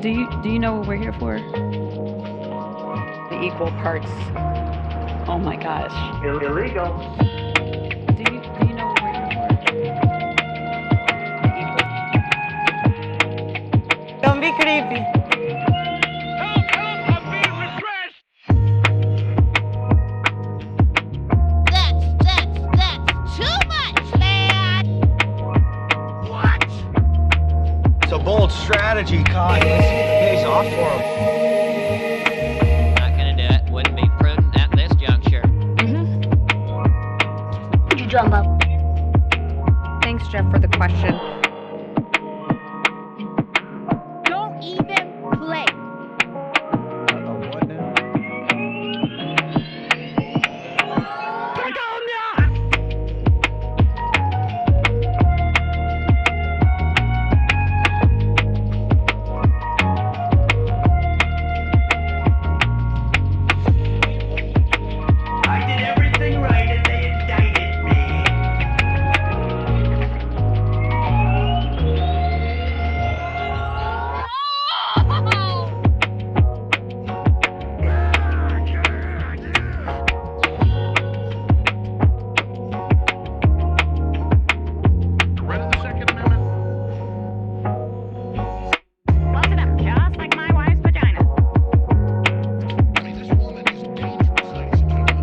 Do you know what we're here for? The equal parts. Oh my gosh. Illegal. Do you know what we're here for? Don't be creepy. Help! I'm being refreshed! That's too much, man! What? It's a bold strategy, Kai. It pays off for him. Not gonna do it. Wouldn't be prudent at this juncture. Could you drum up? Thanks, Jeff, for the question. Don't even play. What now? I did everything right and they indicted me. Read the Second Amendment? Close it up, just like my wife's vagina. I mean, this woman is dangerous, ladies and gentlemen.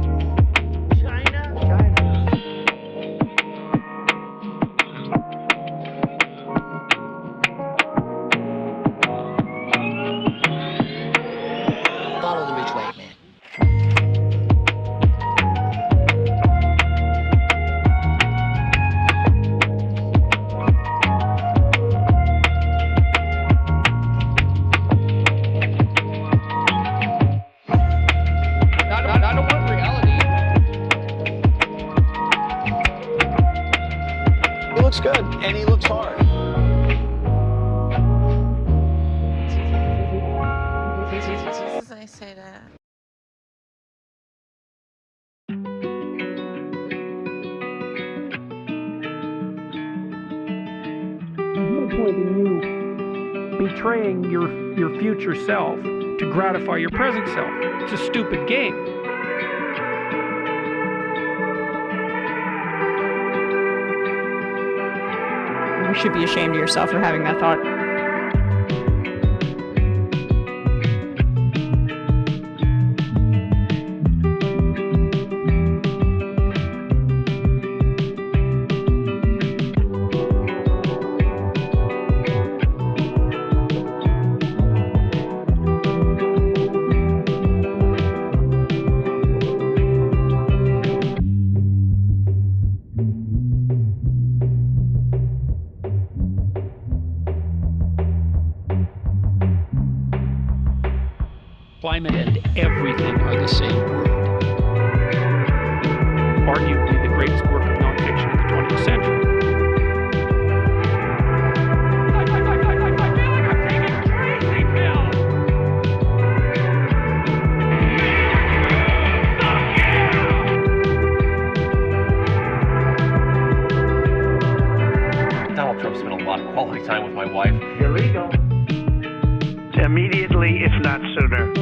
Follow the rich white man. I don't want reality. He looks good, and he looks hard. I say that. No point in you betraying your future self to gratify your present self. It's a stupid game. You should be ashamed of yourself for having that thought. Climate and everything are the same word. Arguably the greatest work of nonfiction of the 20th century. I feel like I'm taking crazy pills. Donald Trump spent a lot of quality time with my wife. Illegal. Immediately, if not sooner.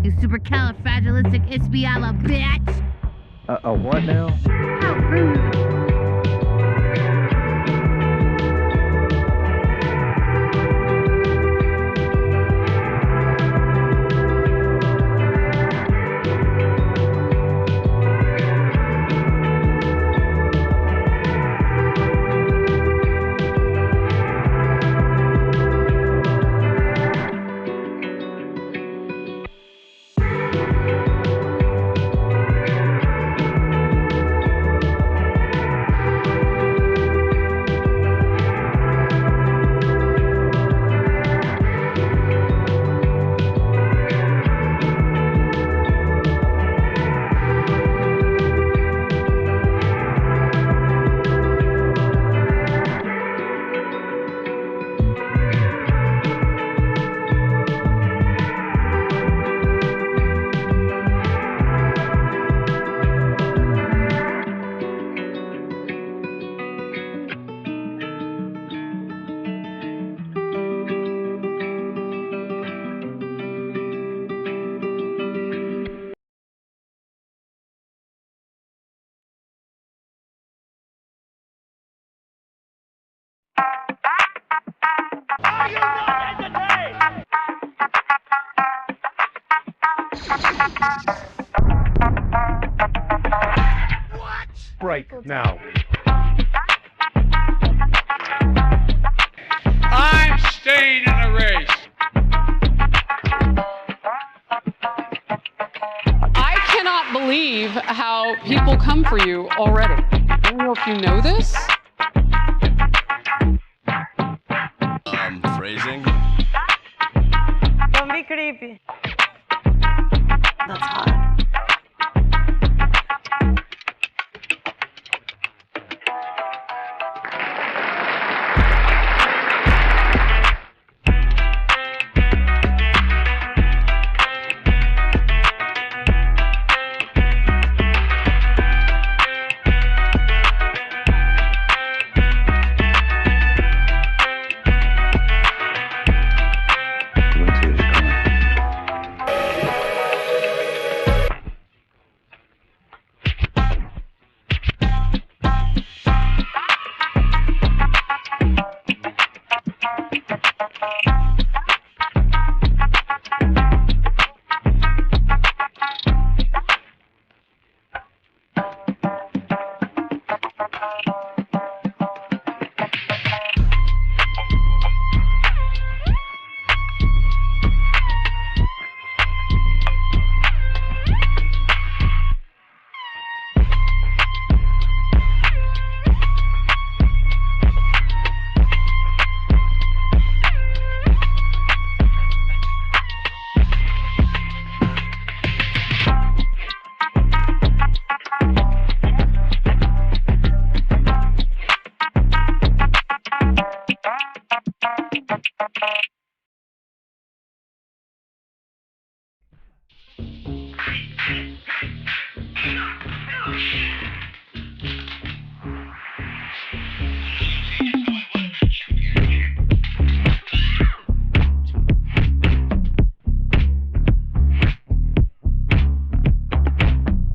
You supercalifragilisticexpialidocious bitch! What now? How rude! break now. I'm staying in the race. I cannot believe how people come for you already. I don't know if you know this. Phrasing. Don't be creepy. That's hot.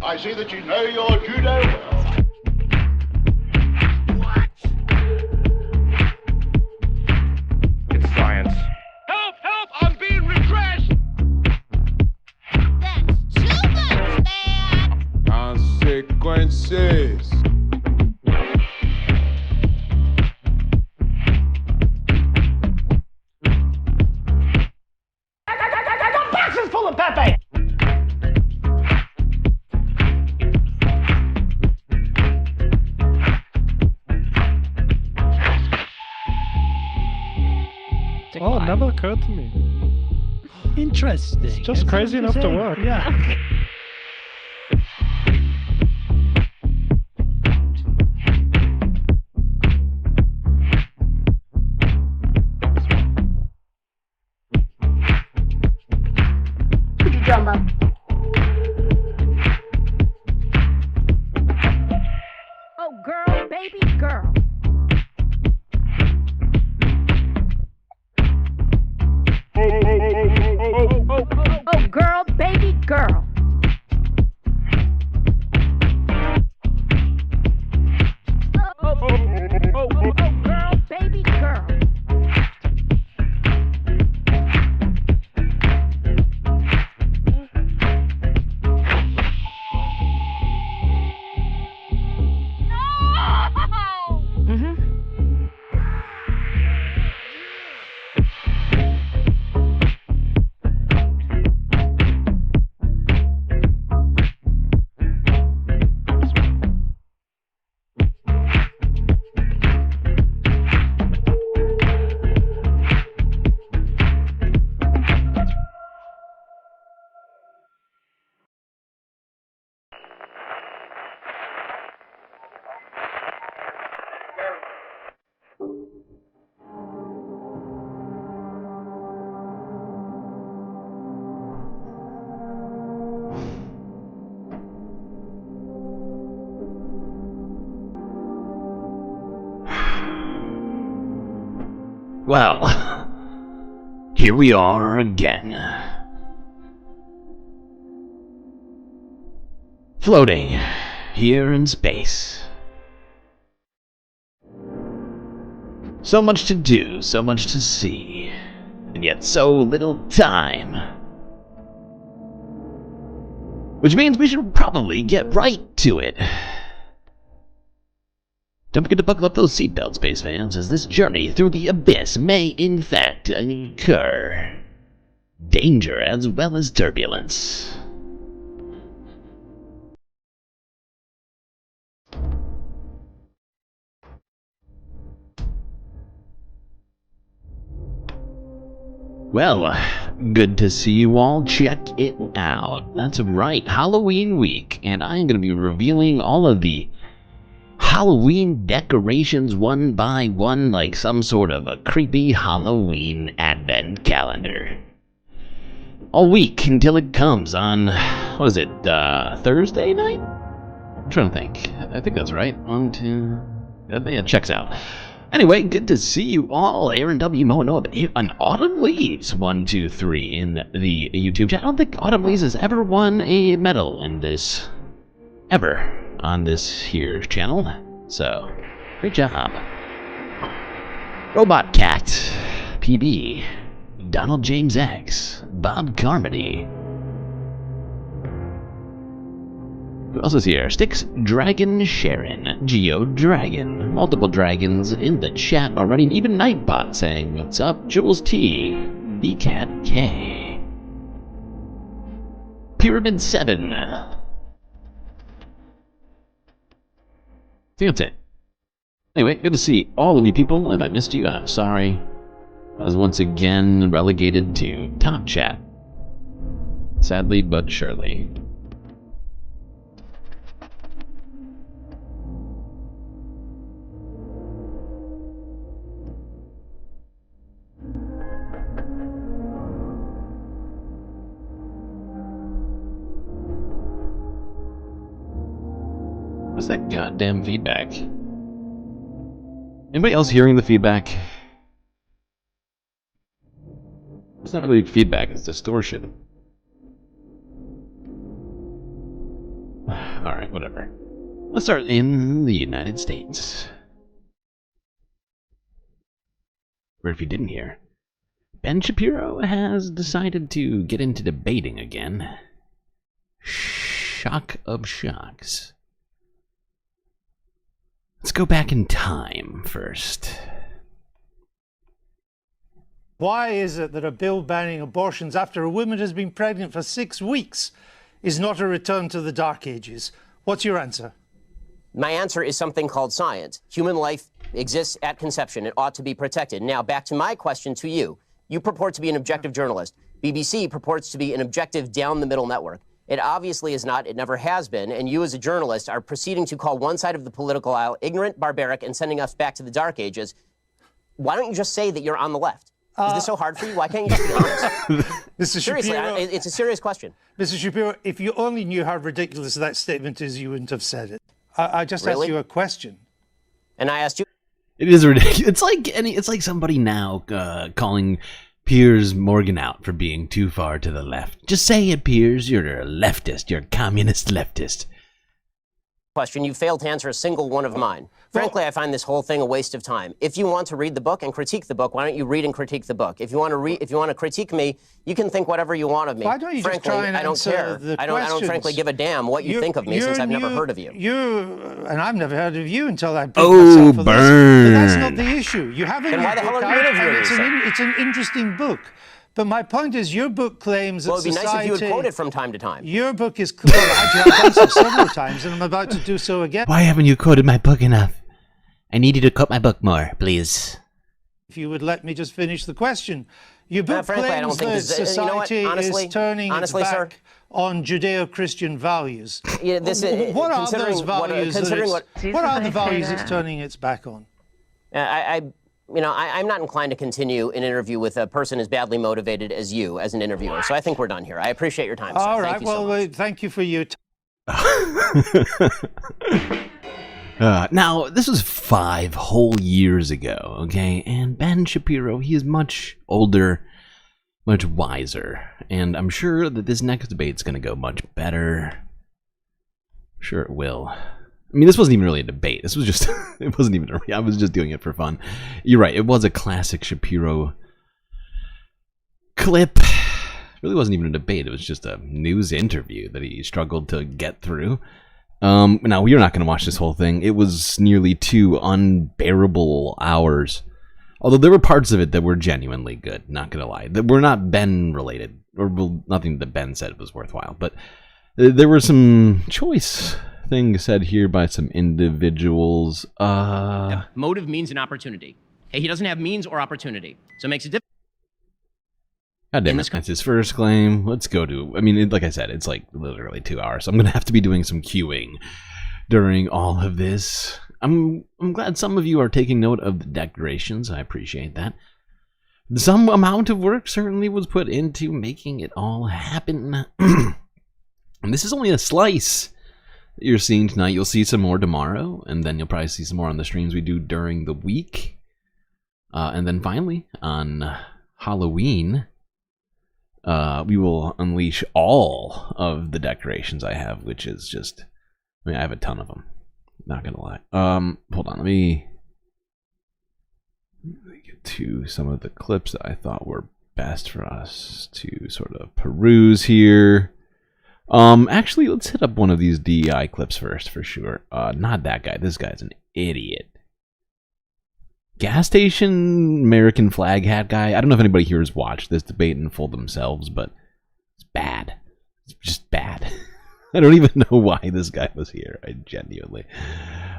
I see that you know your judo well. It's science. Help! Help! I'm being regressed! That's too much, man! Consequences. Boxes full of Pepe! Oh, it never occurred to me. Interesting. It's just crazy enough to work. Yeah. Drummer. Oh, girl, baby, girl. Oh, girl, baby, girl. Oh, girl, baby, girl. Well, here we are again. Floating here in space. So much to do, so much to see, and yet so little time. Which means we should probably get right to it. Don't forget to buckle up those seatbelts, space fans, as this journey through the abyss may, in fact, incur danger as well as turbulence. Well, good to see you all. Check it out. That's right, Halloween week, and I'm going to be revealing all of the Halloween decorations one by one, like some sort of a creepy Halloween advent calendar. All week until it comes on, what is it, Thursday night? I'm trying to think. I think that's right. Yeah, it checks out. Anyway, good to see you all. Aaron W. Moanoa, and Autumn Leaves 123 in the YouTube chat. I don't think Autumn Leaves has ever won a medal in this, ever, on this here channel. So, great job. Robot Cat, PB, Donald James X, Bob Carmody. Who else is here? Styx Dragon Sharon, Geo Dragon, multiple dragons in the chat already, and even Nightbot saying, what's up? Jules T, BCat K, Pyramid 7. I think that's it. Anyway, good to see all of you people. If I missed you, I'm sorry. I was once again relegated to top chat. Sadly, but surely. What's that goddamn feedback? Anybody else hearing the feedback? It's not really feedback, it's distortion. Alright, whatever. Let's start in the United States. Or if you didn't hear, Ben Shapiro has decided to get into debating again. Shock of shocks. Let's go back in time first. Why is it that a bill banning abortions after a woman has been pregnant for 6 weeks is not a return to the Dark Ages? What's your answer? My answer is something called science. Human life exists at conception. It ought to be protected. Now, back to my question to you. You purport to be an objective journalist. BBC purports to be an objective down-the-middle network. It obviously is not. It never has been. And you as a journalist are proceeding to call one side of the political aisle ignorant, barbaric, and sending us back to the Dark Ages. Why don't you just say that you're on the left? Is this so hard for you? Why can't you just be honest? Mr. Seriously, Shapiro, it's a serious question. Mr. Shapiro, if you only knew how ridiculous that statement is, you wouldn't have said it. I just asked you a question. And I asked you. It is ridiculous. It's like somebody now calling Piers Morgan out for being too far to the left. Just say it, Piers. You're a leftist. You're a communist leftist. Question. You failed to answer a single one of mine. Frankly, I find this whole thing a waste of time. If you want to read the book and critique the book, why don't you read and critique the book? If you want to critique me, you can think whatever you want of me. Why don't you frankly, just try and I don't answer care. the I don't frankly give a damn what you think of me since I've never heard of you. And I've never heard of you until I picked Oh, myself for burn. this. But that's not the issue. You have a Then new why the book hell are you out, interviewing and me, it's an interesting book. But my point is, your book claims that Well, it'd be society... nice if you would quote it from time to time. Your book is... Well, actually, I've done so several times, and I'm about to do so again. Why haven't you quoted my book enough? I need you to quote my book more, please. If you would let me just finish the question. Your book frankly, I claims don't think that this, society honestly, is turning its back sir, on Judeo-Christian values. Yeah, What are those values? What are the values that? it's turning its back on? I'm not inclined to continue an interview with a person as badly motivated as you as an interviewer. So I think we're done here. I appreciate your time, sir. All Thank right. you so Well, much. thank you for your time. Now, this was 5 whole years ago, okay? And Ben Shapiro, he is much older, much wiser. And I'm sure that this next debate's going to go much better. I'm sure it will. I mean, this wasn't even really a debate. This was just, it wasn't even, I was just doing it for fun. You're right, it was a classic Shapiro clip. It really wasn't even a debate. It was just a news interview that he struggled to get through. Now, we are not going to watch this whole thing. It was nearly 2 unbearable hours. Although there were parts of it that were genuinely good, not going to lie. That were not Ben related, or well, nothing that Ben said was worthwhile. But there were some choice things said here by some individuals. Motive, means, and opportunity. Hey, he doesn't have means or opportunity, so it makes it difficult. God damn it, that's his first claim. Let's go to, I mean, like I said, it's like literally 2 hours, so I'm going to have to be doing some queuing during all of this. I'm glad some of you are taking note of the declarations. I appreciate that. Some amount of work certainly was put into making it all happen. And this is only a slice that you're seeing tonight. You'll see some more tomorrow, and then you'll probably see some more on the streams we do during the week. And then finally, on Halloween, we will unleash all of the decorations I have, which is just, I mean, I have a ton of them. Not gonna lie. Hold on, let me get to some of the clips that I thought were best for us to sort of peruse here. Actually, let's hit up one of these DEI clips first, for sure. Not that guy. This guy's an idiot. Gas station American flag hat guy. I don't know if anybody here has watched this debate in full themselves, but it's bad. It's just bad. I don't even know why this guy was here. I genuinely.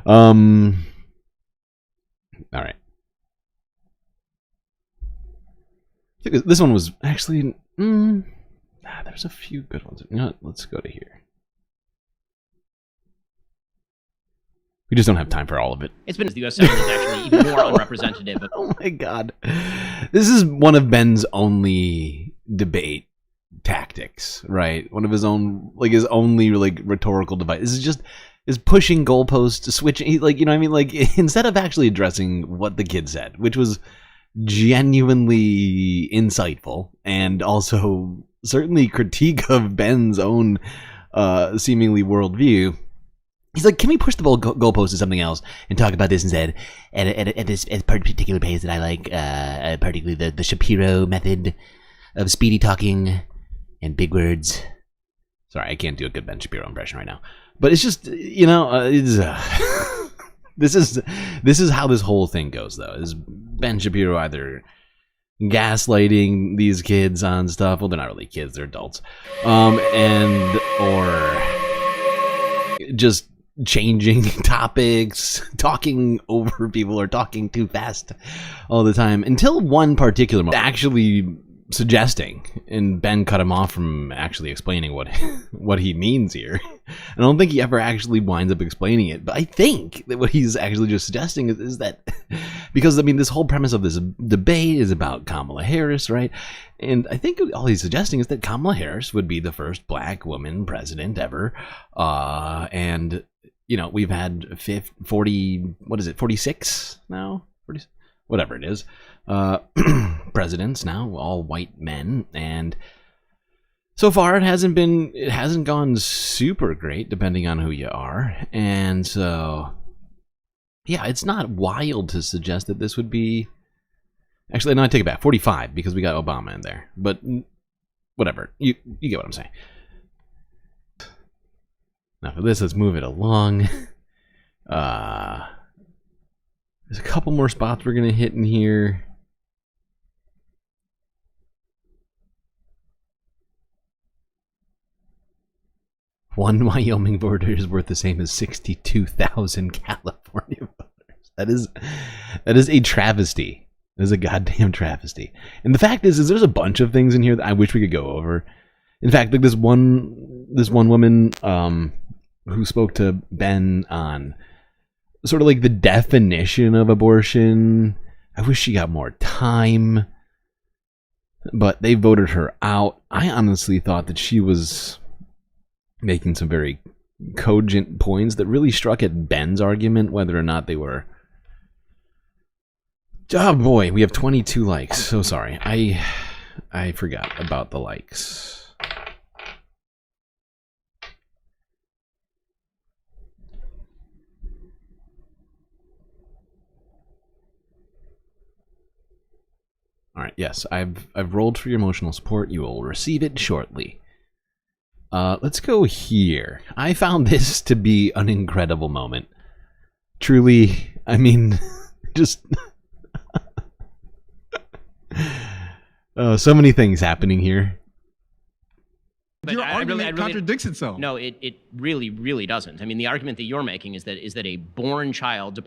All right. I think this one was actually. There's a few good ones. You know what? Let's go to here. We just don't have time for all of it. It's been the U.S. Senate is actually even more unrepresentative. Oh my God. This is one of Ben's only debate tactics, right? One of his own, like his only like rhetorical device. This is just is pushing goalposts, switching, like, you know what I mean? Like, instead of actually addressing what the kid said, which was genuinely insightful and also certainly critique of Ben's own seemingly worldview. He's like, can we push the goalpost to something else and talk about this instead? At this particular pace that I like, particularly the Shapiro method of speedy talking and big words. Sorry, I can't do a good Ben Shapiro impression right now. But it's just, you know, this is how this whole thing goes, though. Is Ben Shapiro either gaslighting these kids on stuff? Well, they're not really kids; they're adults, or just changing topics, talking over people, or talking too fast all the time, until one particular moment actually suggesting, and Ben cut him off from actually explaining what he means here. I don't think he ever actually winds up explaining it, but I think that what he's actually just suggesting is that, because I mean, this whole premise of this debate is about Kamala Harris, right? And I think all he's suggesting is that Kamala Harris would be the first black woman president ever, and you know, we've had 46 now, 40, whatever it is, presidents now, all white men, and so far it hasn't gone super great, depending on who you are. And so, yeah, it's not wild to suggest that this would be, actually, no, I take it back, 45, because we got Obama in there, but whatever, you get what I'm saying. Now for this, let's move it along. There's a couple more spots we're gonna hit in here. One Wyoming voter is worth the same as 62,000 California voters. That is a travesty. That is a goddamn travesty. And the fact is there's a bunch of things in here that I wish we could go over. In fact, like this one woman who spoke to Ben on sort of like the definition of abortion. I wish she got more time, but they voted her out. I honestly thought that she was making some very cogent points that really struck at Ben's argument, whether or not they were. Oh boy, we have 22 likes. So sorry. I forgot about the likes. All right, yes, I've rolled for your emotional support. You will receive it shortly. Let's go here. I found this to be an incredible moment. Truly, I mean, just so many things happening here. But your argument contradicts itself. No, it really, really doesn't. I mean, the argument that you're making is that a born child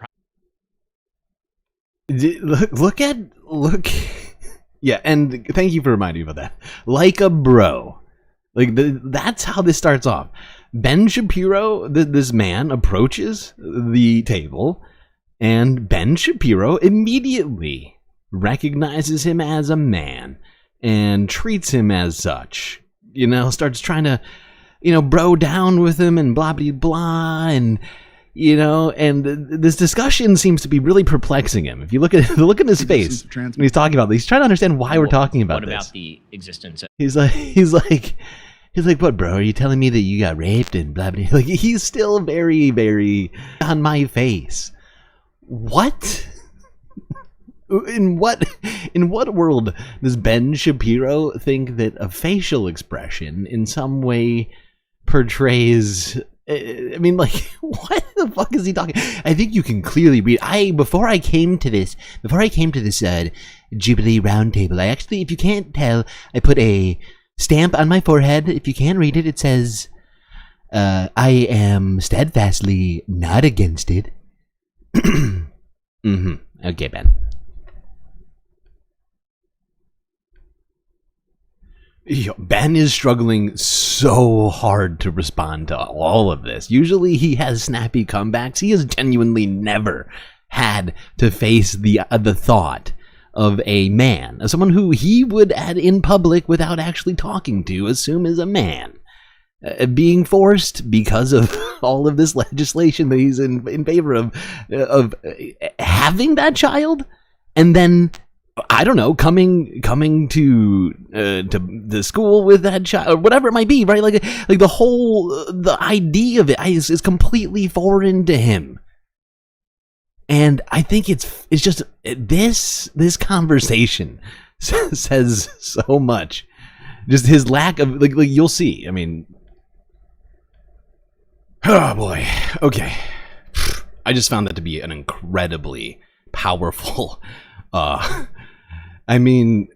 Look. Yeah, and thank you for reminding me about that. Like a bro. Like, that's how this starts off. Ben Shapiro, this man, approaches the table, and Ben Shapiro immediately recognizes him as a man and treats him as such. You know, starts trying to, bro down with him and blah, blah, blah, and... and this discussion seems to be really perplexing him. If you look at his face when he's talking about this, he's trying to understand why we're talking about this. What about the existence? He's like, what, bro? Are you telling me that you got raped and blah blah? Like, he's still very, very on my face. What? In what world does Ben Shapiro think that a facial expression in some way portrays? I mean, like, what the fuck is he talking? I think you can clearly read. Before I came to this Jubilee Roundtable, I actually, if you can't tell, I put a stamp on my forehead. If you can't read it, it says, "I am steadfastly not against it." Okay, Ben. Ben is struggling so hard to respond to all of this. Usually he has snappy comebacks. He has genuinely never had to face the thought of a man, someone who he would in public without actually talking to assume is a man, being forced because of all of this legislation that he's in favor of having that child, and then, I don't know, coming to the school with that child, or whatever it might be, right? Like the idea of it is completely foreign to him, and I think it's just this conversation says so much. Just his lack of like you'll see. I mean, oh boy. Okay, I just found that to be an incredibly powerful. I mean,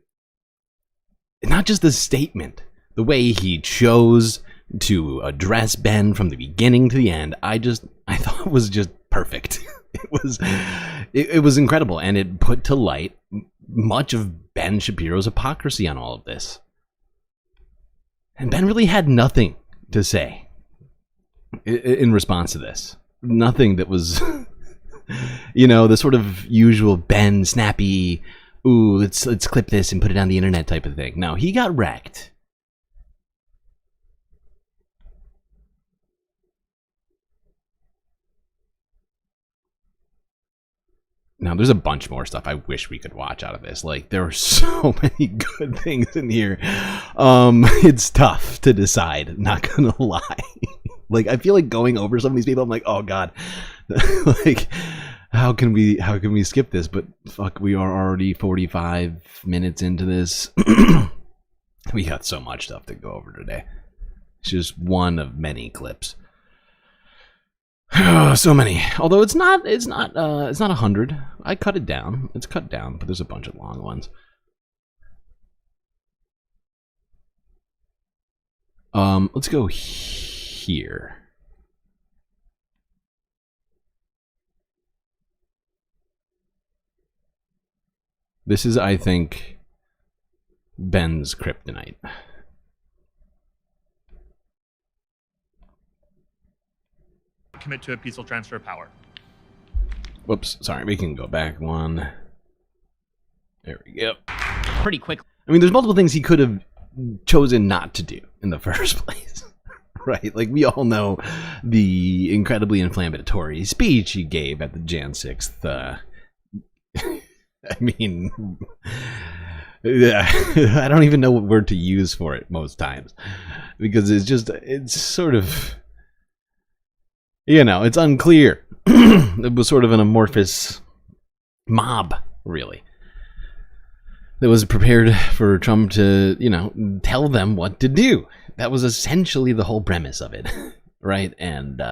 not just the statement, the way he chose to address Ben from the beginning to the end, I thought was just perfect. It was incredible, and it put to light much of Ben Shapiro's hypocrisy on all of this. And Ben really had nothing to say in response to this. Nothing that was, the sort of usual Ben snappy, ooh, let's clip this and put it on the internet type of thing. No, he got wrecked. Now, there's a bunch more stuff I wish we could watch out of this. Like, there are so many good things in here. It's tough to decide, not gonna lie. Like, I feel like going over some of these people, I'm like, oh god. Like, how can we skip this? But fuck, we are already 45 minutes into this. We got so much stuff to go over today. It's just one of many clips. So many. Although it's not 100. I cut it down. It's cut down, but there's a bunch of long ones. Let's go here. This is, I think, Ben's kryptonite. Commit to a peaceful transfer of power. Whoops, sorry, we can go back one. There we go. Pretty quickly. I mean, there's multiple things he could have chosen not to do in the first place. Right? Like, we all know the incredibly inflammatory speech he gave at the Jan 6th. I mean, I don't even know what word to use for it most times. Because it's sort of, it's unclear. It was sort of an amorphous mob, really, that was prepared for Trump to, tell them what to do. That was essentially the whole premise of it, right? And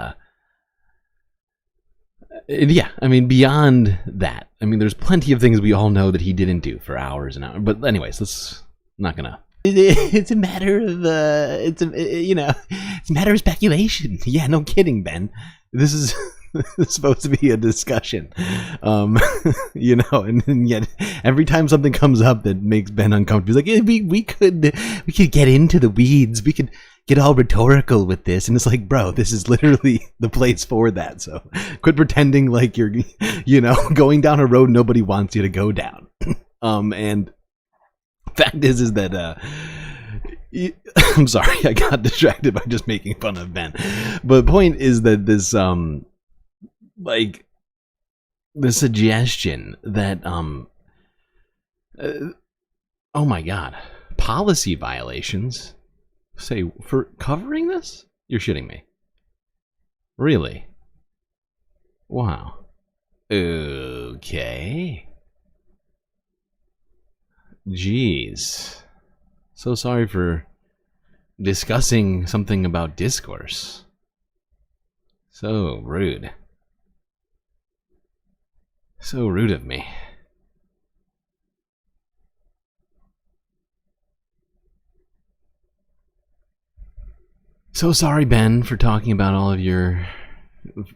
yeah, I mean, beyond that, I mean, there's plenty of things we all know that he didn't do for hours and hours. But anyways, let's not gonna. It's a matter of it's a matter of speculation. Yeah, no kidding, Ben. This is supposed to be a discussion, and yet every time something comes up that makes Ben uncomfortable, he's like, yeah, we could get into the weeds. We could get all rhetorical with this, and it's like, bro, this is literally the place for that. So quit pretending like you're, going down a road nobody wants you to go down. And fact is that I'm sorry, I got distracted by just making fun of Ben. But the point is that this like the suggestion that oh my god, policy violations, say, for covering this? You're shitting me. Really? Wow. Okay. Jeez. So sorry for discussing something about discourse. So rude. So rude of me. So sorry, Ben, for talking about all of your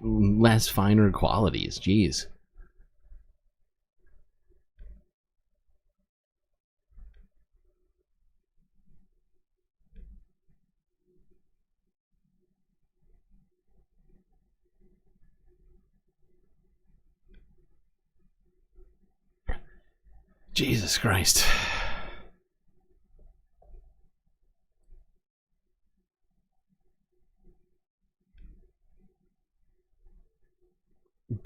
less finer qualities. Jeez. Jesus Christ.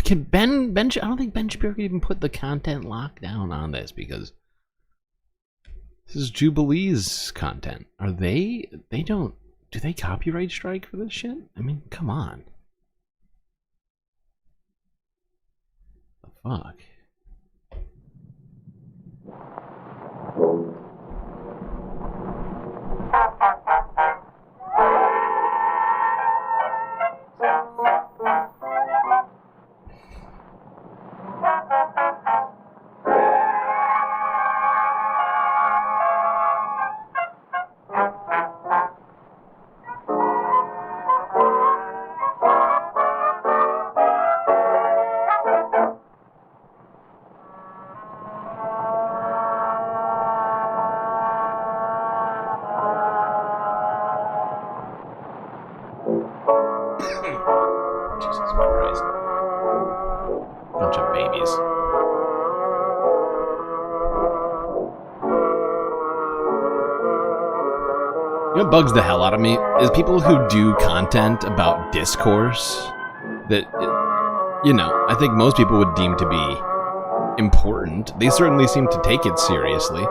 Can Ben I don't think Ben Shapiro could even put the content lockdown on this, because this is Jubilee's content. Are they do they copyright strike for this shit? I mean, come on. The fuck? What bugs the hell out of me is people who do content about discourse that, I think most people would deem to be important. They certainly seem to take it seriously,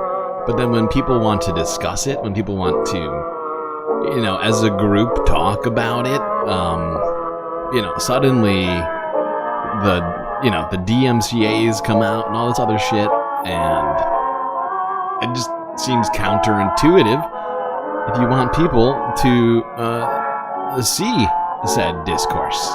but then when people want to discuss it, when people want to, as a group talk about it, suddenly the DMCAs come out and all this other shit, and it just seems counterintuitive if you want people to see said discourse.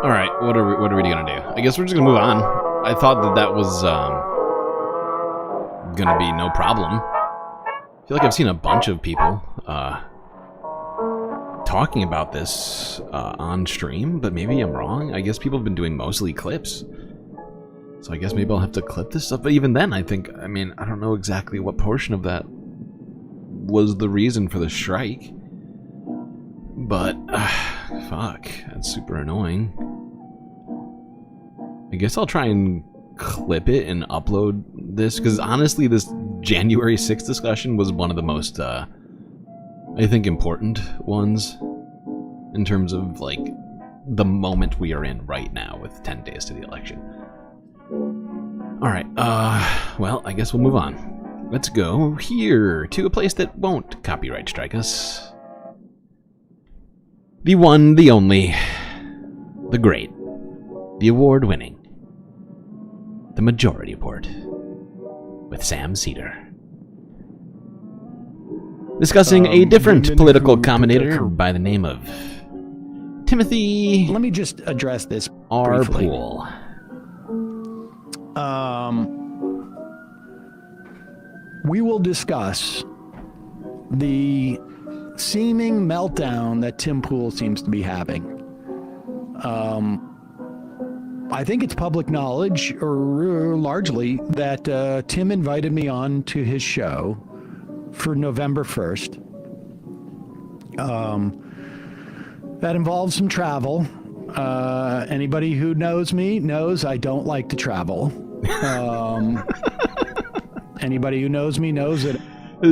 All right, what are we gonna do? I guess we're just gonna move on. I thought that was gonna be no problem. I feel like I've seen a bunch of people talking about this on stream, but maybe I'm wrong. I guess people have been doing mostly clips, so I guess maybe I'll have to clip this stuff. But even then, I don't know exactly what portion of that was the reason for the strike, but fuck, that's super annoying. I guess I'll try and clip it and upload this, because honestly, this January 6th discussion was one of the most I think important ones in terms of like the moment we are in right now with 10 days to the election. All right, well, I guess we'll move on. Let's go here to a place that won't copyright strike us. The one, the only, the great, the award-winning The Majority Report with Sam Cedar. Discussing a different political commentator by the name of Timothy. Let me just address this R. briefly. Poole. We will discuss the seeming meltdown that Tim Pool seems to be having. I think it's public knowledge, or largely, that Tim invited me on to his show for November 1st. That involves some travel. Anybody who knows me knows I don't like to travel. Anybody who knows me knows that.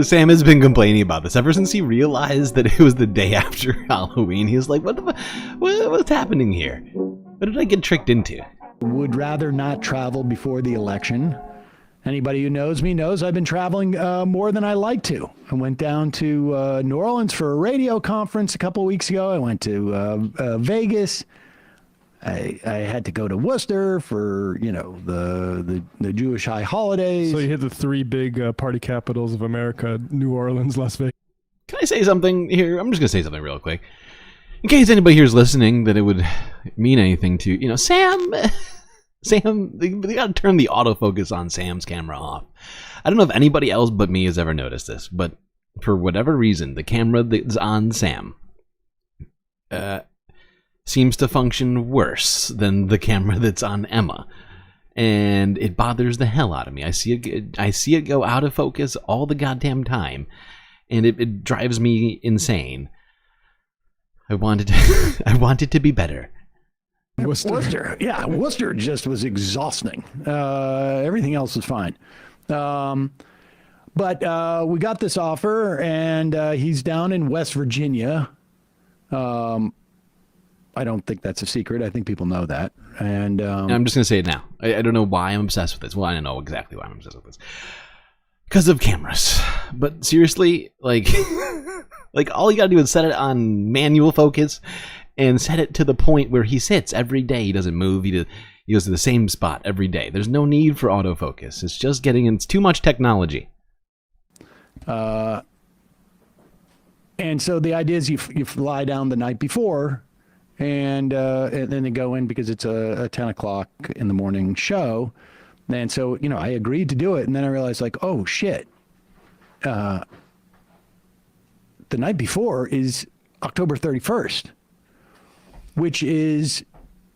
Sam has been complaining about this ever since he realized that it was the day after Halloween. He was like, what's happening here? What did I get tricked into? Would rather not travel before the election. Anybody who knows me knows I've been traveling more than I like to. I went down to New Orleans for a radio conference a couple weeks ago. I went to Vegas. I had to go to Worcester for, the Jewish high holidays. So you hit the three big party capitals of America: New Orleans, Las Vegas. Can I say something here? I'm just going to say something real quick. In case anybody here is listening that it would mean anything to, Sam, they got to turn the autofocus on Sam's camera off. I don't know if anybody else but me has ever noticed this, but for whatever reason, the camera that's on Sam seems to function worse than the camera that's on Emma. And it bothers the hell out of me. I see it go out of focus all the goddamn time, and it drives me insane. I want it to be better. Worcester. Yeah, Worcester just was exhausting. Everything else was fine. But we got this offer, and he's down in West Virginia. I don't think that's a secret. I think people know that. And I'm just going to say it now. I don't know why I'm obsessed with this. Well, I don't know exactly why I'm obsessed with this. Because of cameras. But seriously, like all you got to do is set it on manual focus and set it to the point where he sits every day. He doesn't move. He goes to the same spot every day. There's no need for autofocus. It's just it's too much technology. And so the idea is you fly down the night before, and then they go in because it's a 10 o'clock in the morning show. And so, I agreed to do it. And then I realized, oh, shit. The night before is October 31st, which is,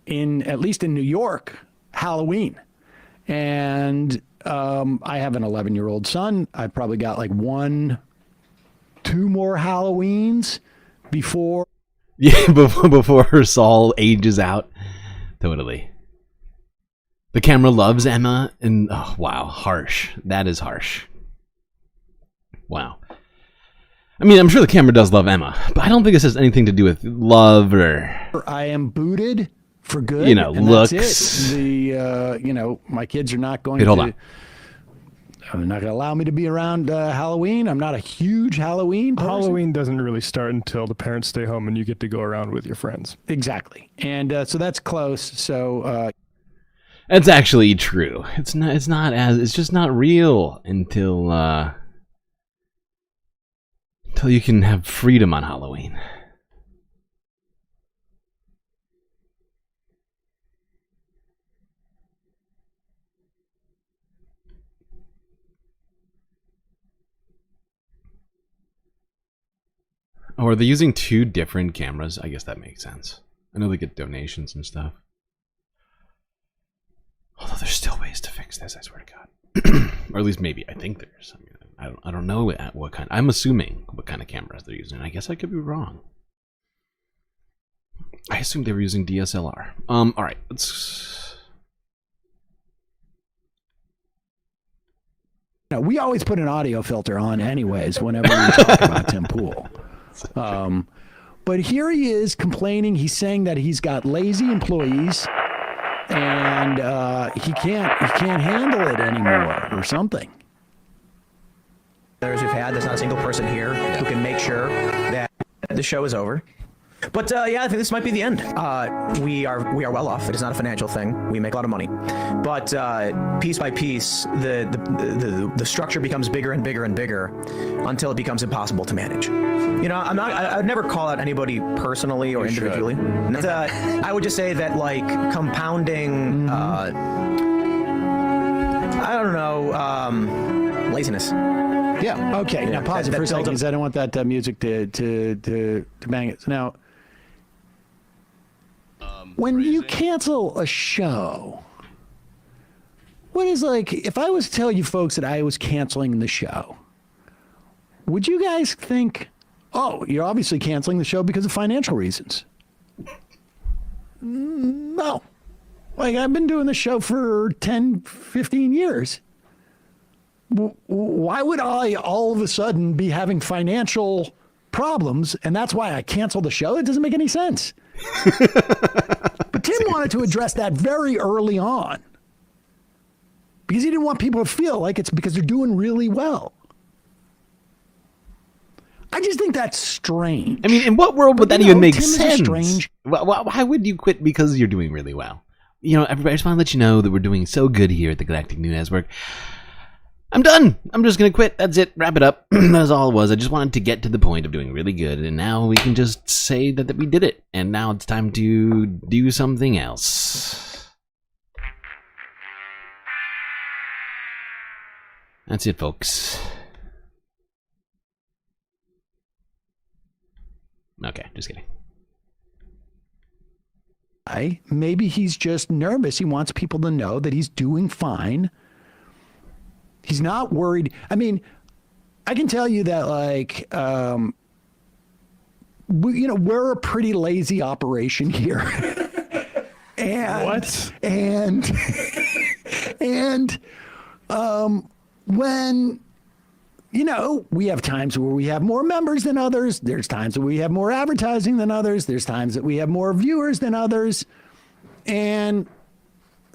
at least in New York, Halloween. And I have an 11-year-old son. I've probably got 2 more Halloweens before. Yeah, before Saul ages out. Totally. The camera loves Emma, and oh wow, harsh. That is harsh. Wow. I mean, I'm sure the camera does love Emma, but I don't think this has anything to do with love or. I am booted for good. And looks. That's it. My kids are not going hold on. They're not going to allow me to be around Halloween. I'm not a huge Halloween person. Halloween doesn't really start until the parents stay home and you get to go around with your friends. Exactly. And so that's close. So. That's actually true. It's just not real until you can have freedom on Halloween. Oh, are they using 2 different cameras? I guess that makes sense. I know they get donations and stuff. Although there's still ways to fix this, I swear to God. Or at least maybe, I think there's. I mean, I don't know what kind. I'm assuming what kind of cameras they're using. I guess I could be wrong. I assumed they were using DSLR. All right, let's. We always put an audio filter on, anyways, whenever we talk about Tim Pool. But here he is complaining. He's saying that he's got lazy employees. And he can't handle it anymore or something. We've had, there's not a single person here who can make sure that the show is over. But yeah, I think this might be the end. We are well off. It is not a financial thing. We make a lot of money, but piece by piece, the structure becomes bigger and bigger and bigger until it becomes impossible to manage. You know, I'd never call out anybody personally or individually. I would just say that like compounding, I don't know, laziness. Yeah. Okay. Now pause it for a second because I don't want that music to bang it. Now, when you cancel a show, what is like? If I was to tell you folks that I was canceling the show, would you guys think, oh, you're obviously canceling the show because of financial reasons? No. Like, I've been doing the show for 10, 15 years. Why would I all of a sudden be having financial problems, and that's why I canceled the show? It doesn't make any sense. But Tim wanted to address that very early on because he didn't want people to feel like it's because they're doing really well. I just think that's strange. I mean, in what world would that even make sense? Strange. Why would you quit because you're doing really well? You know, everybody, I just want to let you know that we're doing so good here at the Galactic News Network. I'm done. I'm just going to quit. That's it. Wrap it up. That's all it was. I just wanted to get to the point of doing really good. And now we can just say that we did it. And now it's time to do something else. That's it, folks. Okay, just kidding. Maybe he's just nervous. He wants people to know that he's doing fine. He's not worried. I mean, I can tell you that, like, we're a pretty lazy operation here. And what? And when, we have times where we have more members than others. There's times where we have more advertising than others. There's times that we have more viewers than others. And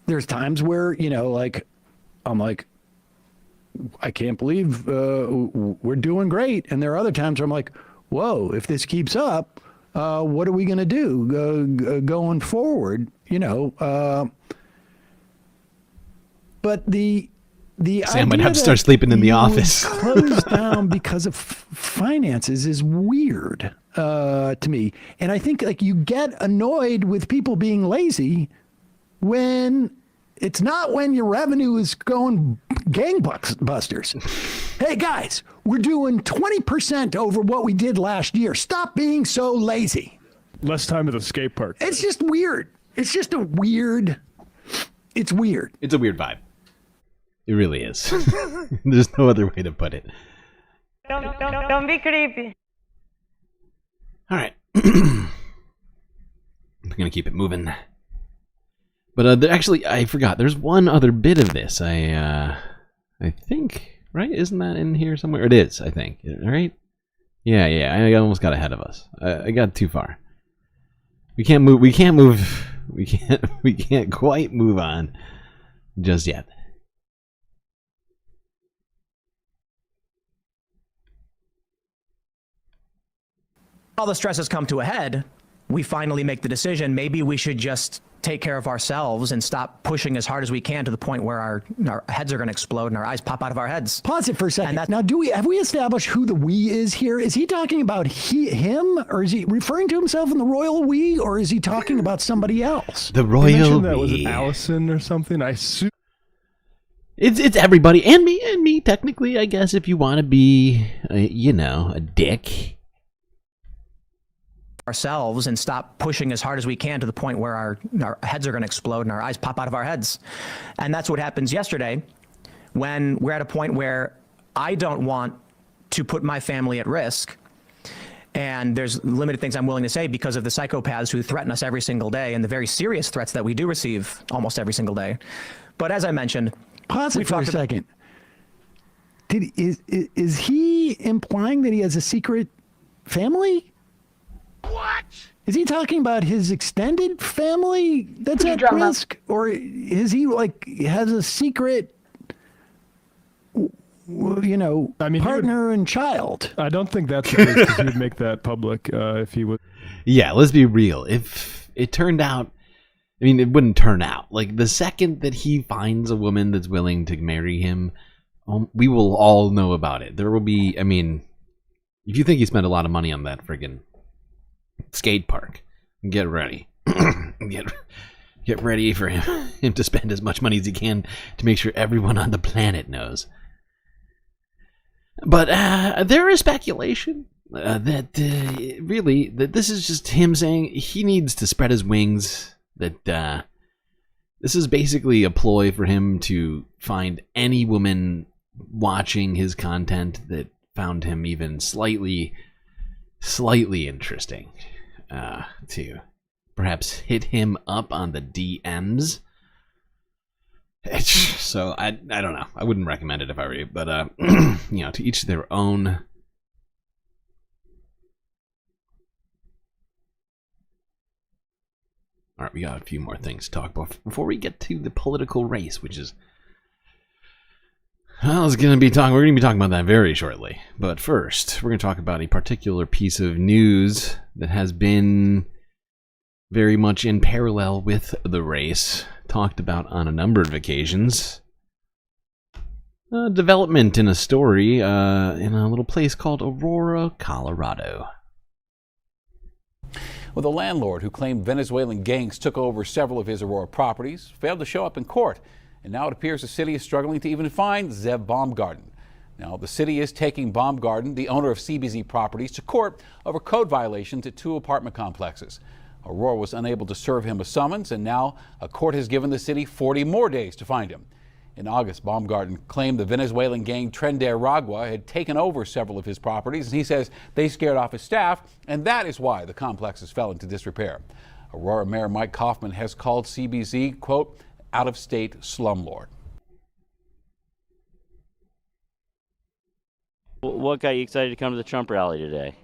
there's times where, I'm like, I can't believe we're doing great. And there are other times where I'm like, whoa, if this keeps up, what are we going to do going forward? But the Sam might have to start sleeping in the office. Closed down because of finances is weird to me. And I think like you get annoyed with people being lazy when it's not when your revenue is going gangbusters. Hey guys, we're doing 20% over what we did last year. Stop being so lazy. Less time at the skate park. It's just weird. It's just a weird. It's weird. It's a weird vibe. It really is. There's no other way to put it. Don't be creepy. All right. I'm going to keep it moving. But actually, I forgot. There's one other bit of this. I think, right? Isn't that in here somewhere? It is, I think. Right? Yeah. I almost got ahead of us. I got too far. We can't move. We can't quite move on just yet. All the stress has come to a head. We finally make the decision. Maybe we should just take care of ourselves and stop pushing as hard as we can to the point where our heads are going to explode and our eyes pop out of our heads. Pause it for a second. Now, have we established who the we is here? Is he talking about him, or is he referring to himself in the royal we, or is he talking about somebody else? The royal we. That was Allison or something. I assume. It's everybody and me technically. I guess if you want to be, a dick. Ourselves and stop pushing as hard as we can to the point where our heads are going to explode and our eyes pop out of our heads. And that's what happens yesterday when we're at a point where I don't want to put my family at risk. And there's limited things I'm willing to say because of the psychopaths who threaten us every single day and the very serious threats that we do receive almost every single day. But as I mentioned, pause it for a second. Is he implying that he has a secret family? What? Is he talking about his extended family that's at risk? Or is he has a secret you know, partner and child. I don't think that's the case, 'cause he would make that public if he would. Yeah, let's be real. If it turned out, I mean, it wouldn't turn out. Like, the second that he finds a woman that's willing to marry him, we will all know about it. There will be, I mean, if you think he spent a lot of money on that friggin' skate park, get ready. Get ready for him to spend as much money as he can to make sure everyone on the planet knows. But there is speculation that really that this is just him saying he needs to spread his wings. That this is basically a ploy for him to find any woman watching his content that found him even slightly interesting to perhaps hit him up on the DMs. So I don't know. I wouldn't recommend it if I were you, but you know, to each their own. All right, we got a few more things to talk about before we get to the political race, which is we're going to be talking about that very shortly. But first, we're going to talk about a particular piece of news that has been very much in parallel with the race, talked about on a number of occasions. Development in a story in a little place called Aurora, Colorado. Well, the landlord who claimed Venezuelan gangs took over several of his Aurora properties failed to show up in court, and now it appears the city is struggling to even find Zev Baumgarten. Now, the city is taking Baumgarten, the owner of CBZ Properties, to court over code violations at 2 apartment complexes. Aurora was unable to serve him a summons, and now a court has given the city 40 more days to find him. In August, Baumgarten claimed the Venezuelan gang Transgender had taken over several of his properties, and he says they scared off his staff, and that is why the complexes fell into disrepair. Aurora Mayor Mike Kaufman has called CBZ, quote, out-of-state slumlord. What got you excited to come to the Trump rally today?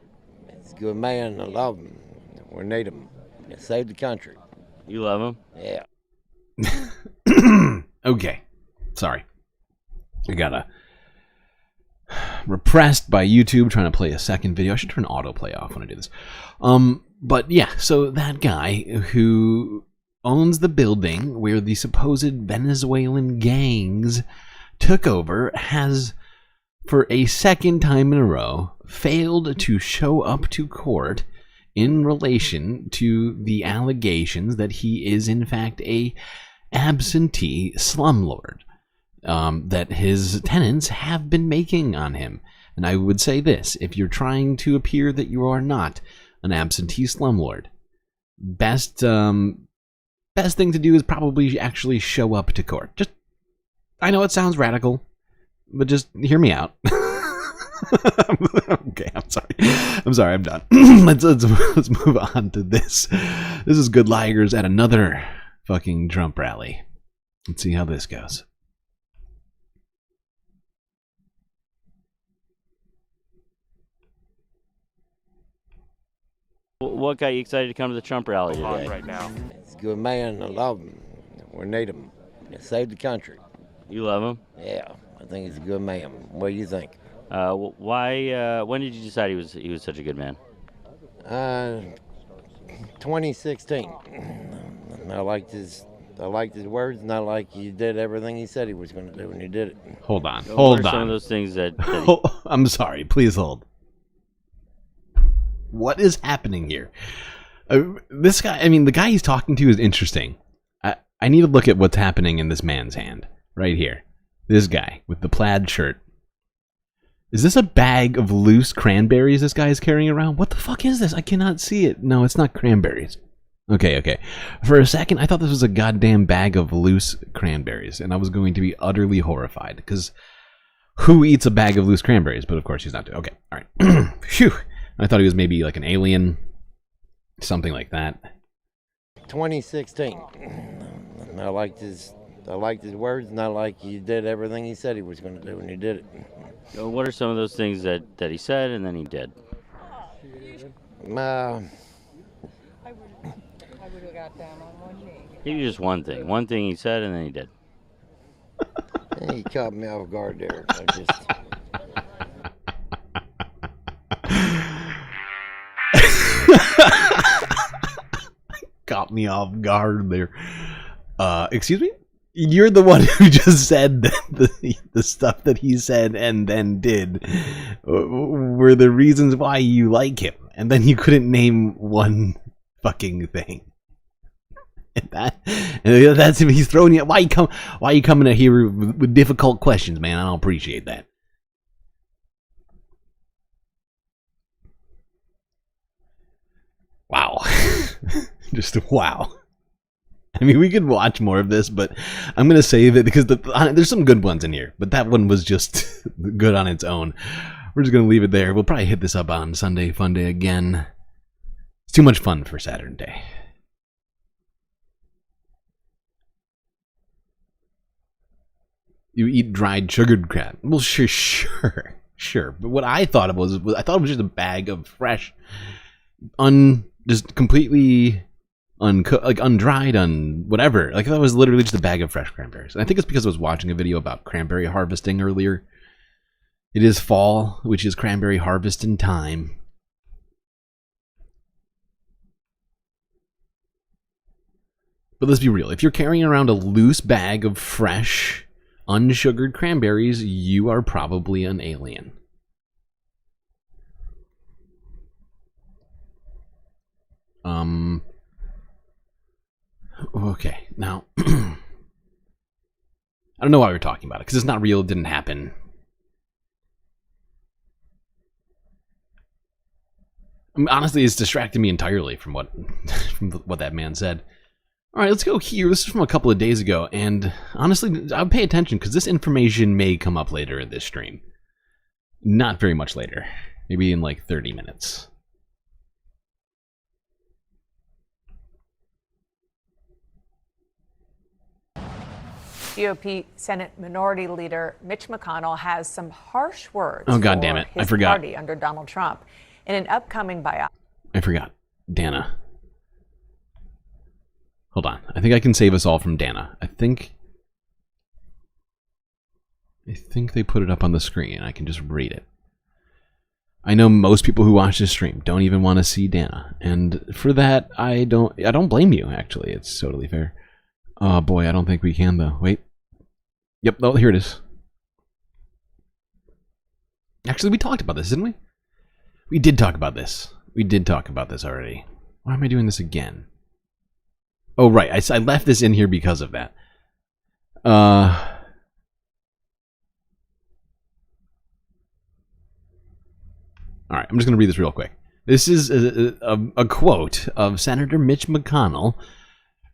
He's a good man. I love him. We need him. He saved the country. You love him? Yeah. Okay. Sorry. I got repressed by YouTube trying to play a second video. I should turn autoplay off when I do this. But yeah, so that guy who owns the building where the supposed Venezuelan gangs took over has, for a second time in a row, failed to show up to court in relation to the allegations that he is in fact a absentee slumlord that his tenants have been making on him. And I would say this, if you're trying to appear that you are not an absentee slumlord, best thing to do is probably actually show up to court. Just, I know it sounds radical, but just hear me out. Okay, I'm sorry, I'm done. let's move on to this. This is Good Ligers at another fucking Trump rally. Let's see how this goes. What got you excited to come to the Trump rally today? Right now. He's a good man. I love him. We need him. He saved the country. You love him? Yeah, I think he's a good man. What do you think? Why? When did you decide he was such a good man? 2016. I liked his words, and I like he did everything he said he was going to do, and he did it. Hold on. What are some of those things that I'm sorry. Please hold. What is happening here? This guy, I mean, the guy he's talking to is interesting. I need to look at what's happening in this man's hand. Right here. This guy with the plaid shirt. Is this a bag of loose cranberries this guy is carrying around? What the fuck is this? I cannot see it. No, it's not cranberries. Okay. For a second, I thought this was a goddamn bag of loose cranberries, and I was going to be utterly horrified, because who eats a bag of loose cranberries? But of course he's not. Okay, all right. Phew. I thought he was maybe like an alien, something like that. 2016. I liked his words, and I like he did everything he said he was going to do, and he did it. What are some of those things that he said and then he did? Give you just one thing. One thing he said and then he did. He caught me off guard there. I just caught me off guard there. Excuse me? You're the one who just said the stuff that he said and then did were the reasons why you like him. And then you couldn't name one fucking thing. And that's him. He's throwing you. Why are you coming in here with difficult questions, man? I don't appreciate that. Wow. Just wow. I mean, we could watch more of this, but I'm going to save it because there's some good ones in here, but that one was just good on its own. We're just going to leave it there. We'll probably hit this up on Sunday Fun Day again. It's too much fun for Saturday. You eat dried sugared crab. Well, sure. But what I thought it was just a bag of fresh, just completely uncooked, like undried, whatever. Like that was literally just a bag of fresh cranberries. And I think it's because I was watching a video about cranberry harvesting earlier. It is fall, which is cranberry harvesting time. But let's be real. If you're carrying around a loose bag of fresh, unsugared cranberries, you are probably an alien. Okay, now I don't know why we're talking about it because it's not real. It didn't happen. I mean, honestly, it's distracting me entirely from what that man said. All right, let's go here. This is from a couple of days ago, and honestly, I'll pay attention because this information may come up later in this stream. Not very much later. Maybe in like 30 minutes. GOP Senate Minority Leader Mitch McConnell has some harsh words oh, God damn it. for his party under Donald Trump in an upcoming biography. I forgot. Dana. Hold on. I think I can save us all from Dana. I think they put it up on the screen. I can just read it. I know most people who watch this stream don't even want to see Dana, and for that, I don't blame you. Actually, it's totally fair. Oh boy, I don't think we can though. Wait. Yep. Oh, here it is. Actually, we talked about this, didn't we? We did talk about this. We did talk about this already. Why am I doing this again? Oh, right. I left this in here because of that. All right, I'm just going to read this real quick. This is a quote of Senator Mitch McConnell,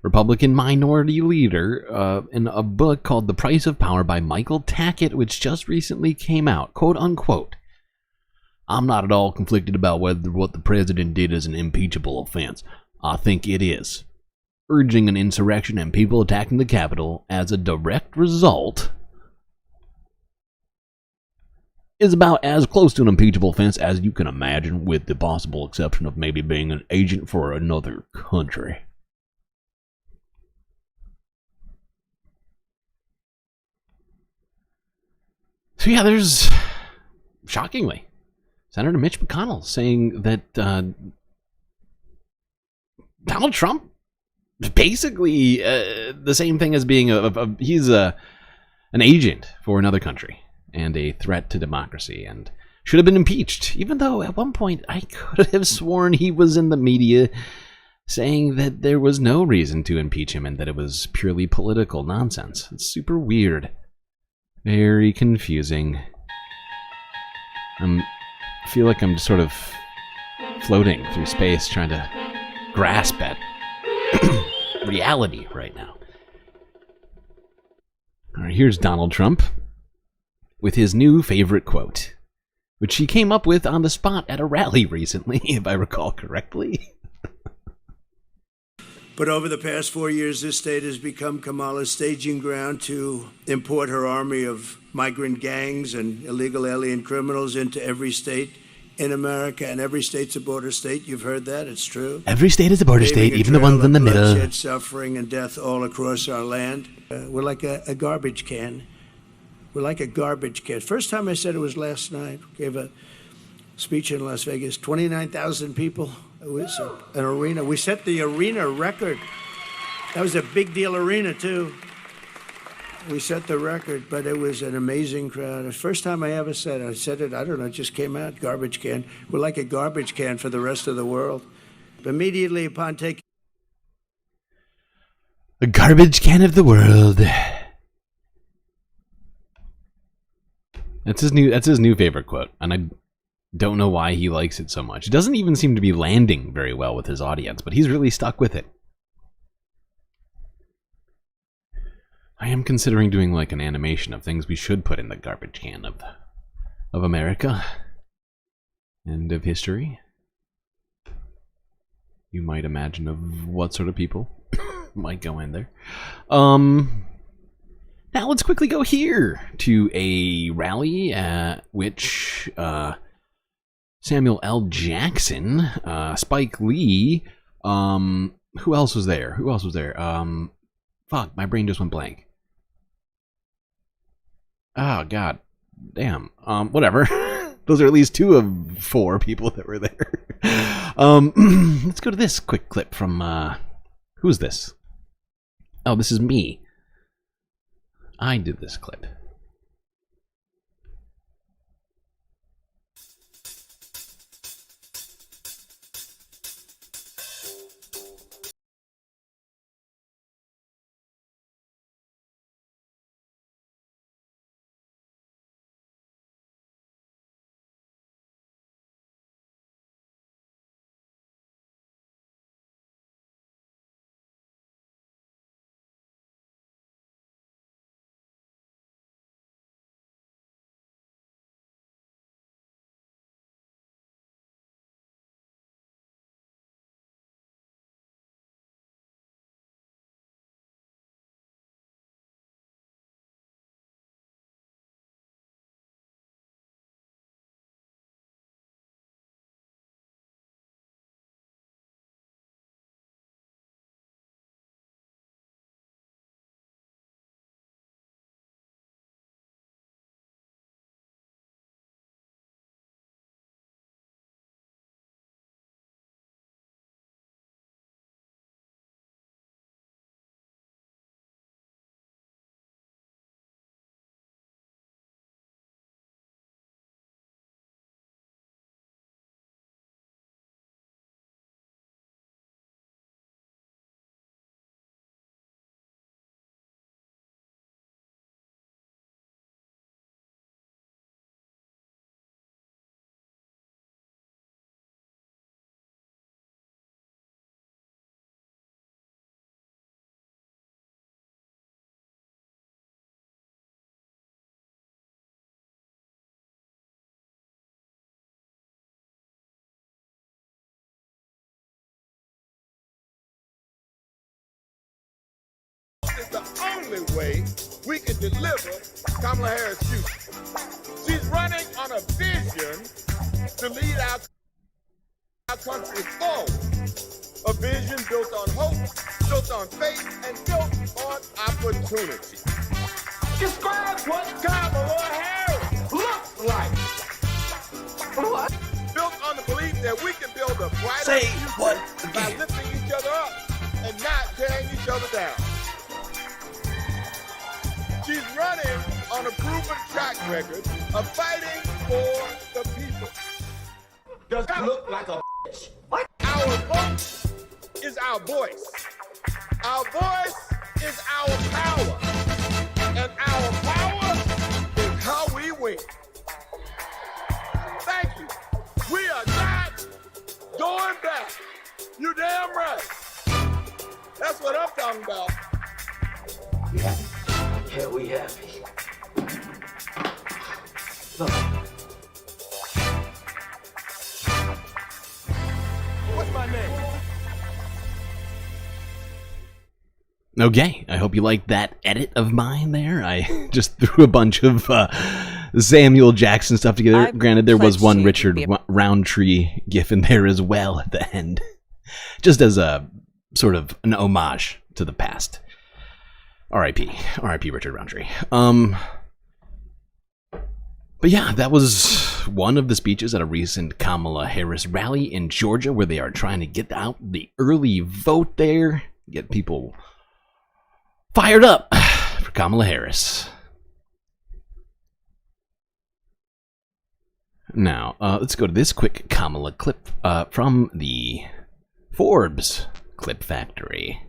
Republican minority leader, in a book called The Price of Power by Michael Tackett, which just recently came out. Quote, unquote. I'm not at all conflicted about whether what the president did is an impeachable offense. I think it is. Urging an insurrection and people attacking the Capitol as a direct result is about as close to an impeachable offense as you can imagine, with the possible exception of maybe being an agent for another country. So yeah, there's, shockingly, Senator Mitch McConnell saying that Donald Trump basically the same thing as being he's an agent for another country and a threat to democracy and should have been impeached, even though at one point I could have sworn he was in the media saying that there was no reason to impeach him and that it was purely political nonsense. It's super weird. Very confusing. I feel like I'm just sort of floating through space trying to grasp at reality right now. All right, here's Donald Trump with his new favorite quote, which he came up with on the spot at a rally recently, if I recall correctly. But over the past 4 years, this state has become Kamala's staging ground to import her army of migrant gangs and illegal alien criminals into every state in America, and every state's a border state. You've heard that. It's true. Every state is a border state, even the ones in the middle. Bloodshed, suffering, and death all across our land. We're like a garbage can. We're like a garbage can. First time I said it was last night. Gave a speech in Las Vegas. 29,000 people It was an arena. We set the arena record. That was a big deal arena, too. We set the record, but it was an amazing crowd. The first time I ever said it, I don't know, it just came out, garbage can. We're like a garbage can for the rest of the world. Immediately upon taking... A garbage can of the world. That's his new favorite quote, and I don't know why he likes it so much. It doesn't even seem to be landing very well with his audience, but he's really stuck with it. I am considering doing like an animation of things we should put in the garbage can of America and of history. You might imagine of what sort of people might go in there. Now let's quickly go here to a rally at which Samuel L. Jackson, Spike Lee, who else was there? Fuck, my brain just went blank. Oh, God. Damn. Whatever. Those are at least 2 of 4 people that were there. Let's go to this quick clip from, who's this? Oh, this is me. I did this clip. Is the only way we can deliver Kamala Harris' future. She's running on a vision to lead our country forward. A vision built on hope, built on faith, and built on opportunity. Describe what Kamala Harris looks like. What? Built on the belief that we can build a brighter future by lifting each other up and not tearing each other down. She's running on a proven track record of fighting for the people. Does that look like a bitch? What? Our vote is our voice. Our voice is our power. And our power is how we win. Thank you. We are not going back. You damn right. That's what I'm talking about. Yeah. Yeah, we happy. Look. What's my name? Okay, I hope you liked that edit of mine there. I just threw a bunch of Samuel Jackson stuff together. Granted, there was one Richard Roundtree gif in there as well at the end. Just as a sort of an homage to the past. R.I.P. R.I.P. Richard Roundtree. But yeah, that was one of the speeches at a recent Kamala Harris rally in Georgia, where they are trying to get out the early vote there, get people fired up for Kamala Harris. Now, let's go to this quick Kamala clip from the Forbes Clip Factory.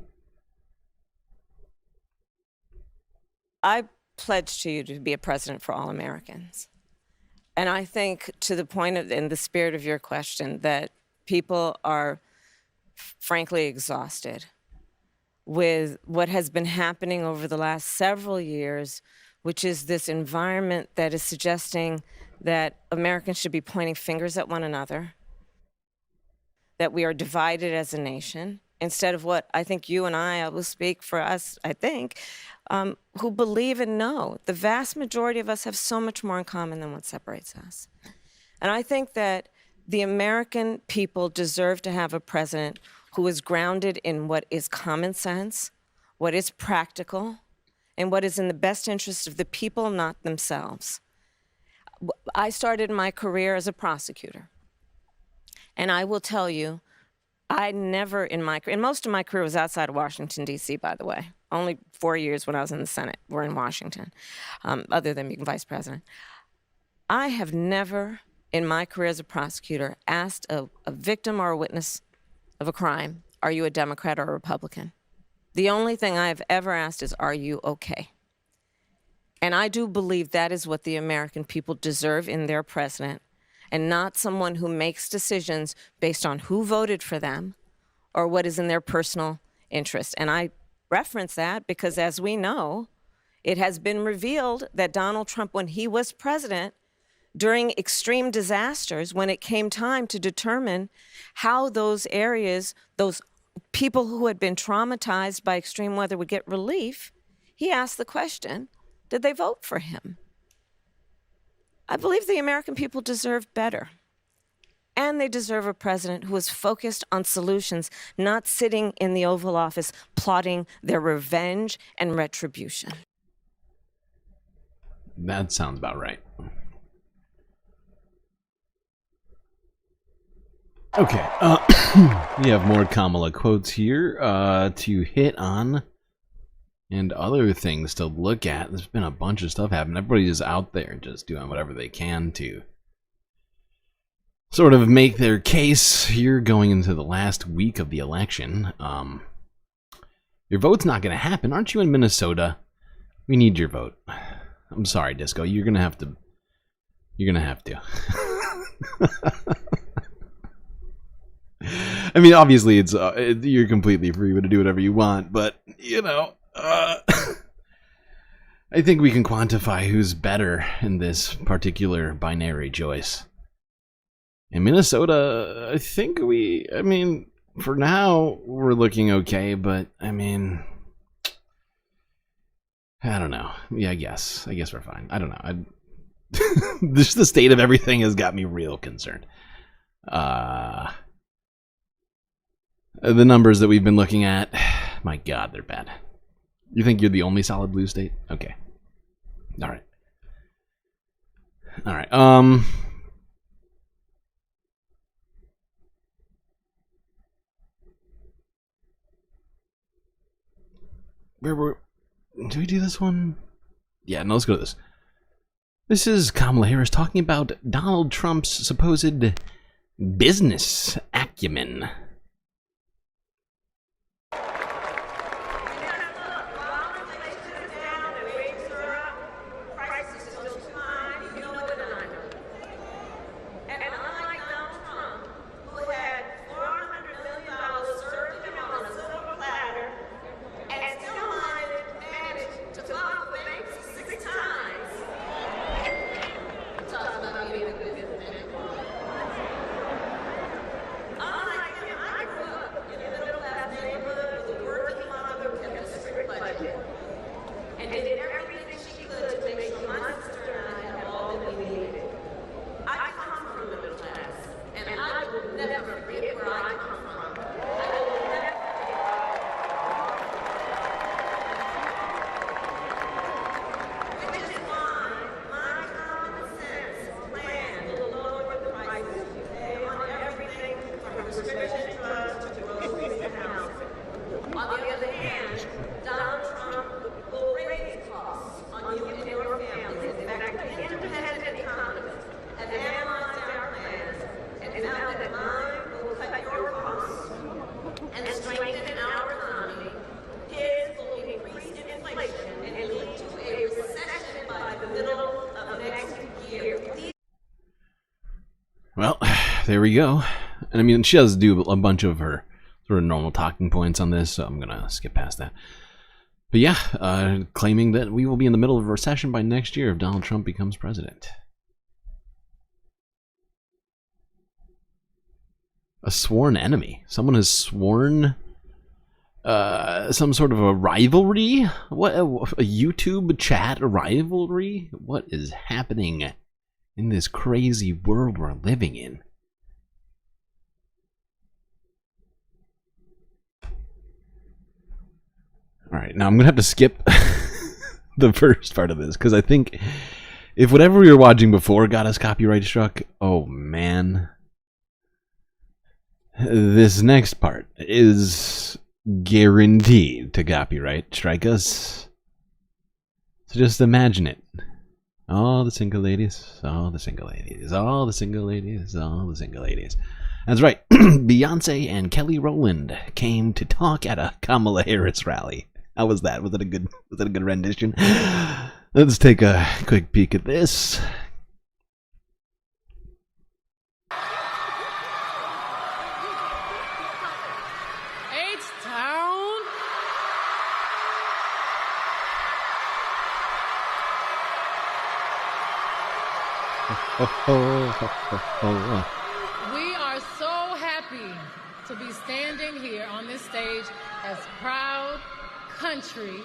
I pledge to you to be a president for all Americans. And I think, to the point of, in the spirit of your question, that people are frankly exhausted with what has been happening over the last several years, which is this environment that is suggesting that Americans should be pointing fingers at one another, that we are divided as a nation, instead of what I think you and I will speak for us, I think, who believe and know the vast majority of us have so much more in common than what separates us. And I think that the American people deserve to have a president who is grounded in what is common sense, what is practical, and what is in the best interest of the people, not themselves. I started my career as a prosecutor. And I will tell you, I never in most of my career was outside of Washington, D.C., by the way. Only 4 years when I was in the Senate were in Washington, other than being vice president. I have never, in my career as a prosecutor, asked a victim or a witness of a crime, are you a Democrat or a Republican? The only thing I have ever asked is, are you okay? And I do believe that is what the American people deserve in their president, and not someone who makes decisions based on who voted for them or what is in their personal interest. And I reference that because, as we know, it has been revealed that Donald Trump, when he was president, during extreme disasters, when it came time to determine how those areas, those people who had been traumatized by extreme weather would get relief, he asked the question, did they vote for him? I believe the American people deserve better. And they deserve a president who is focused on solutions, not sitting in the Oval Office plotting their revenge and retribution. That sounds about right. Okay, we have more Kamala quotes here to hit on, and other things to look at. There's been a bunch of stuff happening. Everybody's out there just doing whatever they can to sort of make their case here going into the last week of the election. Your vote's not going to happen. Aren't you in Minnesota? We need your vote. I'm sorry, Disco. You're going to have to. You're going to have to. I mean, obviously, it's you're completely free to do whatever you want, but, you know, I think we can quantify who's better in this particular binary choice. In Minnesota, I mean, for now, we're looking okay, but, I mean, I don't know. Yeah, I guess we're fine. I don't know. Just the state of everything has got me real concerned. The numbers that we've been looking at, my God, they're bad. You think you're the only solid blue state? Okay. All right. All right. Do we do this one? Yeah, no, let's go to this. This is Kamala Harris talking about Donald Trump's supposed business acumen. there we go. And I mean, she does do a bunch of her sort of normal talking points on this, so I'm going to skip past that. But yeah, claiming that we will be in the middle of a recession by next year if Donald Trump becomes president. A sworn enemy. Someone has sworn some sort of a rivalry? What, a YouTube chat rivalry? What is happening in this crazy world we're living in? Alright, now I'm going to have to skip the first part of this, because I think if whatever we were watching before got us copyright struck, oh man. This next part is guaranteed to copyright strike us. So just imagine it. All the single ladies, all the single ladies, all the single ladies, all the single ladies. That's right. Beyonce and Kelly Rowland came to talk at a Kamala Harris rally. How was that? Was it a good rendition? Let's take a quick peek at this. H-Town. We are so happy to be standing here on this stage as proud country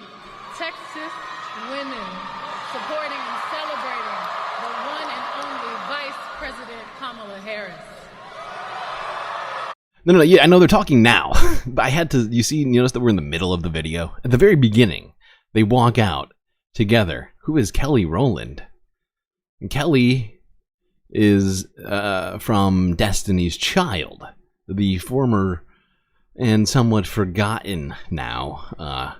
Texas women supporting and celebrating the one and only Vice President Kamala Harris. No, yeah, I know they're talking now, but I had to, you notice that we're in the middle of the video? At the very beginning, they walk out together. Who is Kelly Rowland? And Kelly is from Destiny's Child, the former and somewhat forgotten now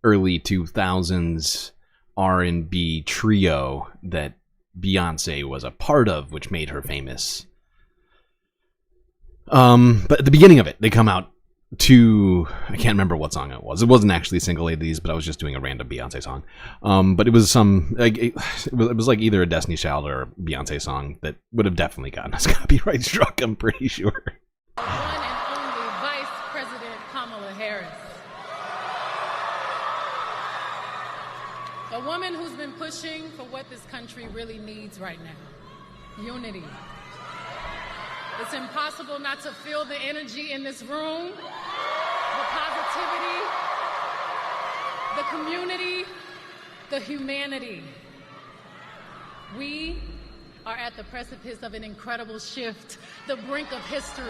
early 2000s R&B trio that Beyonce was a part of, which made her famous. But at the beginning of it, they come out to, I can't remember what song it was. It wasn't actually Single Ladies, but I was just doing a random Beyonce song. But it was some, like, it was like either a Destiny's Child or a Beyonce song that would have definitely gotten us copyright struck, I'm pretty sure. One and only Vice President Kamala Harris. A woman who's been pushing for what this country really needs right now. Unity. It's impossible not to feel the energy in this room, the positivity, the community, the humanity. We are at the precipice of an incredible shift, the brink of history.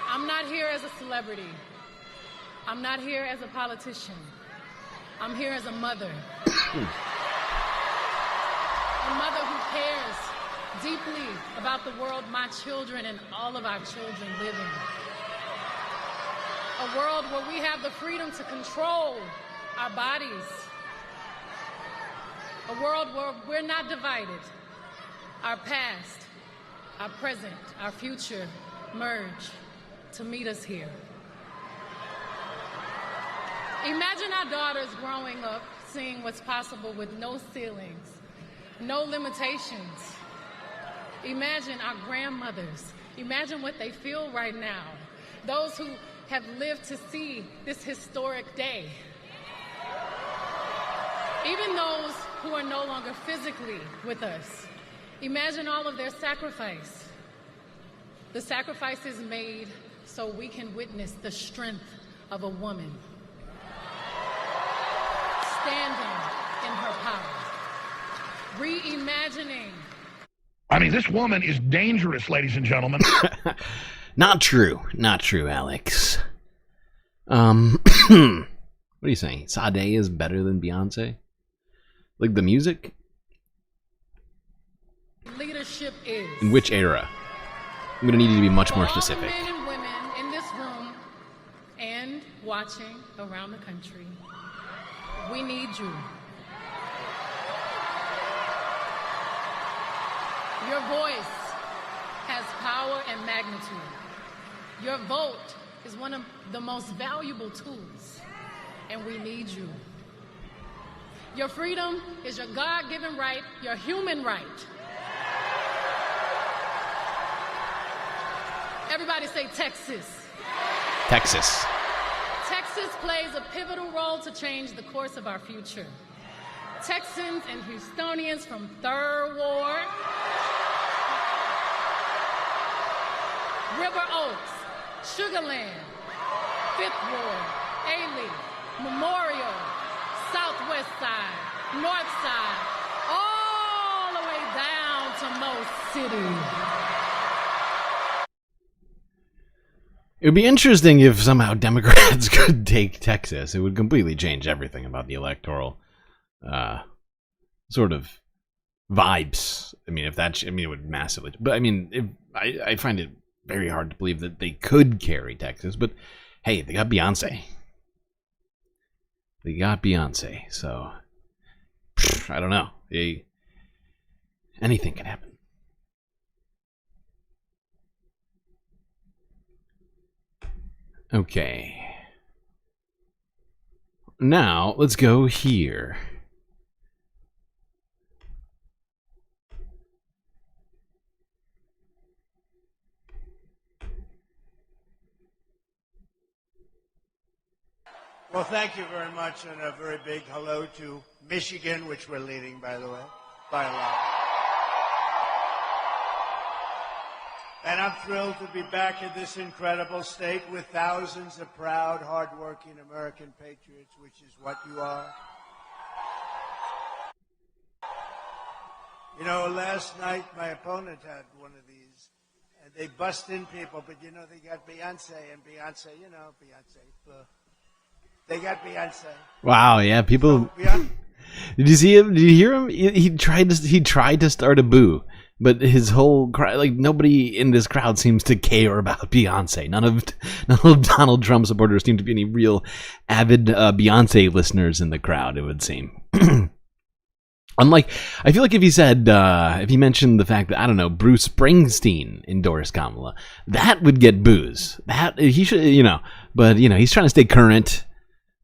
I'm not here as a celebrity. I'm not here as a politician. I'm here as a mother. A mother who cares deeply about the world my children and all of our children live in. A world where we have the freedom to control our bodies. A world where we're not divided. Our past, our present, our future merge to meet us here. Imagine our daughters growing up seeing what's possible with no ceilings, no limitations. Imagine our grandmothers. Imagine what they feel right now. Those who have lived to see this historic day. Even those who are no longer physically with us. Imagine all of their sacrifice. The sacrifices made so we can witness the strength of a woman standing in her power. Reimagining. I mean, this woman is dangerous, ladies and gentlemen. Not true. Not true, Alex. What are you saying? Sade is better than Beyonce? Like the music? Leadership is. In which era? I'm going to need you to be much more specific. Men and women in this room and watching around the country, we need you. Your voice has power and magnitude. Your vote is one of the most valuable tools, and we need you. Your freedom is your God-given right, your human right. Everybody say Texas. Texas. Texas plays a pivotal role to change the course of our future. Texans and Houstonians from 3rd Ward, River Oaks, Sugarland, 5th Ward, A-Leaf, Memorial, Southwest Side, North Side, all the way down to most cities. It would be interesting if somehow Democrats could take Texas. It would completely change everything about the electoral sort of vibes. I mean, it would massively. But I mean, I find it very hard to believe that they could carry Texas. But hey, they got Beyonce. So I don't know. Anything can happen. Okay. Now, let's go here. Well, thank you very much, and a very big hello to Michigan, which we're leading, by the way, by a lot. And I'm thrilled to be back in this incredible state with thousands of proud, hardworking American patriots, which is what you are. You know, last night my opponent had one of these, and they bust in people, but you know, they got Beyonce, and Beyonce, you know, Beyonce. They got Beyonce. Wow, yeah, people. So, did you see him? Did you hear him? He tried to start a boo. But his whole crowd, like, nobody in this crowd seems to care about Beyonce. None of Donald Trump supporters seem to be any real avid Beyonce listeners in the crowd, it would seem. Unlike, I feel like if he mentioned the fact that, I don't know, Bruce Springsteen endorsed Kamala, that would get boos. That, he should, but, he's trying to stay current.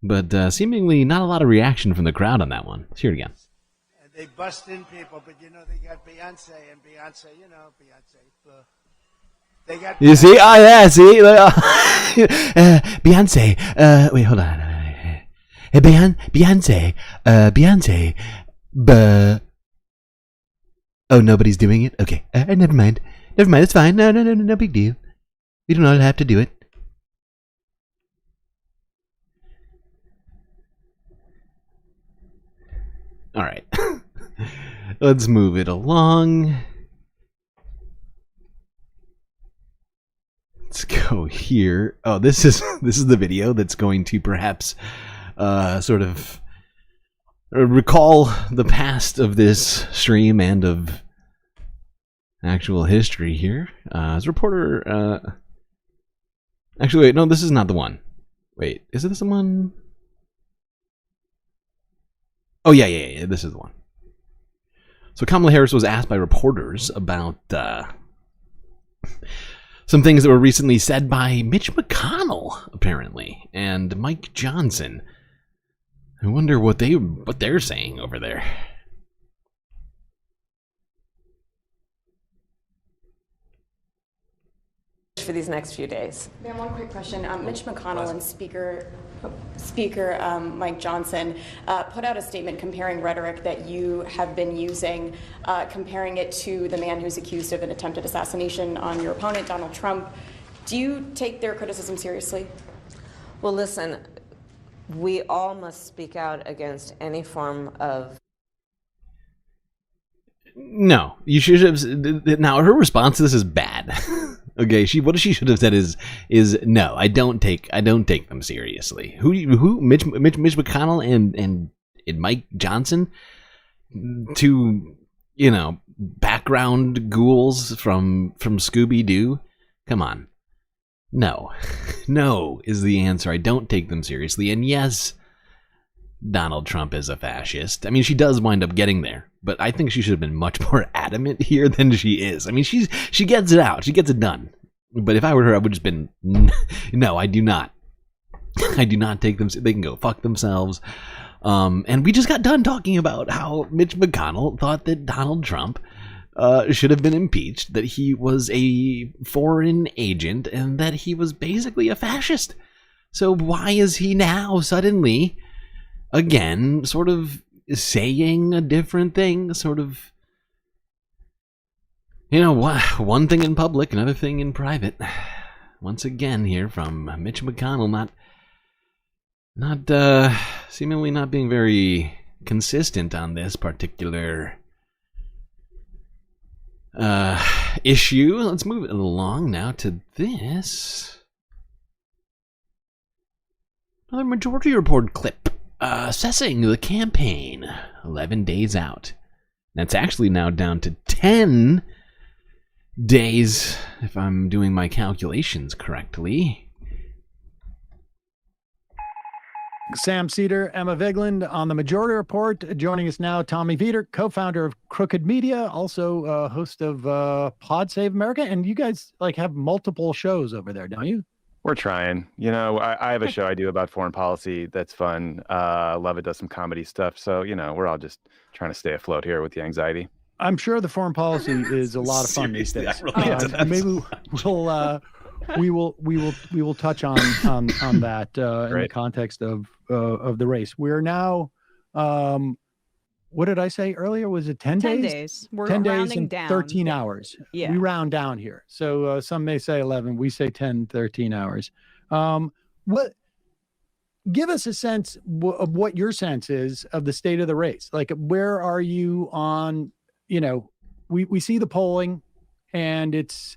But seemingly not a lot of reaction from the crowd on that one. Let's hear it again. They bust in people, but you know, they got Beyonce, and Beyonce, you know, Beyonce. They got. You see? Oh, yeah, see? Beyonce. Wait, hold on. Hey, Beyonce. Beyonce. Oh, nobody's doing it? Okay. Never mind. It's fine. No big deal. We do not have to do it. All right. Let's move it along. Let's go here. Oh, this is the video that's going to perhaps sort of recall the past of this stream and of actual history here. As a reporter, actually, wait, no, this is not the one. Wait, is this the one? Oh, yeah, this is the one. So Kamala Harris was asked by reporters about some things that were recently said by Mitch McConnell, apparently, and Mike Johnson. I wonder what they're saying over there. For these next few days. Ma'am, one quick question. Mitch McConnell and Speaker Mike Johnson put out a statement comparing rhetoric that you have been using, comparing it to the man who's accused of an attempted assassination on your opponent, Donald Trump. Do you take their criticism seriously? Well, listen, we all must speak out against any form of... No, you should have... Now, her response to this is bad. Okay, what she should have said is no, I don't take them seriously. Who Mitch McConnell and Mike Johnson, two background ghouls from Scooby-Doo. Come on, no is the answer. I don't take them seriously, and yes, Donald Trump is a fascist. I mean, she does wind up getting there, but I think she should have been much more adamant here than she is. I mean, she gets it out. She gets it done. But if I were her, I would just been, no, I do not. I do not take them. They can go fuck themselves. And we just got done talking about how Mitch McConnell thought that Donald Trump should have been impeached, that he was a foreign agent, and that he was basically a fascist. So why is he now suddenly, again, sort of saying a different thing, sort of, one thing in public, another thing in private. Once again here from Mitch McConnell, seemingly not being very consistent on this particular issue. Let's move it along now to this. Another Majority Report clip assessing the campaign 11 days out. That's actually now down to 10 days, if I'm doing my calculations correctly. Sam Cedar, Emma Vigland on the Majority Report. Joining us now, Tommy Vietor, co-founder of Crooked Media, also host of Pod Save America. And you guys have multiple shows over there, don't you? We're trying. I have a show I do about foreign policy that's fun. Love it does some comedy stuff. So, we're all just trying to stay afloat here with the anxiety. I'm sure the foreign policy is a lot of fun these days. Maybe we will touch on that in the context of the race. We're now, what did I say earlier? Was it 10 days? 10 days. We're 10 days rounding and down. 13 hours. Yeah. We round down here. So some may say 11. We say 10, 13 hours. Give us a sense of what your sense is of the state of the race. Where are you on, we see the polling and it's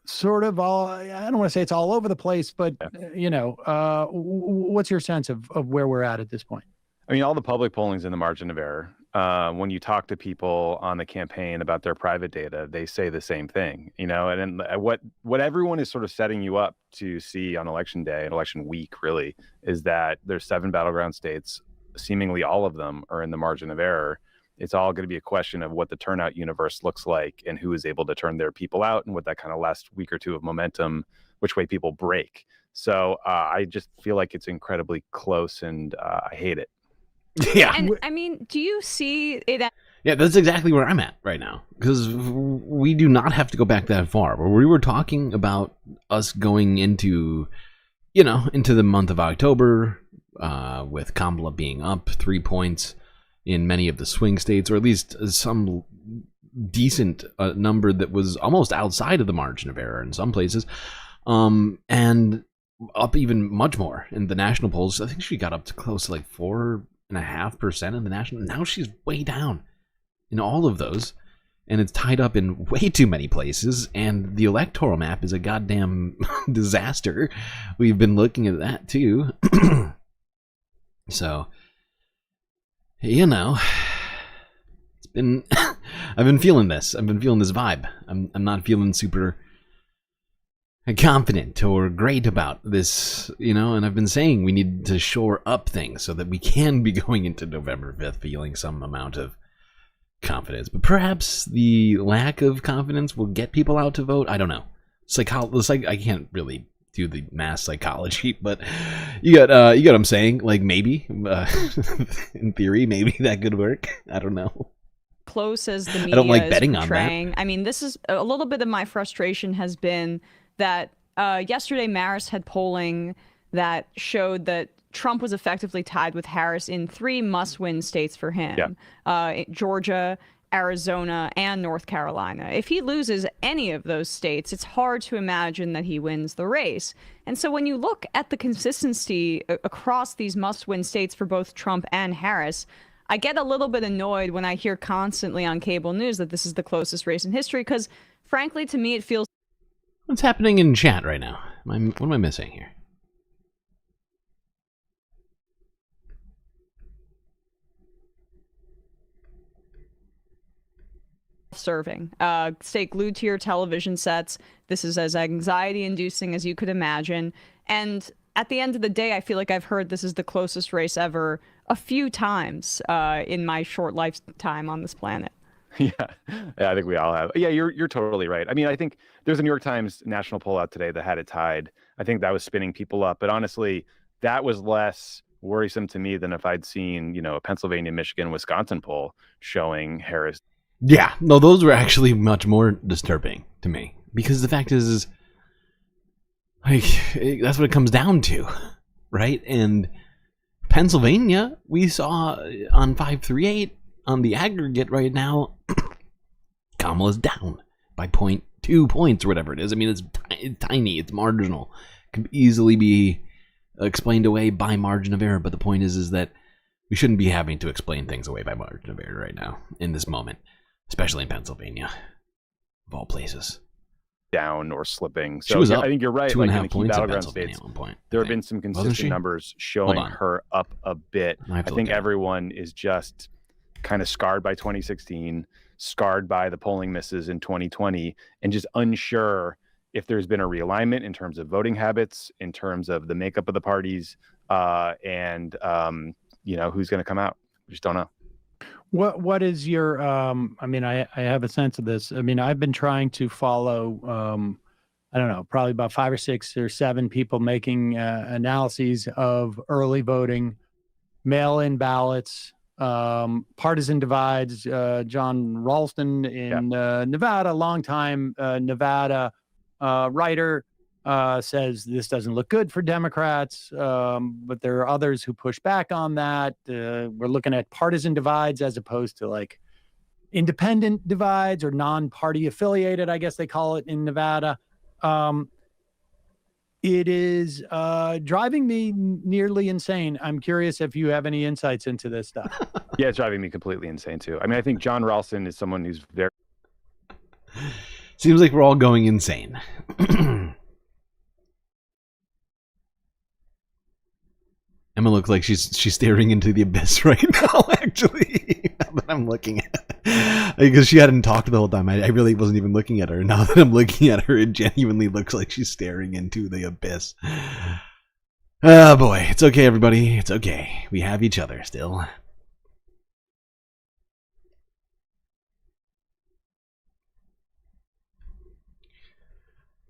sort of all, I don't want to say it's all over the place, but what's your sense of where we're at this point? I mean, all the public polling's in the margin of error. When you talk to people on the campaign about their private data, they say the same thing, and what everyone is sort of setting you up to see on election day and election week really is that there's 7 battleground states, seemingly all of them are in the margin of error. It's all going to be a question of what the turnout universe looks like and who is able to turn their people out and what that kind of last week or two of momentum, which way people break. So I just feel like it's incredibly close and I hate it. Yeah. And I mean, do you see it? Yeah, that's exactly where I'm at right now. Because we do not have to go back that far. Where we were talking about us going into the month of October with Kamala being up 3 points in many of the swing states, or at least some decent number that was almost outside of the margin of error in some places, and up even much more in the national polls. I think she got up to close to 4.5% in the national. Now she's way down in all of those, and it's tied up in way too many places, and the electoral map is a goddamn disaster. We've been looking at that too. So, it's been I've been feeling this. I've been feeling this vibe. I'm not feeling super confident or great about this, and I've been saying we need to shore up things so that we can be going into November 5th feeling some amount of confidence. But perhaps the lack of confidence will get people out to vote. I don't know. I can't really do the mass psychology, but you get what I'm saying. Maybe in theory, maybe that could work. I don't know. Close as the media I don't like is betting on portraying. that. I mean, this is a little bit of my frustration has been that yesterday Marist had polling that showed that Trump was effectively tied with Harris in 3 must-win states for him: Georgia, Arizona, and North Carolina. If he loses any of those states, it's hard to imagine that he wins the race. And so when you look at the consistency across these must-win states for both Trump and Harris, I get a little bit annoyed when I hear constantly on cable news that this is the closest race in history, because frankly, to me, it feels... What's happening in chat right now? What am I missing here? serving. Stay glued to your television sets. This is as anxiety-inducing as you could imagine. And at the end of the day, I feel like I've heard this is the closest race ever a few times in my short lifetime on this planet. Yeah, I think we all have. Yeah, you're totally right. I mean, I think there's a New York Times national poll out today that had it tied. I think that was spinning people up. But honestly, that was less worrisome to me than if I'd seen, a Pennsylvania, Michigan, Wisconsin poll showing Harris. Yeah, no, those were actually much more disturbing to me, because the fact is like, that's what it comes down to, right? And Pennsylvania, we saw on 538 on the aggregate right now, Kamala's down by 0.2 points or whatever it is. I mean, it's tiny, it's marginal, can easily be explained away by margin of error. But the point is that we shouldn't be having to explain things away by margin of error right now in this moment, especially in Pennsylvania, of all places. Down or slipping. So she was up I think you're right. 2.5 in the key points in battleground Pennsylvania states, at one point. There have been some consistent numbers showing her up a bit. I think everyone is just kind of scarred by 2016, scarred by the polling misses in 2020, and just unsure if there's been a realignment in terms of voting habits, in terms of the makeup of the parties, and who's going to come out. We just don't know. What is your I mean, I have a sense of this. I mean, I've been trying to follow I don't know, probably about 5 or 6 or 7 people making analyses of early voting, mail-in ballots, partisan divides. John Ralston in Nevada, longtime Nevada writer, says this doesn't look good for Democrats, but there are others who push back on that. We're looking at partisan divides as opposed to like independent divides or non-party affiliated, I guess they call it in Nevada. It is driving me nearly insane. I'm curious if you have any insights into this stuff. Yeah, it's driving me completely insane too. I mean, I think John Ralston is someone who's very... Seems like we're all going insane. Emma looks like she's staring into the abyss right now, actually, now that I'm looking at it. Because she hadn't talked the whole time. I really wasn't even looking at her. Now that I'm looking at her, it genuinely looks like she's staring into the abyss. Oh, boy. It's okay, everybody. It's okay. We have each other still.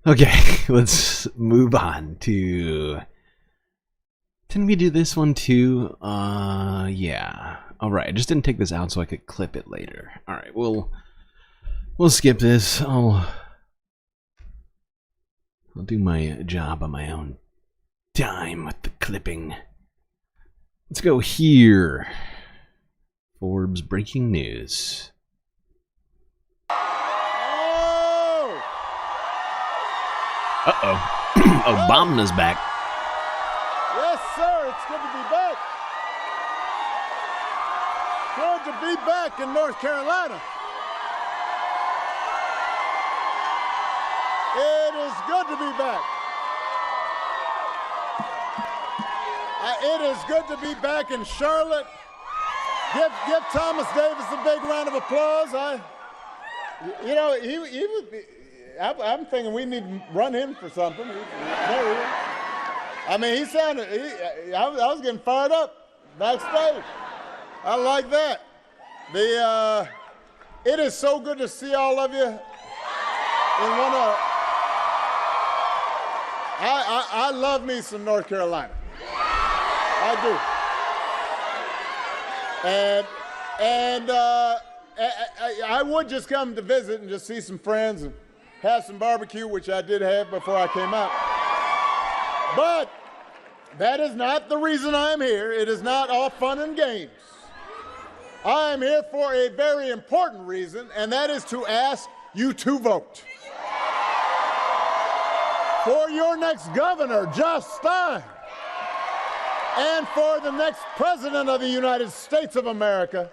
Okay, let's move on to... Didn't we do this one too? Yeah. Alright, I just didn't take this out so I could clip it later. Alright, we'll skip this. I'll do my job on my own time with the clipping. Let's go here. Forbes breaking news. Uh-oh. Obama's back. Yes, sir. It's good to be back. Good to be back in North Carolina. It is good to be back. It is good to be back in Charlotte. Give Thomas Davis a big round of applause. I'm thinking we need to run him for something. I mean, I was getting fired up backstage. I like that. It is so good to see all of you. I love me some North Carolina. I do. And I would just come to visit and just see some friends and have some barbecue, which I did have before I came out. But that is not the reason I'm here. It is not all fun and games. I am here for a very important reason, and that is to ask you to vote for your next governor, Josh Stein, and for the next president of the United States of America,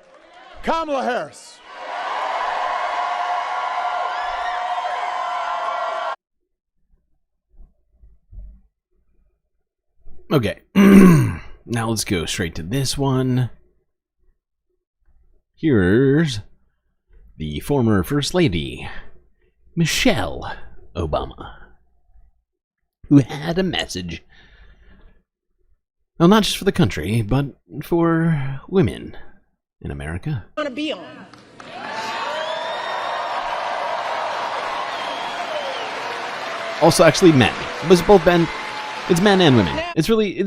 Kamala Harris. Okay, now let's go straight to this one. Here's the former First Lady, Michelle Obama, who had a message. Well, not just for the country, but for women in America. Want to be on. Also, actually, men. It was both men. It's men and women. It's really.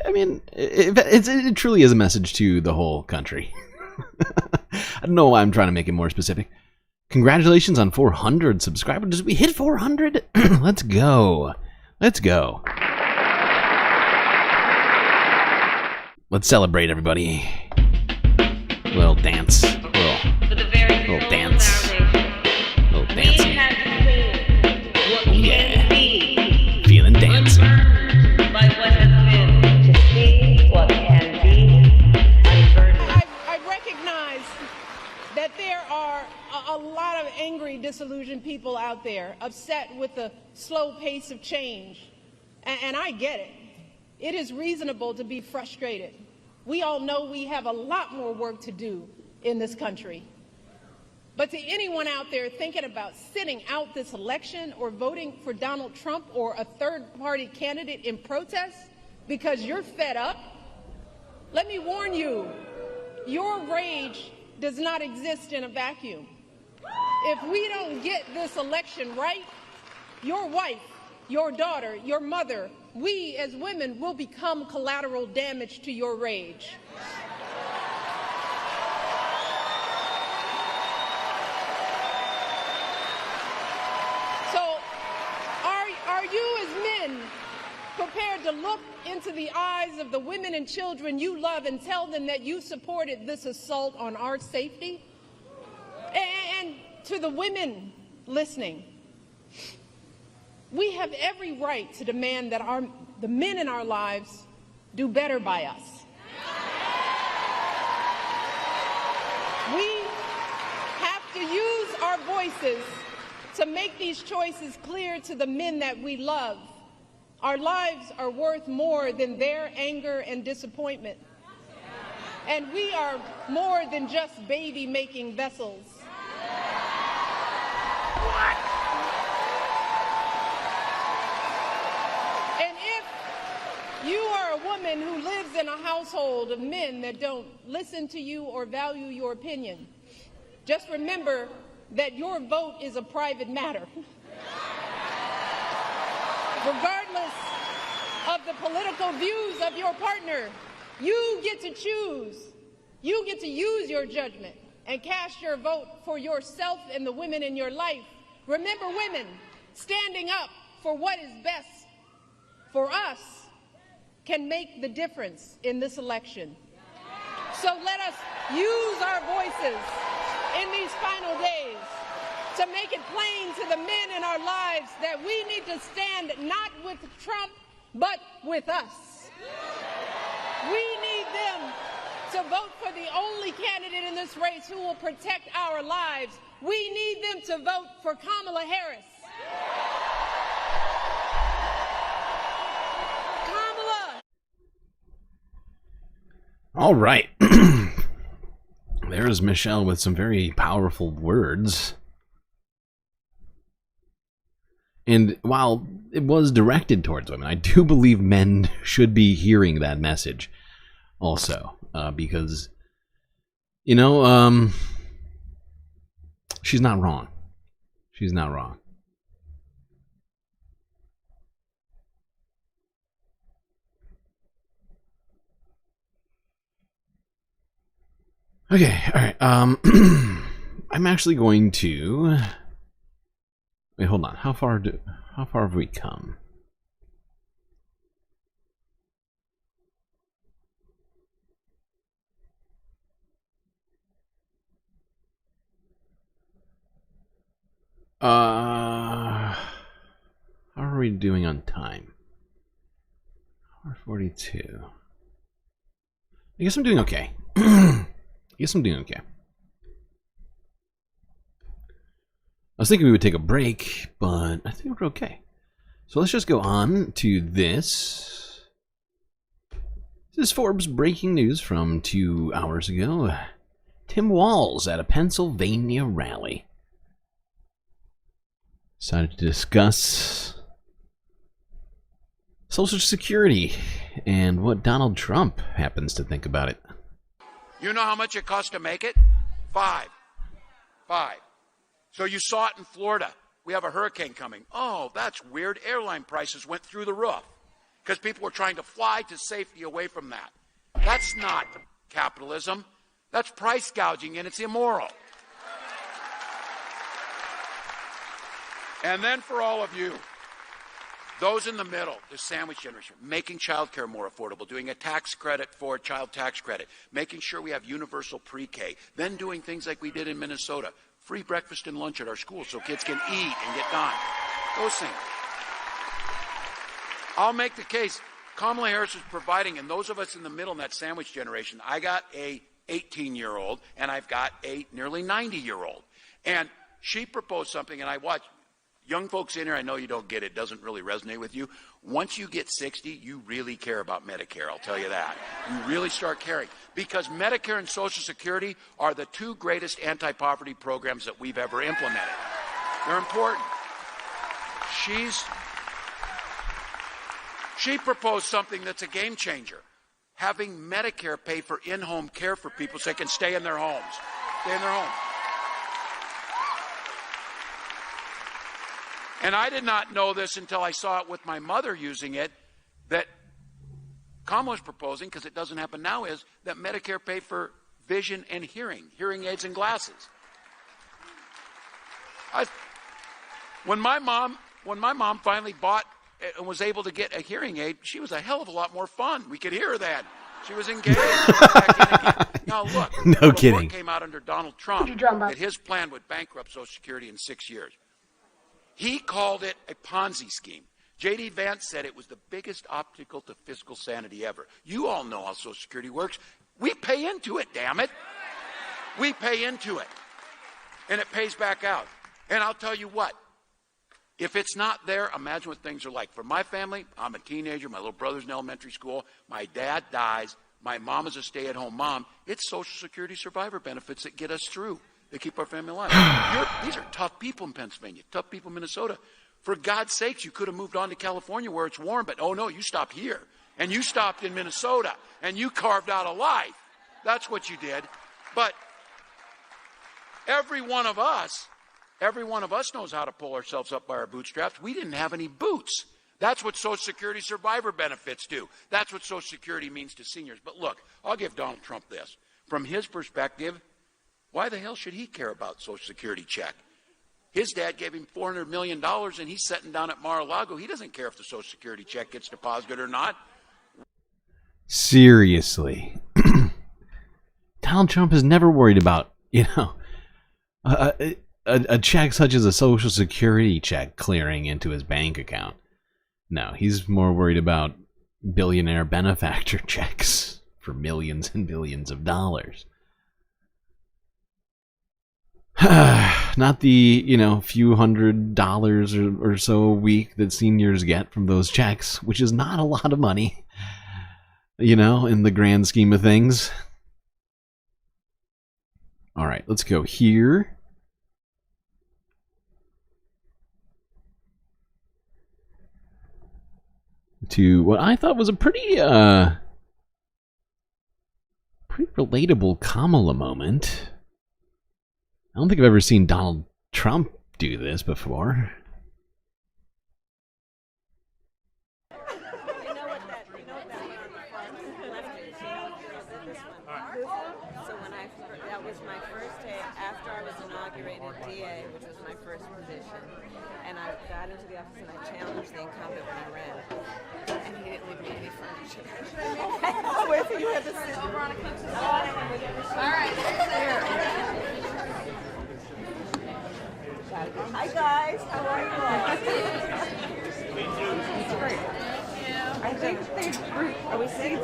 I mean, it truly is a message to the whole country. I don't know why I'm trying to make it more specific. Congratulations on 400 subscribers. Did we hit 400? Let's go. Let's go. Let's celebrate, everybody. A little dance. A little dance. A little dancing. Oh, yeah. Feeling dancing. I recognize that there are a lot of angry, disillusioned people out there, upset with the slow pace of change. And I get it. It is reasonable to be frustrated. We all know we have a lot more work to do in this country. But to anyone out there thinking about sitting out this election or voting for Donald Trump or a third-party candidate in protest because you're fed up, let me warn you, your rage does not exist in a vacuum. If we don't get this election right, your wife, your daughter, your mother, we as women will become collateral damage to your rage. So, are you as men prepared to look into the eyes of the women and children you love and tell them that you supported this assault on our safety? And to the women listening, we have every right to demand that the men in our lives do better by us. We have to use our voices to make these choices clear to the men that we love. Our lives are worth more than their anger and disappointment. And we are more than just baby-making vessels. And if you are a woman who lives in a household of men that don't listen to you or value your opinion, just remember that your vote is a private matter. Regardless of the political views of your partner, you get to choose. You get to use your judgment and cast your vote for yourself and the women in your life. Remember, women, standing up for what is best for us can make the difference in this election. So let us use our voices in these final days to make it plain to the men in our lives that we need to stand not with Trump, but with us. We need them to vote for the only candidate in this race who will protect our lives. We need them to vote for Kamala Harris. Kamala! All right. There's Michelle with some very powerful words. And while it was directed towards women, I do believe men should be hearing that message also. Because, you know, she's not wrong. She's not wrong. Okay, all right. I'm actually going to wait. Hold on. How far have we come? How are we doing on time? 4:42. I guess I'm doing okay. I was thinking we would take a break, but I think we're okay. So let's just go on to this. This is Forbes breaking news from 2 hours ago. Tim Walz at a Pennsylvania rally decided to discuss Social Security and what Donald Trump happens to think about it. You know how much it costs to make it? $5. So you saw it in Florida. We have a hurricane coming. Oh, that's weird. Airline prices went through the roof. because people were trying to fly to safety away from that. That's not capitalism. That's price gouging, and it's immoral. And then for all of you, those in the middle, the sandwich generation, making childcare more affordable, doing a tax credit for child tax credit, making sure we have universal pre-K, then doing things like we did in Minnesota, free breakfast and lunch at our schools so kids can eat and get done. Those things. I'll make the case. Kamala Harris is providing, and those of us in the middle in that sandwich generation, I got a 18-year-old, and I've got a nearly 90-year-old. And she proposed something, and I watched. Young folks in here, I know you don't get it, doesn't really resonate with you. Once you get 60, you really care about Medicare, I'll tell you that. You really start caring. Because Medicare and Social Security are the two greatest anti-poverty programs that we've ever implemented. They're important. She proposed something that's a game changer. Having Medicare pay for in-home care for people so they can stay in their homes. Stay in their homes. And I did not know this until I saw it with my mother using it, that Kamala's proposing, because it doesn't happen now, is that Medicare pay for vision and hearing aids and glasses. When my mom finally bought and was able to get a hearing aid, she was a hell of a lot more fun. We could hear her then. She was engaged. Now look, no kidding. Came out under Donald Trump that his plan would bankrupt Social Security in 6 years. He called it a Ponzi scheme. J.D. Vance said it was the biggest obstacle to fiscal sanity ever. You all know how Social Security works. We pay into it, damn it. We pay into it. And it pays back out. And I'll tell you what, if it's not there, imagine what things are like. For my family, I'm a teenager, my little brother's in elementary school, my dad dies, my mom is a stay-at-home mom. It's Social Security survivor benefits that get us through. They keep our family alive. These are tough people in Pennsylvania, tough people in Minnesota. For God's sakes, you could have moved on to California where it's warm, but oh no, you stopped here. And you stopped in Minnesota, and you carved out a life. That's what you did. But every one of us knows how to pull ourselves up by our bootstraps. We didn't have any boots. That's what Social Security survivor benefits do. That's what Social Security means to seniors. But look, I'll give Donald Trump this. From his perspective, why the hell should he care about Social Security check? His dad gave him $400 million, and he's sitting down at Mar-a-Lago. He doesn't care if the Social Security check gets deposited or not. Seriously. Donald Trump has never worried about, a check such as a Social Security check clearing into his bank account. No, he's more worried about billionaire benefactor checks for millions and billions of dollars. Not the, few $100s or so a week that seniors get from those checks, which is not a lot of money, in the grand scheme of things. All right, let's go here. To what I thought was a pretty relatable Kamala moment. I don't think I've ever seen Donald Trump do this before. So that was my first day after I was inaugurated DA, which was my first position. And I got into the office and I challenged the incumbent when I ran. And he didn't leave me any furniture. Where you had to sit. All right. Hi guys, how are you? It's great. I think are we sitting? Do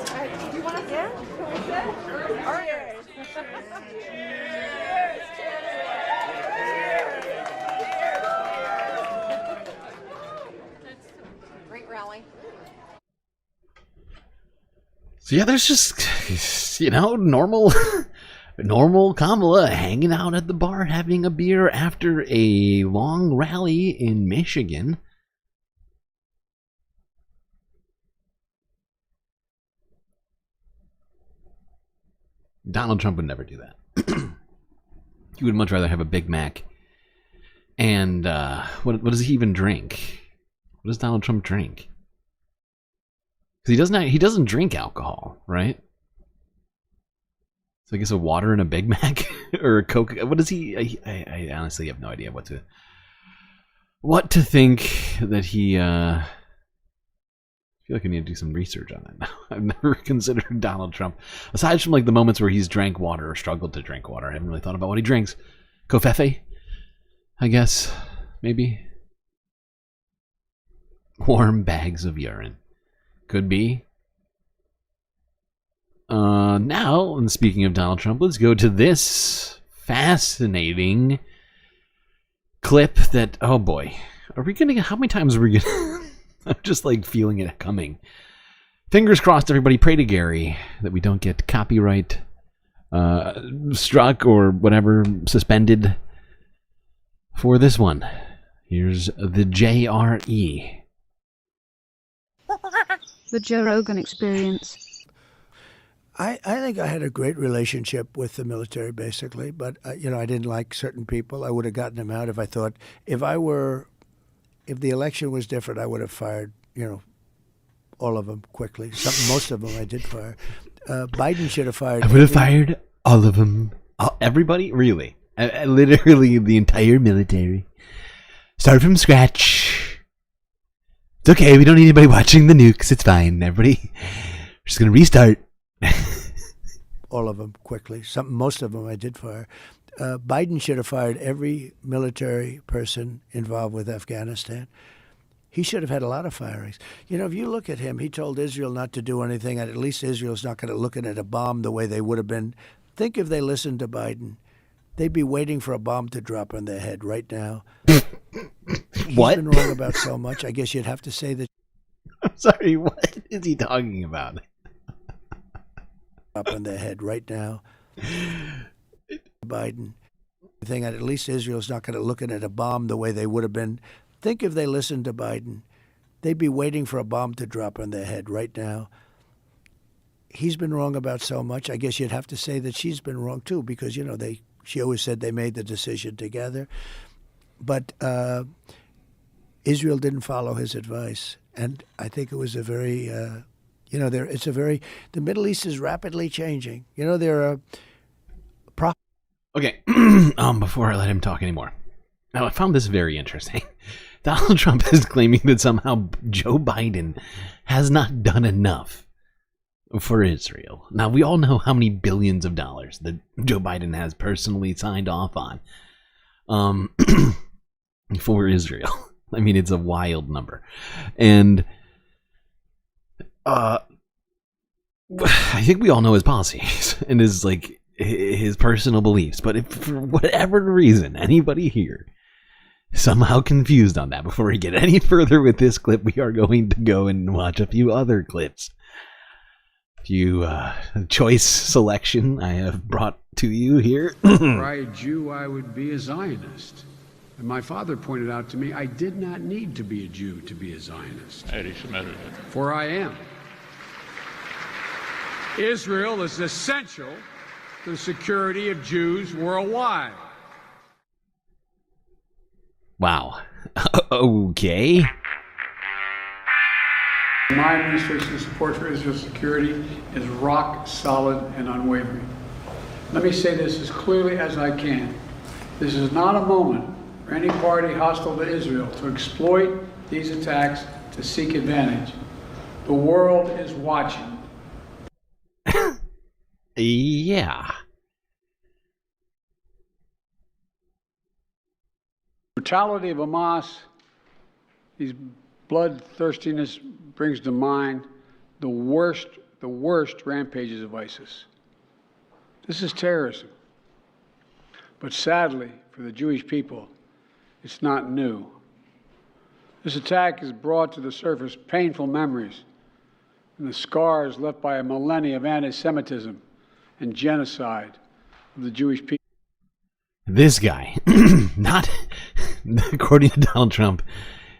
you want to sit? Can we sit? All right. Great rally. So yeah, there's just, normal Kamala hanging out at the bar having a beer after a long rally in Michigan. Donald Trump would never do that. He would much rather have a Big Mac. And what does he even drink? What does Donald Trump drink? he doesn't drink alcohol, right? So I guess a water and a Big Mac or a Coke. What does he? I honestly have no idea what to think that he. I feel like I need to do some research on that now. I've never considered Donald Trump, aside from like the moments where he's drank water or struggled to drink water. I haven't really thought about what he drinks. Covfefe, I guess, maybe. Warm bags of urine, could be. Now, and speaking of Donald Trump, let's go to this fascinating clip that, oh boy, are we gonna, how many times are we gonna, I'm just like feeling it coming. Fingers crossed, everybody, pray to Gary that we don't get copyright struck or whatever, suspended for this one. Here's the JRE. The Joe Rogan Experience. I think I had a great relationship with the military, basically, but I didn't like certain people. I would have gotten them out if I thought if the election was different, I would have fired all of them quickly. Most of them I did fire. Biden should have fired. I would have fired all of them. Everybody, really, literally the entire military. Start from scratch. It's okay. We don't need anybody watching the nukes. It's fine. Everybody, we're just gonna restart. All of them quickly. Most of them I did fire. Biden should have fired every military person involved with Afghanistan. He should have had a lot of firings. If you look at him, he told Israel not to do anything, and at least Israel's not going to look at a bomb the way they would have been. Think if they listened to Biden, they'd be waiting for a bomb to drop on their head right now. What? He's been wrong about so much. I guess you'd have to say that. I'm sorry, what is he talking about? Up on their head right now. Biden. Thing, at least Israel's not going to look at a bomb the way they would have been. Think if they listened to Biden, they'd be waiting for a bomb to drop on their head right now. He's been wrong about so much. I guess you'd have to say that she's been wrong too, because she always said they made the decision together. But Israel didn't follow his advice, and I think it was a very the Middle East is rapidly changing. Okay, before I let him talk anymore. Now, I found this very interesting. Donald Trump is claiming that somehow Joe Biden has not done enough for Israel. Now, we all know how many billions of dollars that Joe Biden has personally signed off on for Israel. I mean, it's a wild number. And I think we all know his policies and his personal beliefs. But if for whatever reason anybody here somehow confused on that, before we get any further with this clip, we are going to go and watch a few other clips. A few choice selection I have brought to you here. Were I a Jew, I would be a Zionist. And my father pointed out to me, I did not need to be a Jew to be a Zionist. For I am. Israel is essential to the security of Jews worldwide. Wow. Okay. My administration's support for Israel's security is rock solid and unwavering. Let me say this as clearly as I can. This is not a moment for any party hostile to Israel to exploit these attacks to seek advantage. The world is watching. Yeah. Brutality of Hamas, these bloodthirstiness brings to mind the worst rampages of ISIS. This is terrorism. But sadly, for the Jewish people, it's not new. This attack has brought to the surface painful memories and the scars left by a millennia of anti-Semitism and genocide of the Jewish people. This guy, not according to Donald Trump,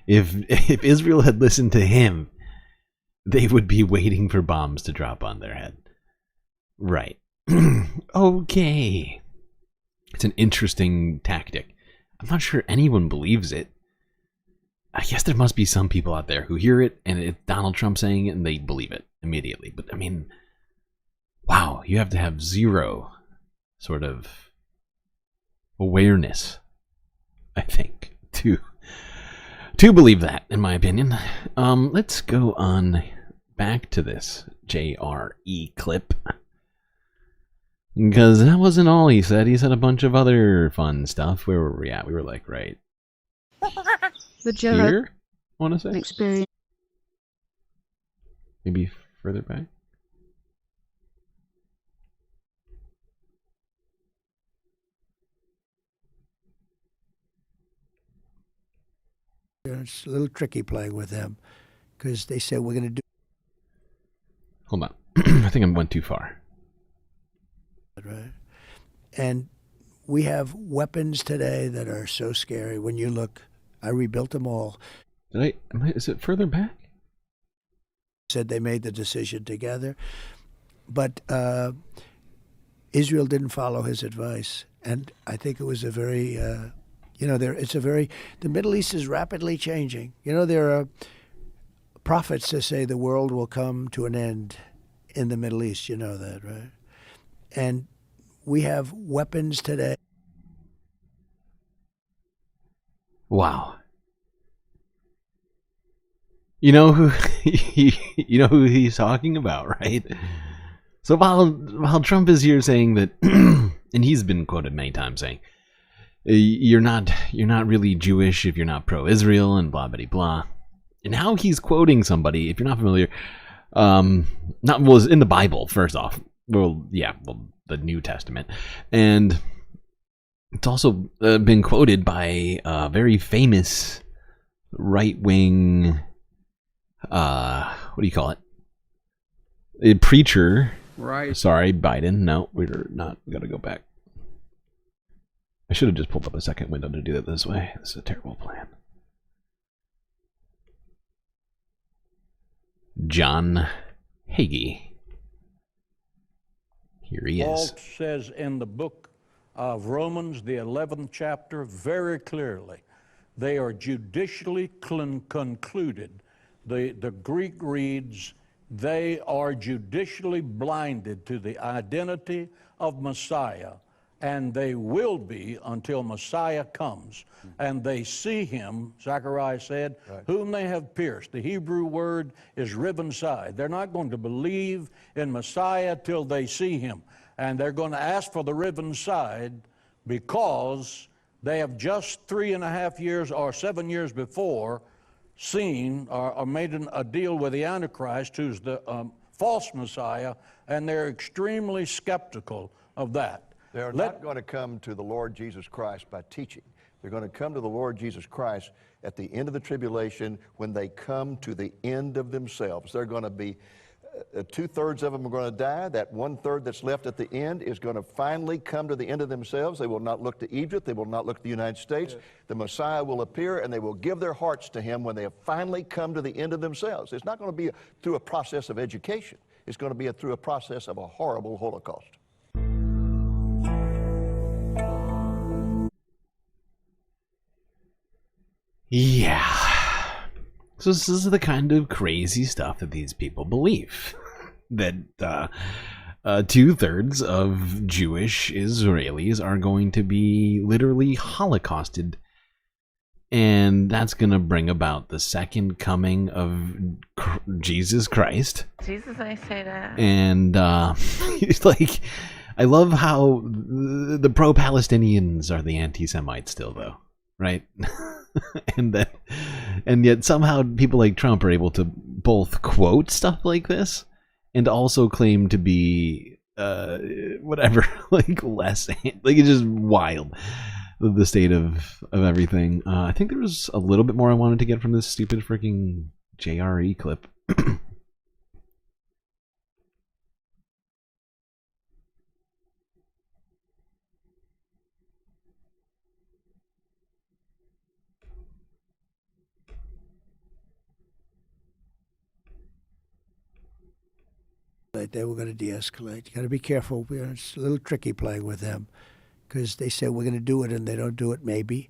if Israel had listened to him, they would be waiting for bombs to drop on their head. Right. Okay. It's an interesting tactic. I'm not sure anyone believes it. I guess there must be some people out there who hear it and it's Donald Trump saying it and they believe it immediately. But I mean, wow, you have to have zero sort of awareness, I think, to believe that, in my opinion. Let's go on back to this JRE clip. Because that wasn't all he said. He said a bunch of other fun stuff. Where were we at? We were like, right The here, I want to say. experience. Maybe further back. It's a little tricky playing with them because they say we're going to do. Hold on. I think I went too far. Right. And we have weapons today that are so scary. When you look, I rebuilt them all. Is it further back? Said they made the decision together. But Israel didn't follow his advice. And I think it was a very, the Middle East is rapidly changing. There are prophets that say the world will come to an end in the Middle East. You know that, right? And we have weapons today. Wow. You know who he's talking about, right? So while Trump is here saying that, and he's been quoted many times saying, you're not really Jewish if you're not pro-Israel and blah blah blah. And now he's quoting somebody, if you're not familiar, was in the Bible first off. The New Testament, and it's also been quoted by a very famous right-wing, what do you call it? A preacher. Right. Sorry, Biden. No, we're not. We got to go back. I should have just pulled up a second window to do it this way. This is a terrible plan. John Hagee. Here he is. Paul says in the book of Romans, the 11th chapter, very clearly, they are judicially concluded. The Greek reads, they are judicially blinded to the identity of Messiah, and they will be until Messiah comes. And they see him, Zechariah said, whom they have pierced. The Hebrew word is riven side. They're not going to believe in Messiah till they see him. And they're going to ask for the riven side because they have just 3.5 years or 7 years before seen or made a deal with the Antichrist, who's the false Messiah, and they're extremely skeptical of that. They're not going to come to the Lord Jesus Christ by teaching. They're going to come to the Lord Jesus Christ at the end of the tribulation when they come to the end of themselves. They're going to be, 2/3 of them are going to die. That 1/3 that's left at the end is going to finally come to the end of themselves. They will not look to Egypt. They will not look to the United States. Yeah. The Messiah will appear, and they will give their hearts to him when they have finally come to the end of themselves. It's not going to be through a process of education. It's going to be through a process of a horrible Holocaust. Yeah. So this is the kind of crazy stuff that these people believe. That 2/3 of Jewish Israelis are going to be literally holocausted. And that's going to bring about the second coming of Jesus Christ. Jesus, I say that. And it's like, I love how the pro-Palestinians are the anti-Semites still, though. Right? and yet somehow people like Trump are able to both quote stuff like this and also claim to be like less, like it's just wild, the state of everything. I think there was a little bit more I wanted to get from this stupid freaking JRE clip. They were going to de-escalate. You got to be careful. It's a little tricky playing with them because they say we're going to do it and they don't do it maybe.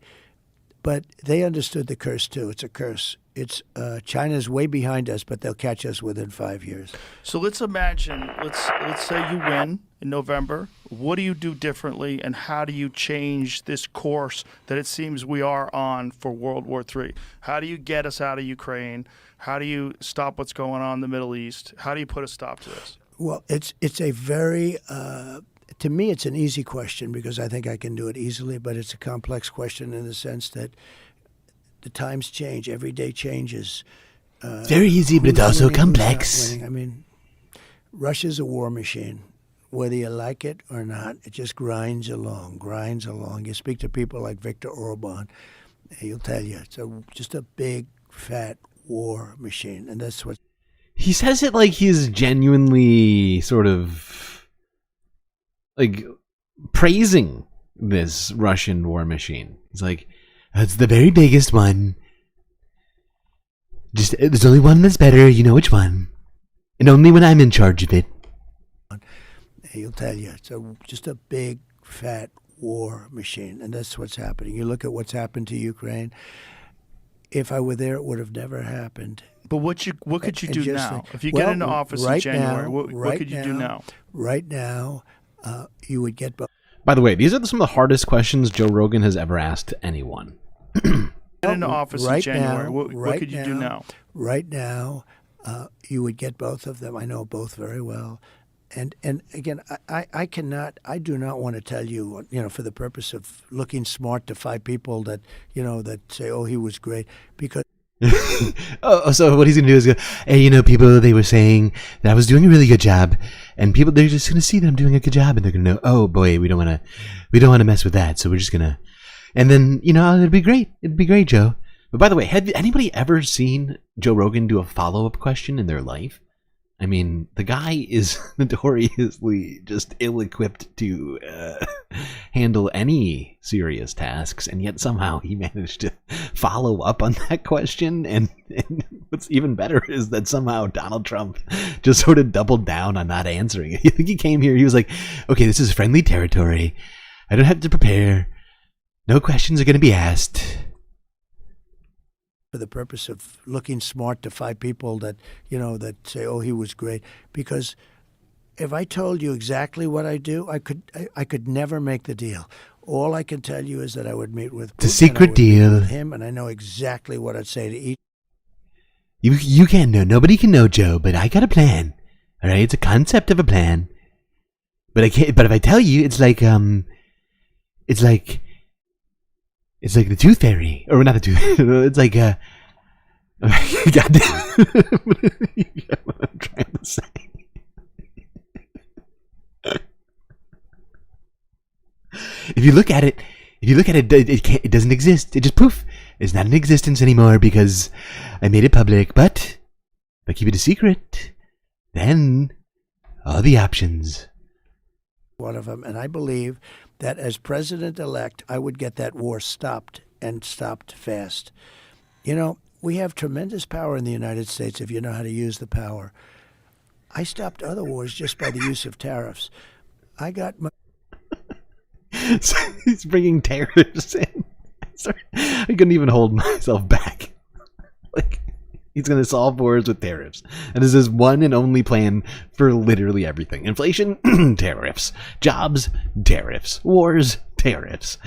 But they understood the curse too. It's a curse. It's China's way behind us, but they'll catch us within 5 years. So let's imagine, let's say you win in November. What do you do differently, and how do you change this course that it seems we are on for World War III? How do you get us out of Ukraine? How do you stop what's going on in the Middle East? How do you put a stop to this? Well, it's a very to me, it's an easy question because I think I can do it easily, but it's a complex question in the sense that the times change. Every day changes. Very easy, but it's also complex. I mean, Russia's a war machine. Whether you like it or not, it just grinds along. You speak to people like Viktor Orban, and he'll tell you it's just a big, fat war machine. And that's what... He says it like he's genuinely sort of like praising this Russian war machine. He's like, it's the very biggest one. Just there's only one that's better. You know which one, and only when I'm in charge of it. He'll tell you it's just a big, fat war machine, and that's what's happening. You look at what's happened to Ukraine. If I were there, it would have never happened. But what could you do now? If you get into office in January, what could you do now? Right now, you would get... By the way, these are some of the hardest questions Joe Rogan has ever asked anyone. Get into office in January, what could you do now? Right now, you would get both of them. I know both very well. And again, I do not want to tell you, for the purpose of looking smart to 5 people that, that say, oh, he was great, because... So what he's going to do is go, hey, people, they were saying that I was doing a really good job, and people, they're just going to see that I'm doing a good job, and they're going to know, oh boy, we don't want to mess with that, so we're just going to, and then, it'd be great. It'd be great, Joe. But by the way, had anybody ever seen Joe Rogan do a follow-up question in their life? I mean, the guy is notoriously just ill-equipped to handle any serious tasks, and yet somehow he managed to follow up on that question. And what's even better is that somehow Donald Trump just sort of doubled down on not answering it. I think he came here, he was like, okay, this is friendly territory. I don't have to prepare. No questions are going to be asked. For the purpose of looking smart to 5 people that, that say, oh, he was great. Because if I told you exactly what I do, I could never make the deal. All I can tell you is that I would meet with Putin, it's a secret deal. With him, and I know exactly what I'd say to each. You can't know. Nobody can know, Joe, but I got a plan. All right, it's a concept of a plan. But I can't. But if I tell you, it's like the Tooth Fairy, or not the Tooth. It's like God damn. What I'm trying to say. If you look at it, it doesn't exist. It just poof. It's not in existence anymore because I made it public. But if I keep it a secret, then all the options. One of them, and I believe that as president-elect, I would get that war stopped, and stopped fast. We have tremendous power in the United States if you know how to use the power. I stopped other wars just by the use of tariffs. I got my... So he's bringing tariffs in. Sorry, I couldn't even hold myself back. He's going to solve wars with tariffs. And this is one and only plan for literally everything. Inflation, tariffs. Jobs, tariffs. Wars, tariffs.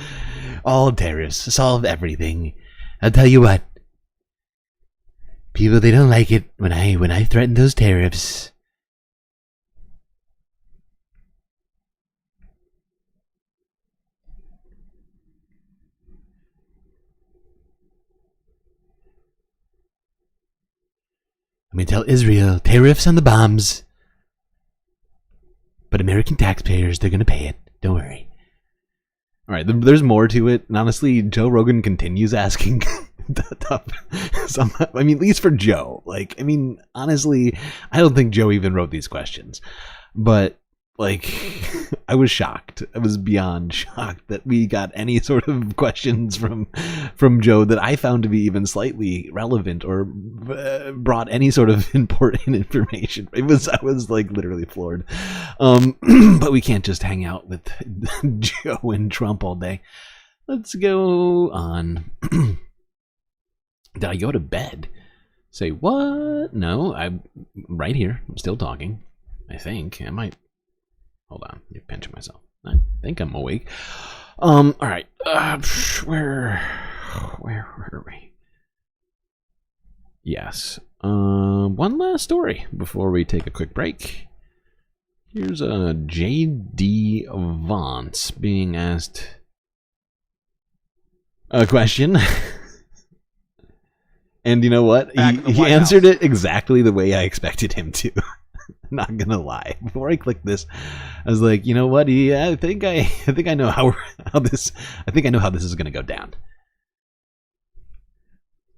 All tariffs. Solve everything. I'll tell you what. People, they don't like it when I threaten those tariffs. I'm going to tell Israel, tariffs on the bombs. But American taxpayers, they're going to pay it. Don't worry. All right, there's more to it. And honestly, Joe Rogan continues asking tough. At least for Joe. Honestly, I don't think Joe even wrote these questions. But, I was shocked. I was beyond shocked that we got any sort of questions from Joe that I found to be even slightly relevant or brought any sort of important information. I was literally floored. But we can't just hang out with Joe and Trump all day. Let's go on. Did I go to bed? Say what? No, I'm right here. I'm still talking. I think I might. Hold on, you're pinching myself. I think I'm awake. All right. Where were we? Yes. One last story before we take a quick break. Here's a J.D. Vance being asked a question. And you know what? He answered it exactly the way I expected him to. Not gonna lie. Before I clicked this, I was like, you know what? I think I know how this is gonna go down.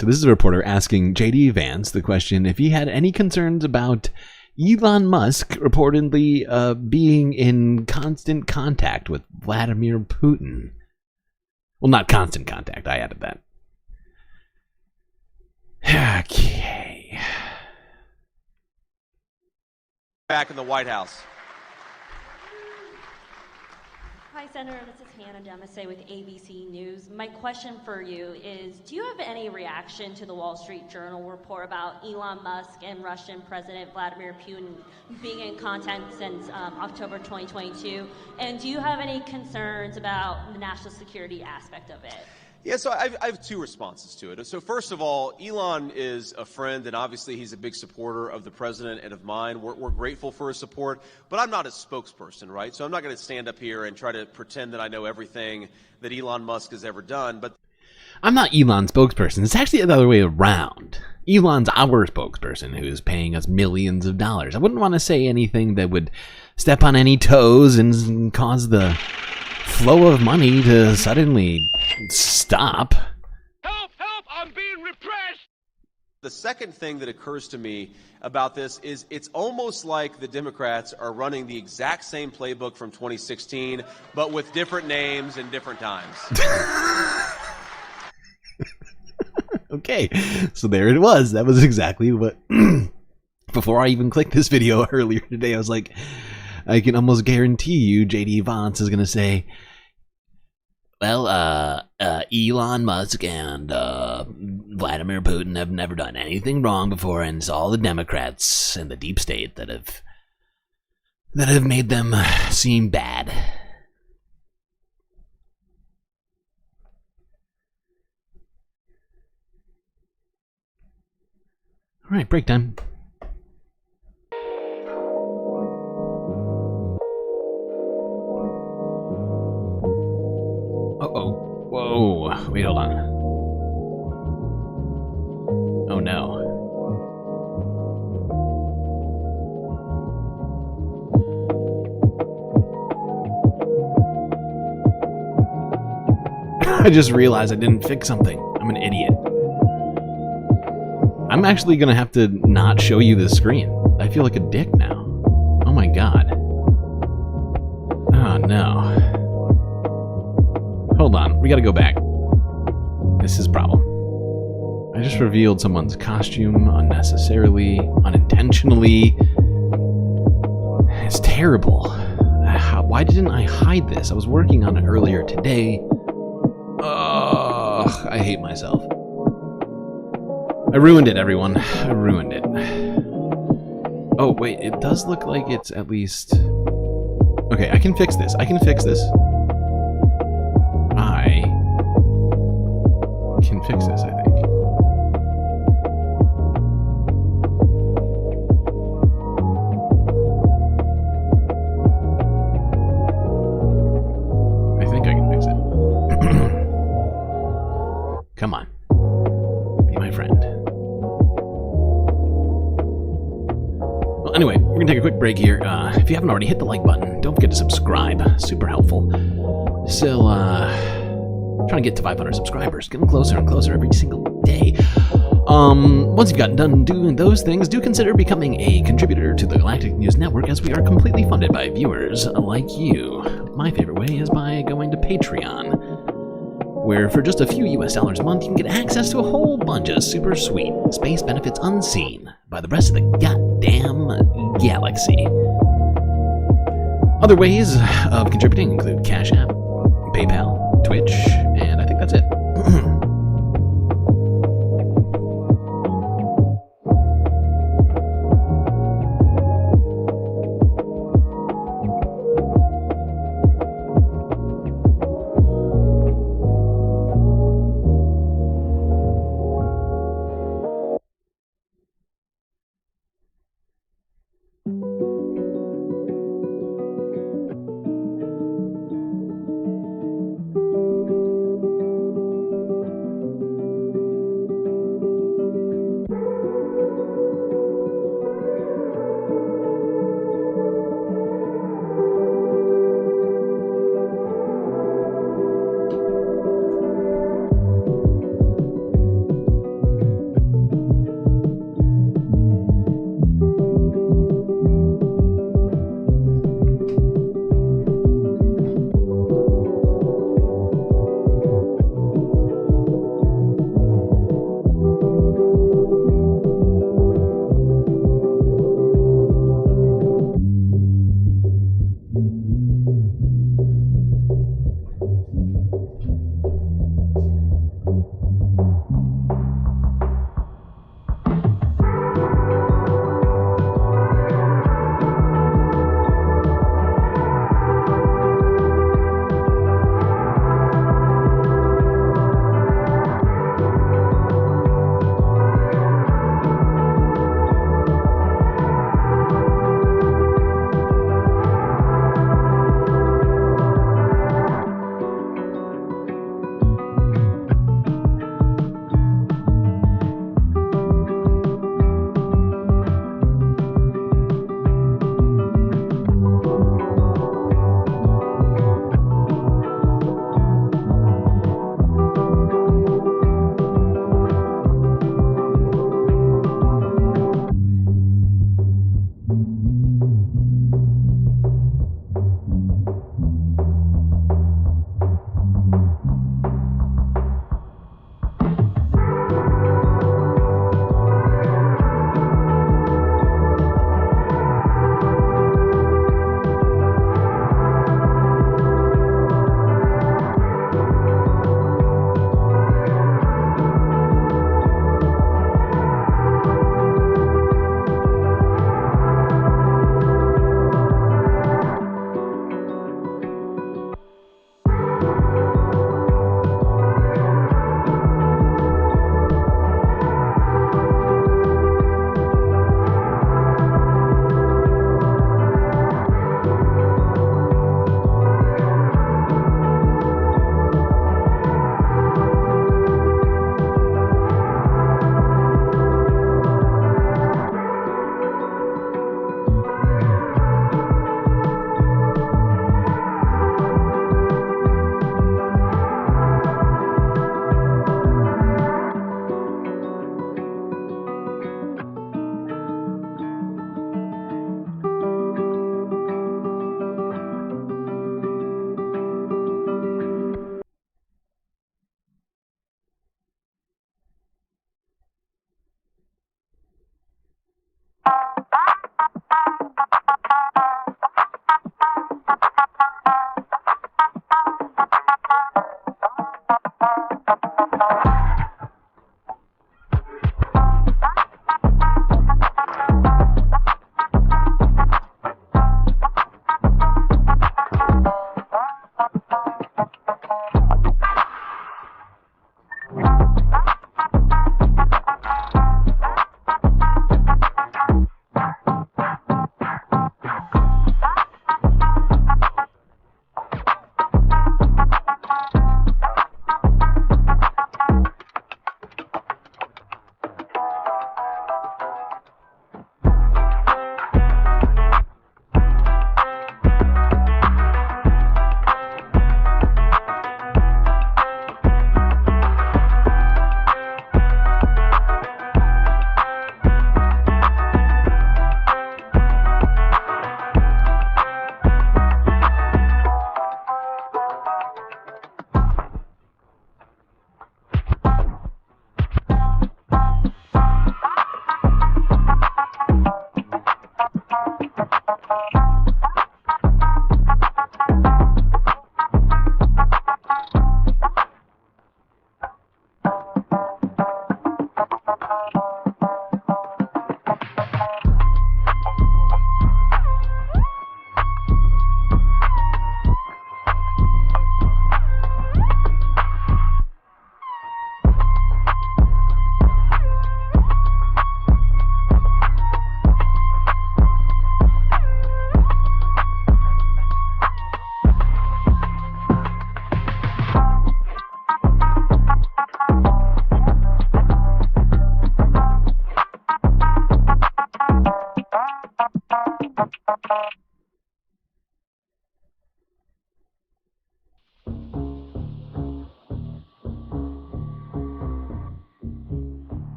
So this is a reporter asking J.D. Vance the question if he had any concerns about Elon Musk reportedly being in constant contact with Vladimir Putin. Well, not constant contact. I added that. Okay. Back in the White House. Hi, Senator. This is Hannah Demasay with ABC News. My question for you is, do you have any reaction to the Wall Street Journal report about Elon Musk and Russian President Vladimir Putin being in contact since October 2022? And do you have any concerns about the national security aspect of it? Yeah, so I have two responses to it. So first of all, Elon is a friend, and obviously he's a big supporter of the president and of mine. We're grateful for his support, but I'm not a spokesperson, right? So I'm not going to stand up here and try to pretend that I know everything that Elon Musk has ever done. But I'm not Elon's spokesperson. It's actually the other way around. Elon's our spokesperson who's paying us millions of dollars. I wouldn't want to say anything that would step on any toes and cause the flow of money to suddenly stop. Help! I'm being repressed! The second thing that occurs to me about this is it's almost like the Democrats are running the exact same playbook from 2016, but with different names and different times. Okay, so there it was. That was exactly what... Before I even clicked this video earlier today, I was like, I can almost guarantee you J.D. Vance is going to say, well, Elon Musk and Vladimir Putin have never done anything wrong before, and it's all the Democrats and the deep state that have made them seem bad. All right, break time. Uh-oh. Whoa. Wait, hold on. Oh, no. I just realized I didn't fix something. I'm an idiot. I'm actually going to have to not show you the screen. I feel like a dick now. Oh, my God. Oh, no. Hold on, we gotta go back. This is a problem. I just revealed someone's costume unnecessarily, unintentionally. It's terrible. Why didn't I hide this? I was working on it earlier today. Ugh, I hate myself. I ruined it, everyone. I ruined it. Oh, wait, it does look like it's at least... Okay, I can fix this. I can fix this. Can fix this, I think. I think I can fix it. Come on. Be my friend. Well, anyway, we're gonna take a quick break here. If you haven't already, hit the like button. Don't forget to subscribe. Super helpful. So, trying to get to 500 subscribers, getting closer and closer every single day. Once you've gotten done doing those things, do consider becoming a contributor to the Galactic News Network, as we are completely funded by viewers like you. My favorite way is by going to Patreon, where for just a few US dollars a month, you can get access to a whole bunch of super sweet space benefits unseen by the rest of the goddamn galaxy. Other ways of contributing include Cash App, PayPal, Twitch,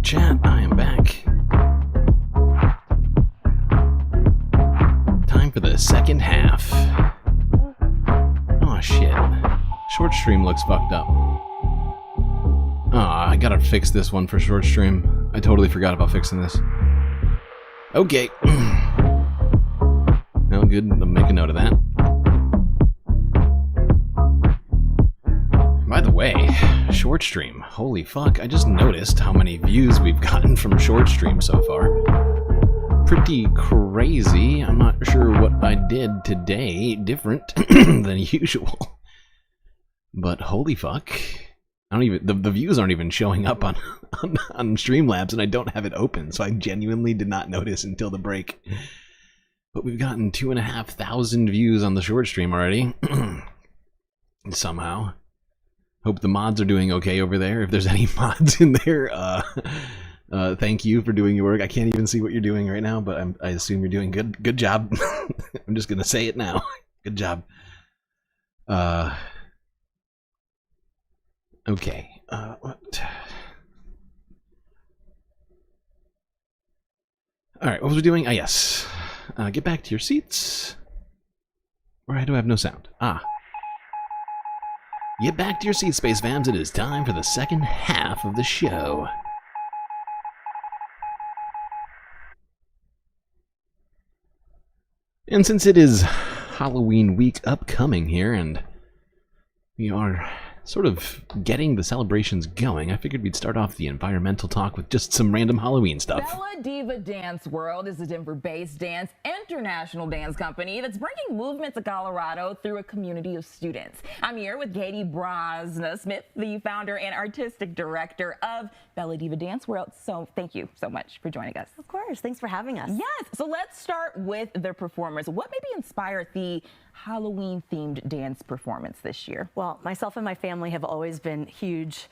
chat, I am back. Time for the second half. Oh shit. Short stream looks fucked up. Oh, I gotta fix this one for short stream. I totally forgot about fixing this. Okay. Well, good. I'll make a note of that. By the way, short stream. Holy fuck, I just noticed how many views we've gotten from short stream so far. Pretty crazy. I'm not sure what I did today different than usual. But holy fuck. I don't even, the views aren't even showing up on Streamlabs, and I don't have it open, so I genuinely did not notice until the break. But we've gotten 2,500 views on the short stream already. Somehow. Hope the mods are doing okay over there. If there's any mods in there, thank you for doing your work. I can't even see what you're doing right now, but I assume you're doing good. Good job. I'm just gonna say it now. Good job. Okay. What? All right. What was we doing? Ah, yes. Get back to your seats. Why do I have no sound? Ah. Get back to your seats, Space Fams. It is time for the second half of the show. And since it is Halloween week upcoming here, and we are sort of getting the celebrations going, I figured we'd start off the environmental talk with just some random Halloween stuff. Bella Diva Dance World is a Denver-based dance international dance company that's bringing movement to Colorado through a community of students. I'm here with Katie Brosna-Smith, the founder and artistic director of Bella Diva Dance World. So thank you so much for joining us. Of course. Thanks for having us. Yes. So let's start with the performers. What maybe inspired the Halloween-themed dance performance this year? Well, myself and my family have always been huge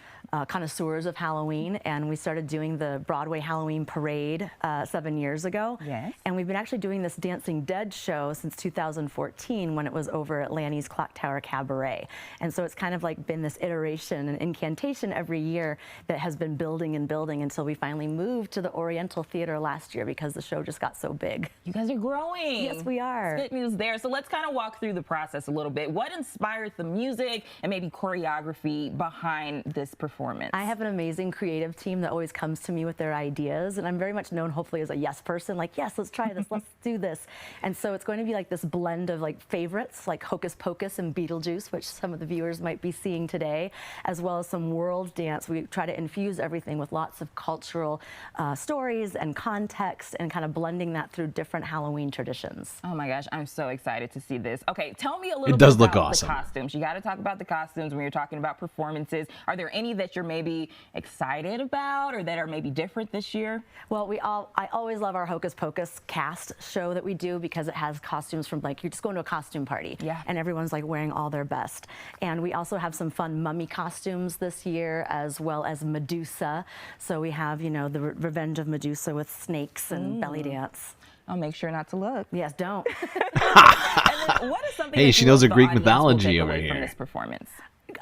connoisseurs of Halloween, and we started doing the Broadway Halloween Parade 7 years ago. Yes. And we've been actually doing this Dancing Dead show since 2014 when it was over at Lanny's Clock Tower Cabaret. And so it's kind of like been this iteration and incantation every year that has been building and building until we finally moved to the Oriental Theater last year because the show just got so big. You guys are growing. Yes, we are. Good news there. So let's kind of walk through the process a little bit. What inspired the music and maybe choreography behind this performance performance? I have an amazing creative team that always comes to me with their ideas, and I'm very much known hopefully as a yes person, like, yes, let's try this, let's do this. And so it's going to be like this blend of like favorites, like Hocus Pocus and Beetlejuice, which some of the viewers might be seeing today, as well as some world dance. We try to infuse everything with lots of cultural stories and context, and kind of blending that through different Halloween traditions. Oh my gosh, I'm so excited to see this. Okay, tell me a little It bit does look about awesome. the costumes. You got to talk about the costumes when you're talking about performances. Are there any that you're maybe excited about or that are maybe different this year? Well, I always love our Hocus Pocus cast show that we do, because it has costumes from, like, you're just going to a costume party, and everyone's like wearing all their best. And we also have some fun mummy costumes this year, as well as Medusa. So we have, you know, the Revenge of Medusa with snakes and belly dance. I'll make sure not to look. Yes, don't. And then what is something Hey, that she you knows hope her the Greek audience will mythology take over away from here. this performance?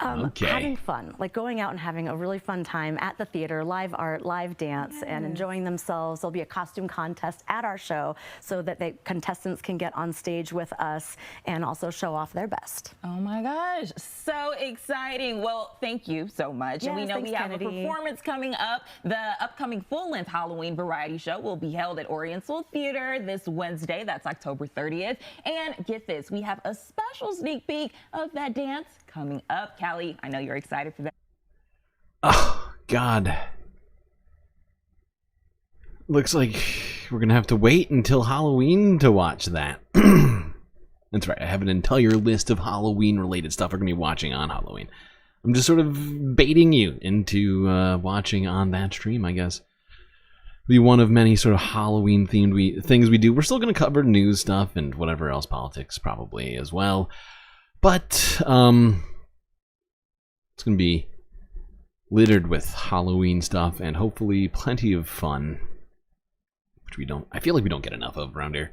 Okay. Having fun, like going out and having a really fun time at the theater, live art, live dance, and enjoying themselves. There'll be a costume contest at our show so that the contestants can get on stage with us and also show off their best. Oh my gosh, so exciting. Well, thank you so much. And we Yes, know thanks, we have Kennedy. a performance coming up. The upcoming full-length Halloween variety show will be held at Oriental Theater this Wednesday. That's October 30th. And get this, we have a special sneak peek of that dance coming up. Callie, I know you're excited for that. Oh, God. Looks like we're going to have to wait until Halloween to watch that. That's right. I have an entire list of Halloween-related stuff we're going to be watching on Halloween. I'm just sort of baiting you into watching on that stream, I guess. Be one of many sort of Halloween-themed things we do. We're still going to cover news stuff and whatever else, politics probably as well. But it's going to be littered with Halloween stuff and hopefully plenty of fun, which I feel like we don't get enough of around here.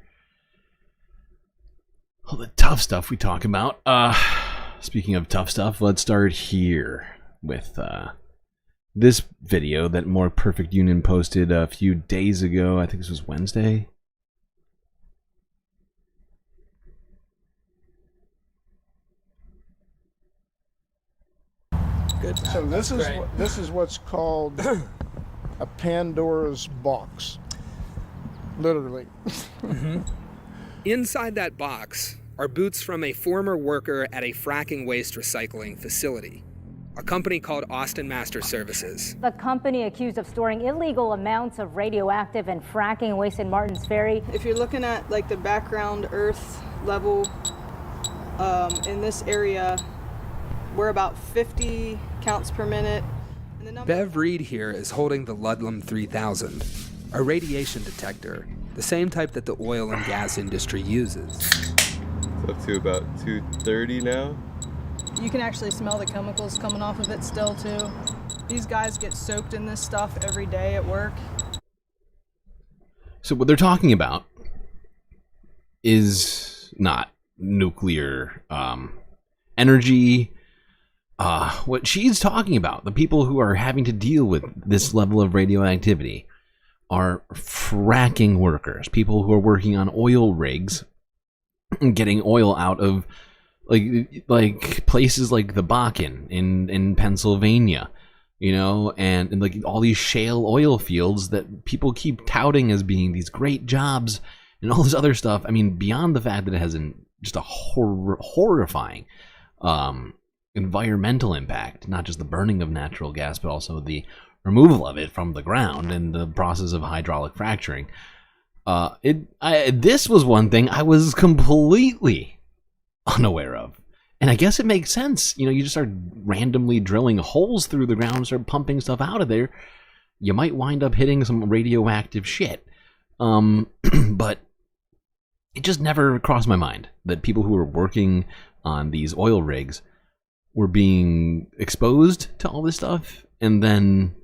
All the tough stuff we talk about. Speaking of tough stuff, let's start here with this video that More Perfect Union posted a few days ago. I think this was Wednesday. Good. So this is what's called a Pandora's box, literally. Inside that box are boots from a former worker at a fracking waste recycling facility, a company called Austin Master Services. The company accused of storing illegal amounts of radioactive and fracking waste in Martins Ferry. If you're looking at like the background earth level in this area, we're about 50 counts per minute. Bev Reed here is holding the Ludlam 3000, a radiation detector, the same type that the oil and gas industry uses. It's up to about 230 now. You can actually smell the chemicals coming off of it still too. These guys get soaked in this stuff every day at work. So what they're talking about is not nuclear energy. What she's talking about, the people who are having to deal with this level of radioactivity, are fracking workers, people who are working on oil rigs and getting oil out of like places like the Bakken in Pennsylvania, you know, and like all these shale oil fields that people keep touting as being these great jobs and all this other stuff. I mean, beyond the fact that it has just a horrifying environmental impact, not just the burning of natural gas, but also the removal of it from the ground and the process of hydraulic fracturing. This was one thing I was completely unaware of. And I guess it makes sense. You know, you just start randomly drilling holes through the ground and start pumping stuff out of there. You might wind up hitting some radioactive shit. But it just never crossed my mind that people who were working on these oil rigs were being exposed to all this stuff. And then,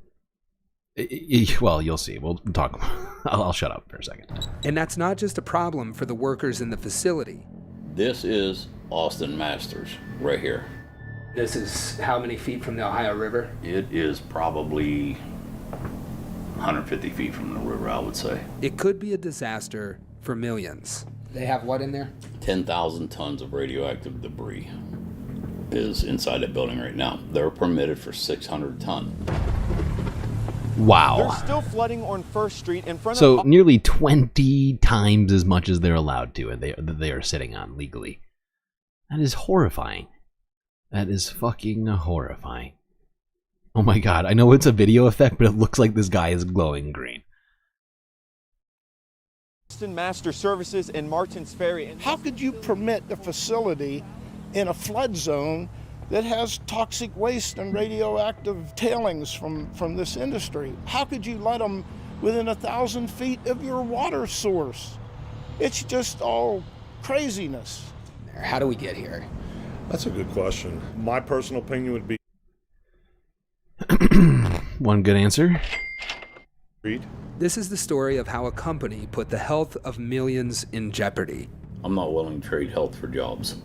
well, you'll see. We'll talk. I'll shut up for a second. And that's not just a problem for the workers in the facility. This is Austin Masters right here. This is how many feet from the Ohio River? It is probably 150 feet from the river, I would say. It could be a disaster for millions. They have what in there? 10,000 tons of radioactive debris. is inside that building right now. They're permitted for 600 ton. Wow. They're still flooding on First Street in front So of... nearly 20 times as much as they're allowed to, and they are sitting on legally. That is horrifying. That is fucking horrifying. Oh my god, I know it's a video effect, but it looks like this guy is glowing green. Master Services in Martins Ferry. How could you permit the facility in a flood zone that has toxic waste and radioactive tailings from this industry? How could you let them within 1,000 feet of your water source? It's just all craziness. How do we get here? That's a good question. My personal opinion would be... One good answer. This is the story of how a company put the health of millions in jeopardy. I'm not willing to trade health for jobs.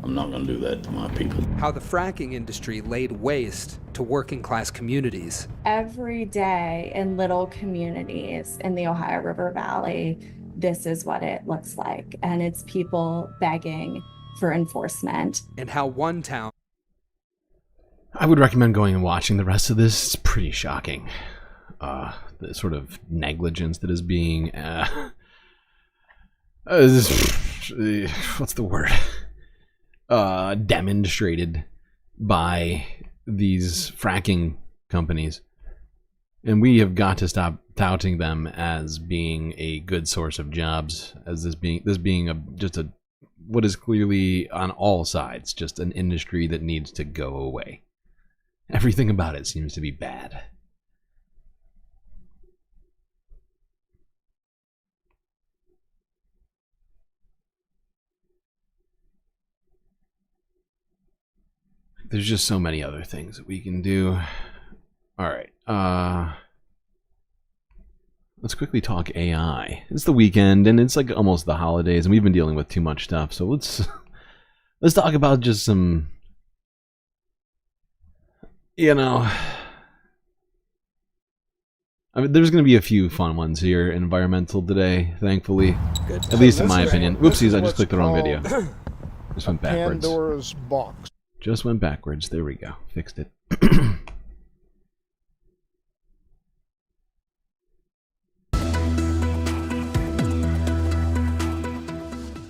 I'm not going to do that to my people. How the fracking industry laid waste to working class communities. Every day in little communities in the Ohio River Valley, this is what it looks like. And it's people begging for enforcement. And how one town... I would recommend going and watching the rest of this. It's pretty shocking. The sort of negligence that is being... what's the word? Demonstrated by these fracking companies. And we have got to stop touting them as being a good source of jobs, as this being just what is clearly on all sides just an industry that needs to go away. Everything about it seems to be bad. There's just so many other things that we can do. Alright, let's quickly talk AI. It's the weekend, and it's like almost the holidays, and we've been dealing with too much stuff, so let's talk about just some, you know... I mean, there's going to be a few fun ones here, environmental today, thankfully. Good. At least in my opinion. Oopsies, I just clicked the wrong video. Just went backwards. Pandora's box. Just went backwards. There we go. Fixed it.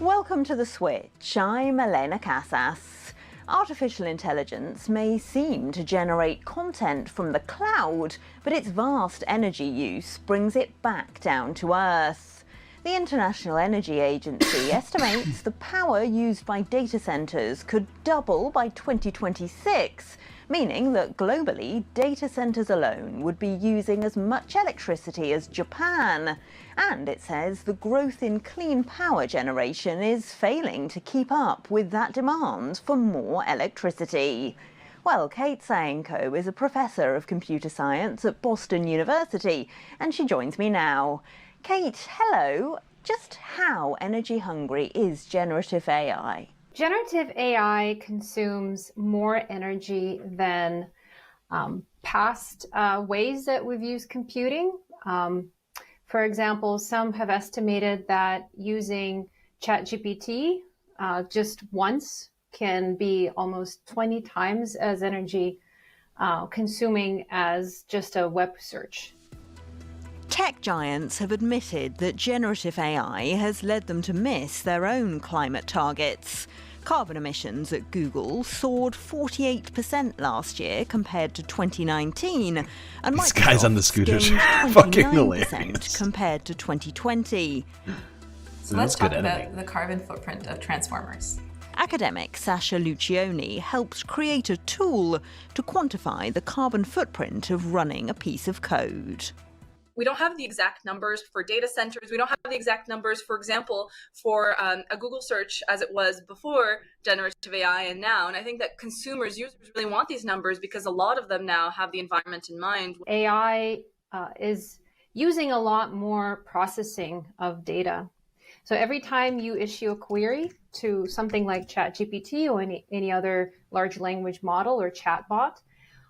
Welcome to The Switch. I'm Elena Casas. Artificial intelligence may seem to generate content from the cloud, but its vast energy use brings it back down to Earth. The International Energy Agency estimates the power used by data centers could double by 2026, meaning that globally, data centers alone would be using as much electricity as Japan. And it says the growth in clean power generation is failing to keep up with that demand for more electricity. Well, Kate Saenko is a professor of computer science at Boston University, and she joins me now. Kate, hello. Just how energy hungry is generative AI? Generative AI consumes more energy than past ways that we've used computing. For example, some have estimated that using ChatGPT just once can be almost 20 times as energy consuming as just a web search. Tech giants have admitted that generative AI has led them to miss their own climate targets. Carbon emissions at Google soared 48% last year compared to 2019, and this guy's on the scooters. Microsoft Fucking gained 29% hilarious. compared to 2020. So let's talk about the carbon footprint of transformers. Academic Sasha Lucioni helped create a tool to quantify the carbon footprint of running a piece of code. We don't have the exact numbers for data centers. We don't have the exact numbers, for example, for a Google search as it was before generative AI and now. And I think that consumers, users really want these numbers because a lot of them now have the environment in mind. AI is using a lot more processing of data. So every time you issue a query to something like ChatGPT or any other large language model or chatbot,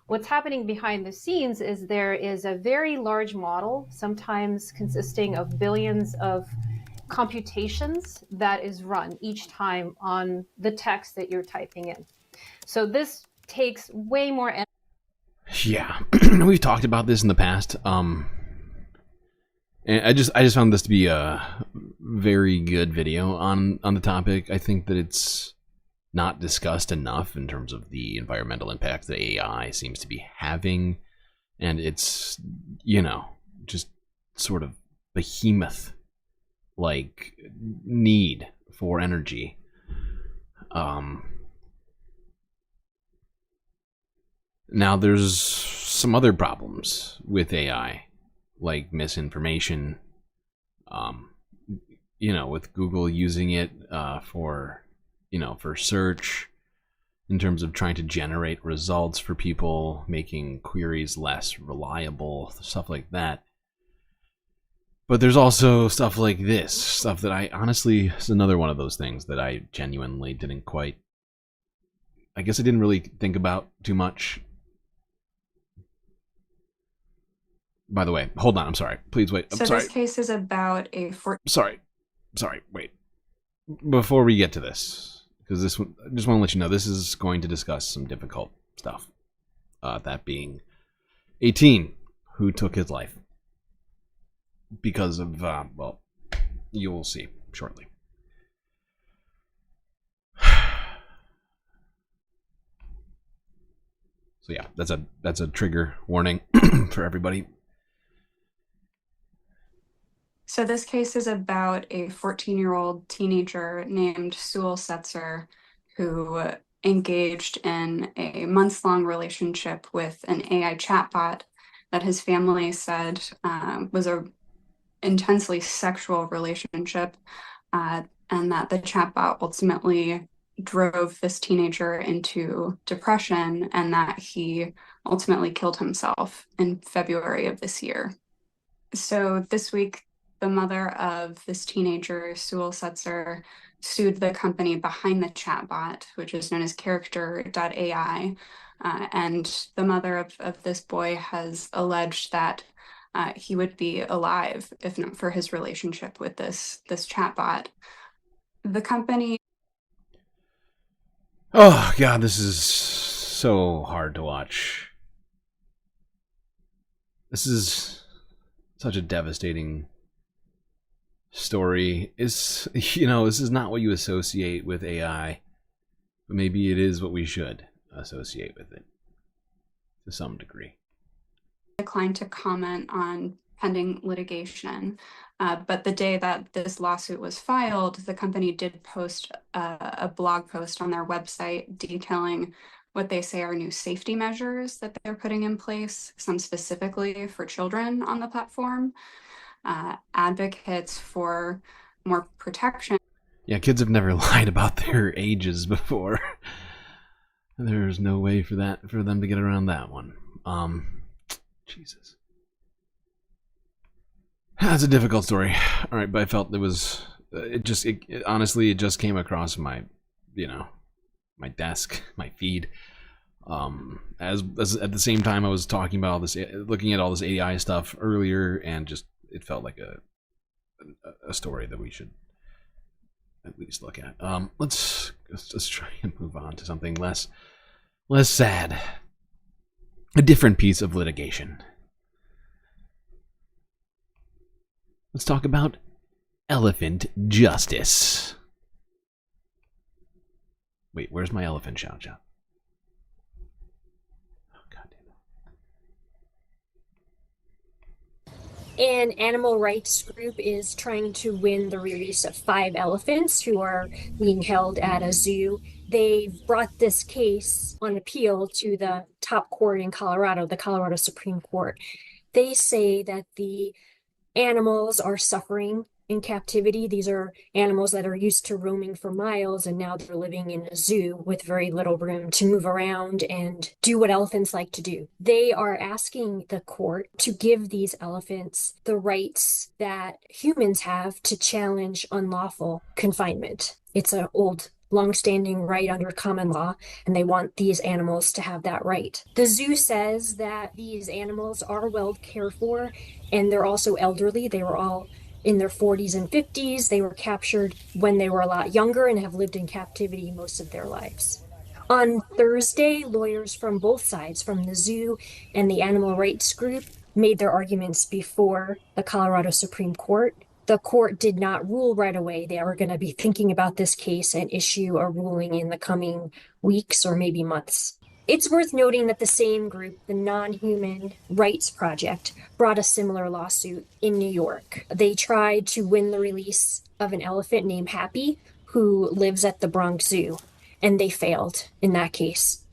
what's happening behind the scenes is there is a very large model, sometimes consisting of billions of computations that is run each time on the text that you're typing in. So this takes way more energy. Yeah, we've talked about this in the past. And I just found this to be a very good video on the topic. I think that it's not discussed enough in terms of the environmental impact that AI seems to be having, and it's, you know, just sort of behemoth like need for energy. Now there's some other problems with AI, like misinformation, you know, with Google using it for, you know, for search, in terms of trying to generate results for people, making queries less reliable, stuff like that. But there's also stuff like this, stuff that I honestly, is another one of those things that I genuinely didn't quite, I guess I didn't really think about too much. By the way, hold on, I'm sorry. Please wait. I'm sorry. This case is about a... Sorry, wait. Before we get to this, because this one, I just want to let you know, this is going to discuss some difficult stuff. That being a teen who took his life because of, well, you will see shortly. So yeah, that's a trigger warning for everybody. So this case is about a 14-year-old teenager named Sewell Setzer who engaged in a months-long relationship with an AI chatbot that his family said was a intensely sexual relationship, and that the chatbot ultimately drove this teenager into depression, and that he ultimately killed himself in February of this year. So this week, the mother of this teenager, Sewell Setzer, sued the company behind the chatbot, which is known as Character.ai. And the mother of this boy has alleged that he would be alive if not for his relationship with this chatbot. The company... Oh, God, this is so hard to watch. This is such a devastating story. Is, you know, this is not what you associate with AI, but maybe it is what we should associate with it to some degree. Declined to comment on pending litigation, but the day that this lawsuit was filed, the company did post a blog post on their website detailing what they say are new safety measures that they're putting in place, some specifically for children on the platform. Advocates for more protection. Yeah, kids have never lied about their ages before. There's no way for them to get around that one. Jesus. That's a difficult story. All right, but I felt honestly, it just came across my, you know, my desk, my feed. As at the same time I was talking about all this, looking at all this AI stuff earlier, and just it felt like a story that we should at least look at. Let's just try and move on to something less sad. A different piece of litigation. Let's talk about elephant justice. Wait, where's my elephant shout? An animal rights group is trying to win the release of 5 elephants who are being held at a zoo. They brought this case on appeal to the top court in Colorado, the Colorado Supreme Court. They say that the animals are suffering in captivity. These are animals that are used to roaming for miles, and now they're living in a zoo with very little room to move around and do what elephants like to do. They are asking the court to give these elephants the rights that humans have to challenge unlawful confinement. It's an old, long-standing right under common law, and they want these animals to have that right. The zoo says that these animals are well cared for, and they're also elderly. They were all in their 40s and 50s. They were captured when they were a lot younger and have lived in captivity most of their lives. On Thursday, lawyers from both sides, from the zoo and the animal rights group, made their arguments before the Colorado Supreme Court. The court did not rule right away. They are going to be thinking about this case and issue a ruling in the coming weeks or maybe months. It's worth noting that the same group, the Non-Human Rights Project, brought a similar lawsuit in New York. They tried to win the release of an elephant named Happy, who lives at the Bronx Zoo, and they failed in that case.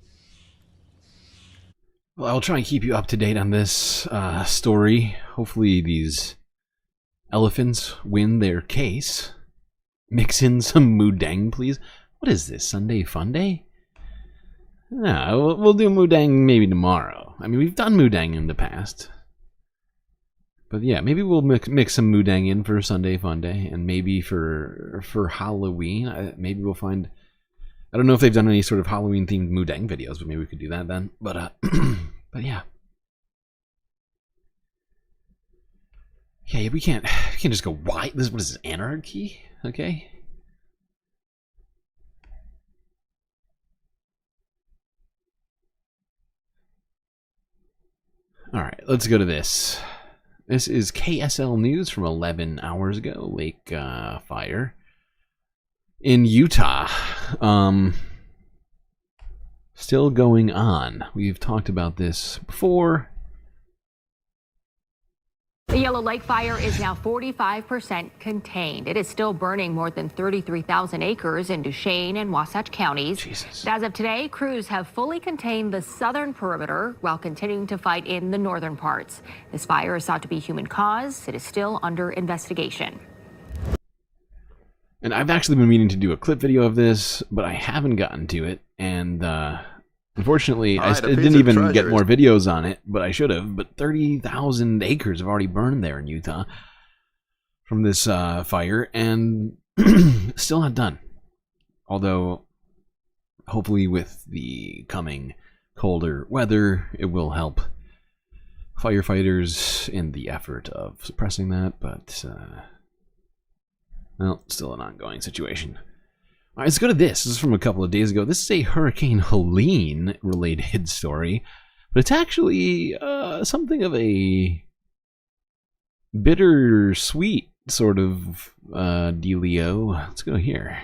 Well, I'll try and keep you up to date on this story. Hopefully these elephants win their case. Mix in some Mudang, please. What is this, Sunday Fun Day? No, we'll do Mudang maybe tomorrow. I mean, we've done Mudang in the past. But yeah, maybe we'll mix some Mudang in for Sunday Fun Day. And maybe for Halloween, maybe we'll find... I don't know if they've done any sort of Halloween-themed Mudang videos, but maybe we could do that then. But, but yeah. Yeah, we can't just go, why? What is this, anarchy? Okay. Alright, let's go to this. This is KSL News from 11 hours ago. Lake fire in Utah. Still going on. We've talked about this before. The Yellow Lake fire is now 45% contained. It is still burning more than 33,000 acres in Duchesne and Wasatch counties. Jesus. As of today, crews have fully contained the southern perimeter while continuing to fight in the northern parts. This fire is thought to be human caused. It is still under investigation. And I've actually been meaning to do a clip video of this, but I haven't gotten to it. And unfortunately, I didn't even get more videos on it, but I should have. But 30,000 acres have already burned there in Utah from this fire, and still not done. Although, hopefully with the coming colder weather, it will help firefighters in the effort of suppressing that, but... well, still an ongoing situation. All right, let's go to this. This is from a couple of days ago. This is a Hurricane Helene related story, but it's actually something of a bittersweet sort of dealio. Let's go here.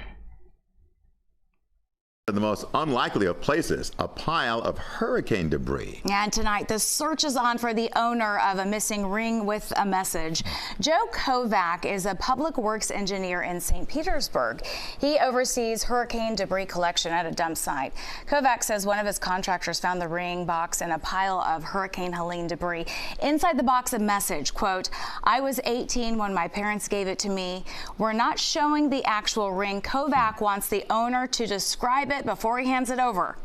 In the most unlikely of places, a pile of hurricane debris. And tonight, the search is on for the owner of a missing ring with a message. Joe Kovac is a public works engineer in St. Petersburg. He oversees hurricane debris collection at a dump site. Kovac says one of his contractors found the ring box in a pile of Hurricane Helene debris. Inside the box, a message, quote, "I was 18 when my parents gave it to me. We're not showing the actual ring. Kovac wants the owner to describe it before he hands it over."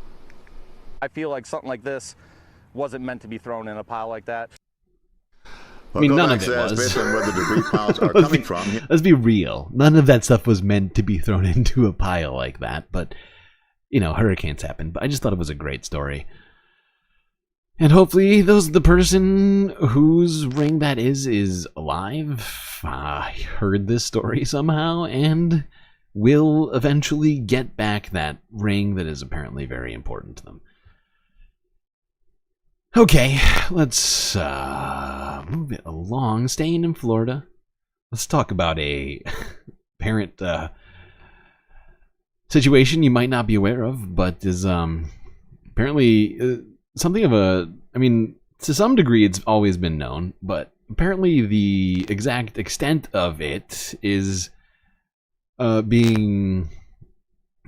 I feel like something like this wasn't meant to be thrown in a pile like that. I mean, none of it was. Based on where the debris piles are coming from. Let's be real. None of that stuff was meant to be thrown into a pile like that. But, you know, hurricanes happen. But I just thought it was a great story. And hopefully the person whose ring that is alive. I heard this story somehow and will eventually get back that ring that is apparently very important to them. Okay, let's move it along. Staying in Florida, let's talk about a parent situation you might not be aware of, but is apparently something of a... I mean, to some degree it's always been known, but apparently the exact extent of it is... being,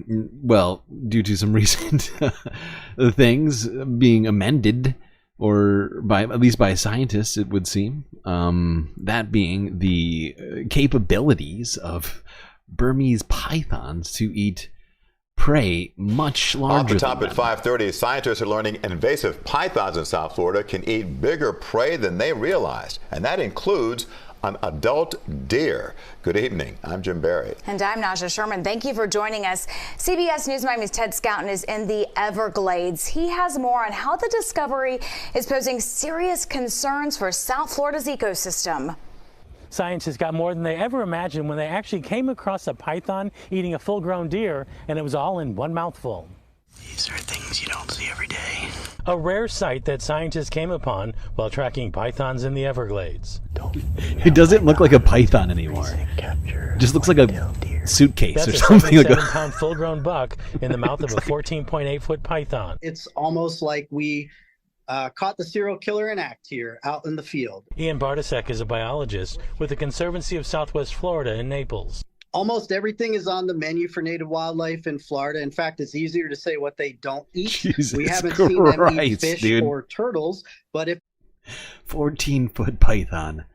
well, due to some recent things, being amended, or by at least by scientists, it would seem. That being the capabilities of Burmese pythons to eat prey much larger. Off the top at 5:30, scientists are learning invasive pythons in South Florida can eat bigger prey than they realized, and that includes an adult deer. Good evening. I'm Jim Barry. And I'm Naja Sherman. Thank you for joining us. CBS News Miami's Ted Scouten is in the Everglades. He has more on how the discovery is posing serious concerns for South Florida's ecosystem. Scientists got more than they ever imagined when they actually came across a python eating a full-grown deer, and it was all in one mouthful. These are things you don't see every day. A rare sight that scientists came upon while tracking pythons in the Everglades. It doesn't look like a python anymore. It just looks like a suitcase That's or a something. Like 77-pound full-grown buck in the mouth of a 14.8-foot python. It's almost like we caught the serial killer in act here out in the field. Ian Bartasek is a biologist with the Conservancy of Southwest Florida in Naples. Almost everything is on the menu for native wildlife in Florida. In fact, it's easier to say what they don't eat. Jesus We haven't seen them eat fish dude. or turtles, but if 14-foot python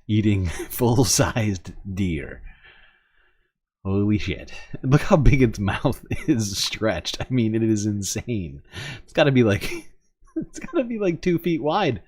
eating full-sized deer. Holy shit. Look how big its mouth is stretched. I mean, it is insane. It's gotta be like 2 feet wide.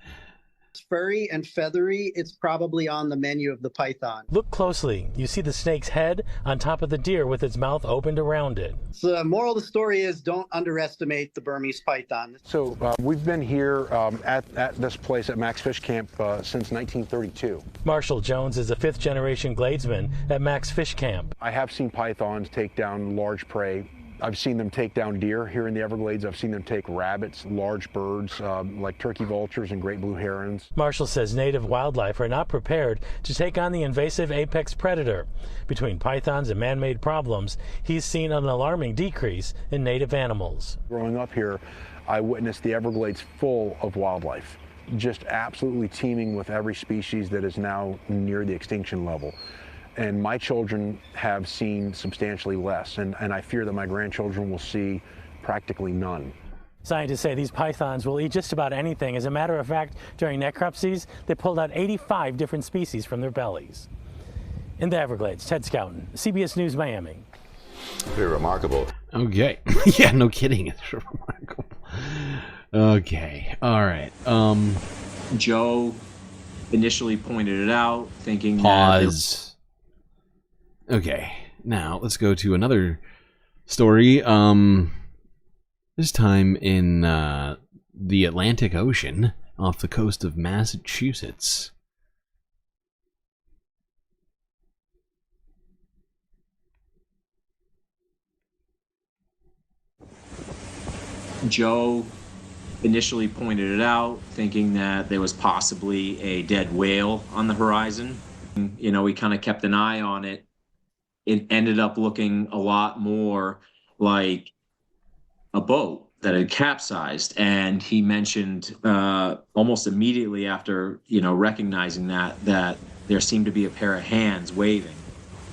it's furry and feathery, it's probably on the menu of the python. Look closely. You see the snake's head on top of the deer with its mouth opened around it. So the moral of the story is don't underestimate the Burmese python. So we've been here at this place at Max Fish Camp since 1932. Marshall Jones is a fifth-generation gladesman at Max Fish Camp. I have seen pythons take down large prey. I've seen them take down deer here in the Everglades. I've seen them take rabbits, large birds like turkey vultures and great blue herons. Marshall says native wildlife are not prepared to take on the invasive apex predator. Between pythons and man-made problems, he's seen an alarming decrease in native animals. Growing up here, I witnessed the Everglades full of wildlife, just absolutely teeming with every species that is now near the extinction level. And my children have seen substantially less, and I fear that my grandchildren will see practically none. Scientists say these pythons will eat just about anything. As a matter of fact, during necropsies, they pulled out 85 different species from their bellies. In the Everglades, Ted Scouten, CBS News, Miami. Pretty remarkable. Okay. Yeah, no kidding. It's remarkable. Okay. All right. Joe initially pointed it out, thinking Pause. Okay, now let's go to another story. This time in the Atlantic Ocean off the coast of Massachusetts. Joe initially pointed it out, thinking that there was possibly a dead whale on the horizon. You know, we kind of kept an eye on it. It ended up looking a lot more like a boat that had capsized. And he mentioned almost immediately after, recognizing that there seemed to be a pair of hands waving.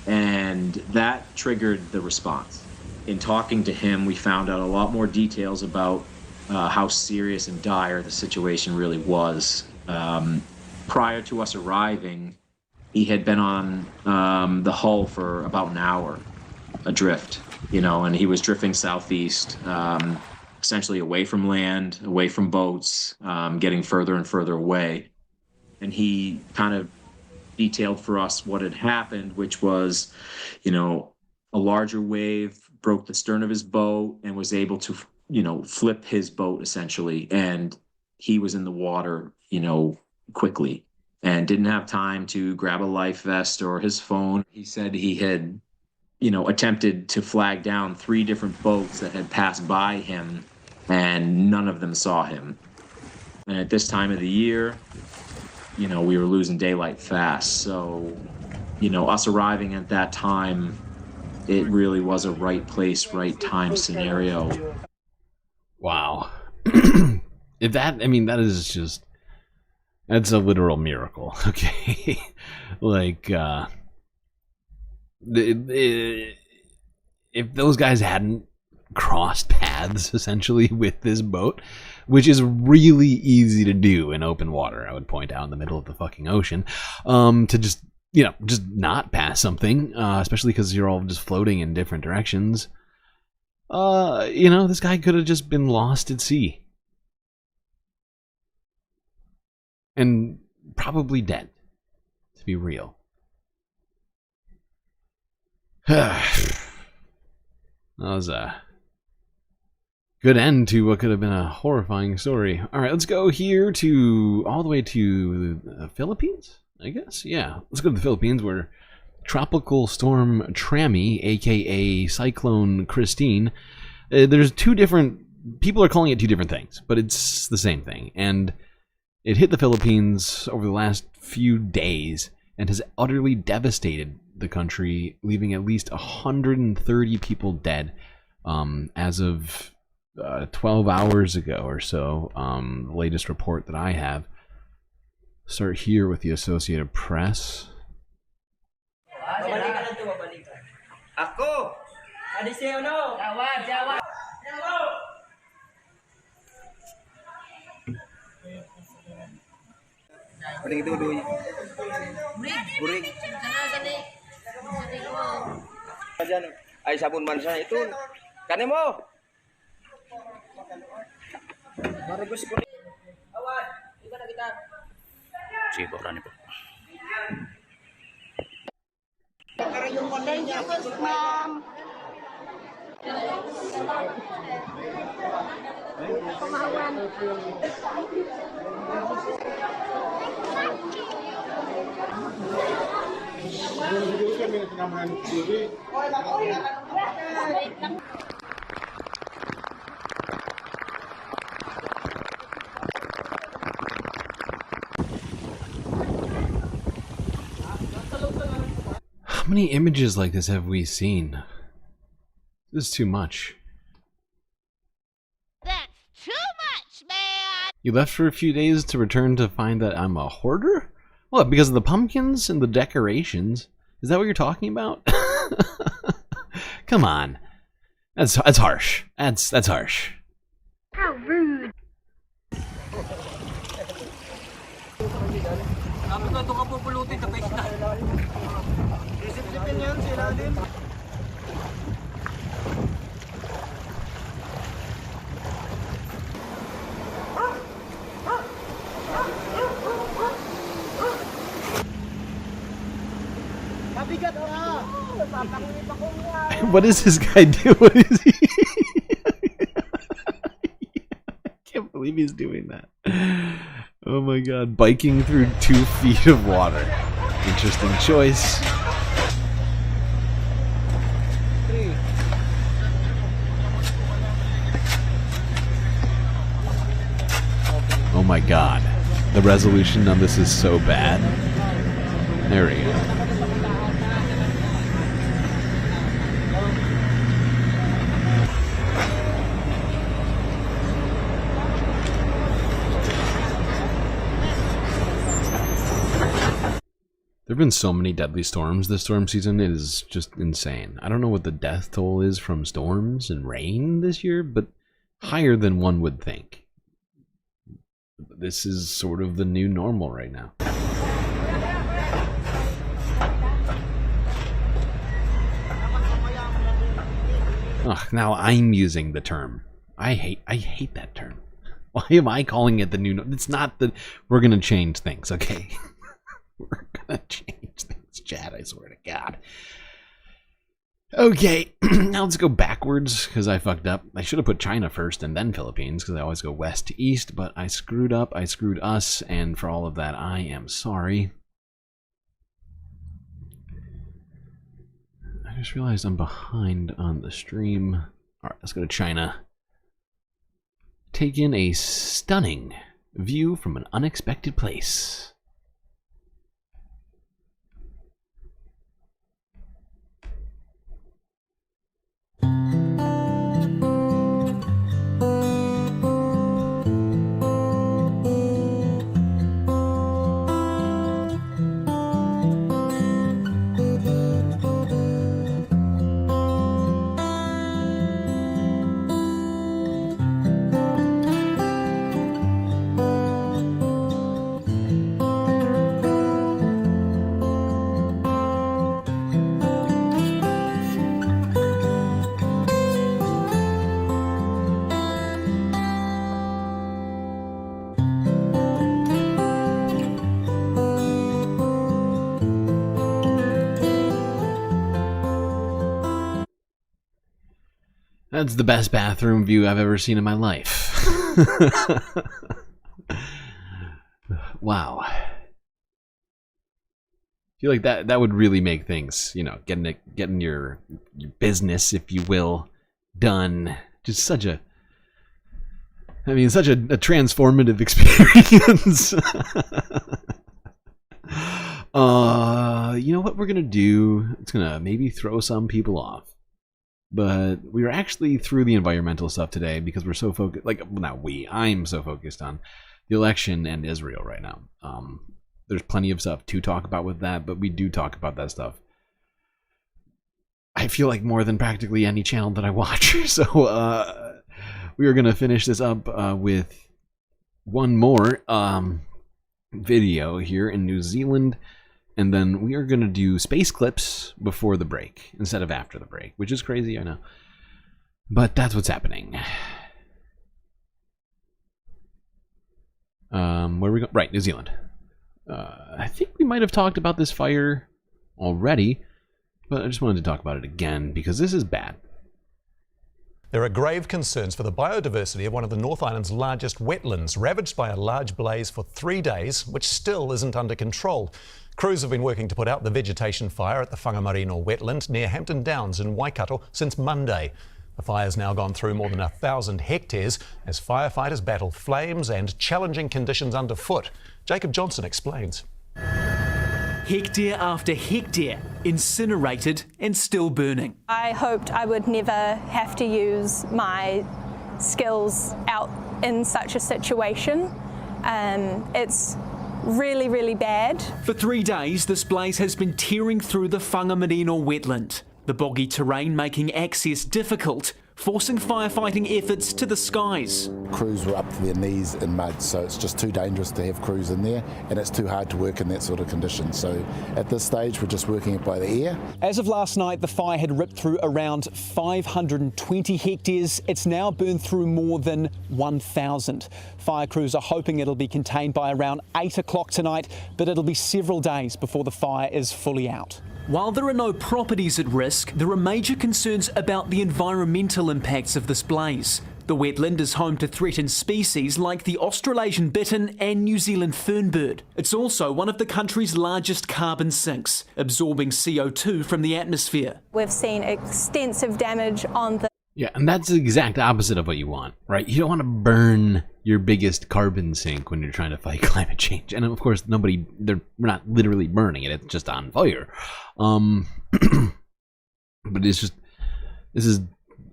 And that triggered the response. In talking to him, we found out a lot more details about how serious and dire the situation really was. Prior to us arriving, he had been on the hull for about an hour, adrift, and he was drifting southeast, essentially away from land, away from boats, getting further and further away. And he kind of detailed for us what had happened, which was, a larger wave broke the stern of his boat and was able to, flip his boat essentially. And he was in the water, quickly. And didn't have time to grab a life vest or his phone. He said he had, attempted to flag down 3 different boats that had passed by him, and none of them saw him. And at this time of the year, we were losing daylight fast. So, us arriving at that time, it really was a right place, right time scenario. Wow. That is just... That's a literal miracle, okay? If those guys hadn't crossed paths, essentially, with this boat, which is really easy to do in open water, I would point out, in the middle of the fucking ocean, to just not pass something, especially because you're all just floating in different directions, this guy could have just been lost at sea. And probably dead, to be real. That was a good end to what could have been a horrifying story. All right, let's go here all the way to the Philippines, I guess. Yeah, let's go to the Philippines, where Tropical Storm Trami, aka Cyclone Christine, There's two different... People are calling it two different things, but it's the same thing. And it hit the Philippines over the last few days and has utterly devastated the country, leaving at least 130 people dead as of 12 hours ago or so. The latest report that I have. Start here with the Associated Press. Ako! Adiseo no! Jawab, jawab! Paling itu dulu. Buring. Ajan. Ay sabun mansa itu. Kane mo. Bagus ko. Awat, kita na kita. Sige po, Rani po. Yung kontennya, ma'am. Pemahaman. How many images like this have we seen? This is too much. That's too much, man! You left for a few days to return to find that I'm a hoarder? What, because of the pumpkins and the decorations? Is that what you're talking about? Come on. That's harsh. That's harsh. How rude. What is this guy doing? What is he? I can't believe he's doing that. Oh my god, biking through 2 feet of water. Interesting choice. Oh my god. The resolution on this is so bad. There we go. There have been so many deadly storms this storm season, it is just insane. I don't know what the death toll is from storms and rain this year, but higher than one would think. This is sort of the new normal right now. Ugh, now I'm using the term. I hate that term. Why am I calling it the new normal? It's not that we're gonna change things, okay? We're gonna change things, Chad, I swear to God. Okay, now let's go backwards, because I fucked up. I should have put China first and then Philippines, because I always go west to east, but I screwed up, I screwed us, and for all of that, I am sorry. I just realized I'm behind on the stream. Alright, let's go to China. Take in a stunning view from an unexpected place. That's the best bathroom view I've ever seen in my life. Wow. I feel like that would really make things, you know, getting your business, if you will, done Just such a transformative experience. You know what we're gonna do? It's gonna maybe throw some people off. But we are actually through the environmental stuff today because we're so focused, I'm so focused on the election and Israel right now. There's plenty of stuff to talk about with that, but we do talk about that stuff. I feel like more than practically any channel that I watch. So we are going to finish this up with one more video here in New Zealand. And then we are going to do space clips before the break instead of after the break, which is crazy, I know. But that's what's happening. Where are we going? Right, New Zealand. I think we might have talked about this fire already, but I just wanted to talk about it again because this is bad. There are grave concerns for the biodiversity of one of the North Island's largest wetlands, ravaged by a large blaze for 3 days, which still isn't under control. Crews have been working to put out the vegetation fire at the Whangamarino wetland near Hampton Downs in Waikato since Monday. The fire has now gone through more than 1,000 hectares as firefighters battle flames and challenging conditions underfoot. Jacob Johnson explains. Hectare after hectare, incinerated and still burning. I hoped I would never have to use my skills out in such a situation. It's really, really bad. For 3 days, this blaze has been tearing through the Whangamarino wetland, the boggy terrain making access difficult, forcing firefighting efforts to the skies. Crews were up to their knees in mud, so it's just too dangerous to have crews in there, and it's too hard to work in that sort of condition. So at this stage, we're just working it by the air. As of last night, the fire had ripped through around 520 hectares. It's now burned through more than 1,000. Fire crews are hoping it'll be contained by around 8 o'clock tonight, but it'll be several days before the fire is fully out. While there are no properties at risk, there are major concerns about the environmental impacts of this blaze. The wetland is home to threatened species like the Australasian bittern and New Zealand fernbird. It's also one of the country's largest carbon sinks, absorbing CO2 from the atmosphere. We've seen extensive damage on the... Yeah, and that's the exact opposite of what you want, right? You don't want to burn your biggest carbon sink when you're trying to fight climate change. And of course, we're not literally burning it, it's just on fire. But this is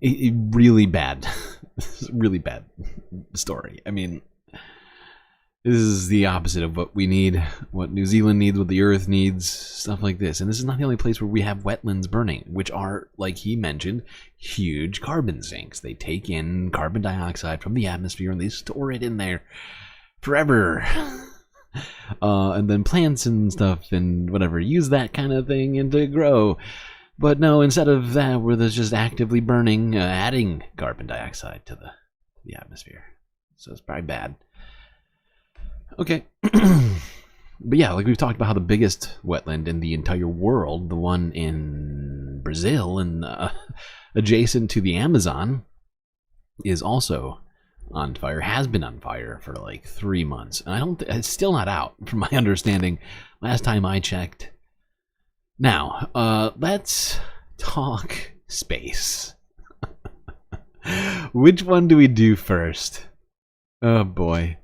a really bad, really bad story. I mean, this is the opposite of what we need, what New Zealand needs, what the Earth needs, stuff like this. And this is not the only place where we have wetlands burning, which are, like he mentioned, huge carbon sinks. They take in carbon dioxide from the atmosphere and they store it in there forever. And then plants and stuff and whatever use that kind of thing and to grow. But no, instead of that, we're just actively burning, adding carbon dioxide to the atmosphere. So it's probably bad. Okay. But yeah, like we've talked about how the biggest wetland in the entire world, the one in Brazil and adjacent to the Amazon, is also on fire, has been on fire for like 3 months. And it's still not out from my understanding last time I checked. Now, let's talk space. Which one do we do first? Oh boy.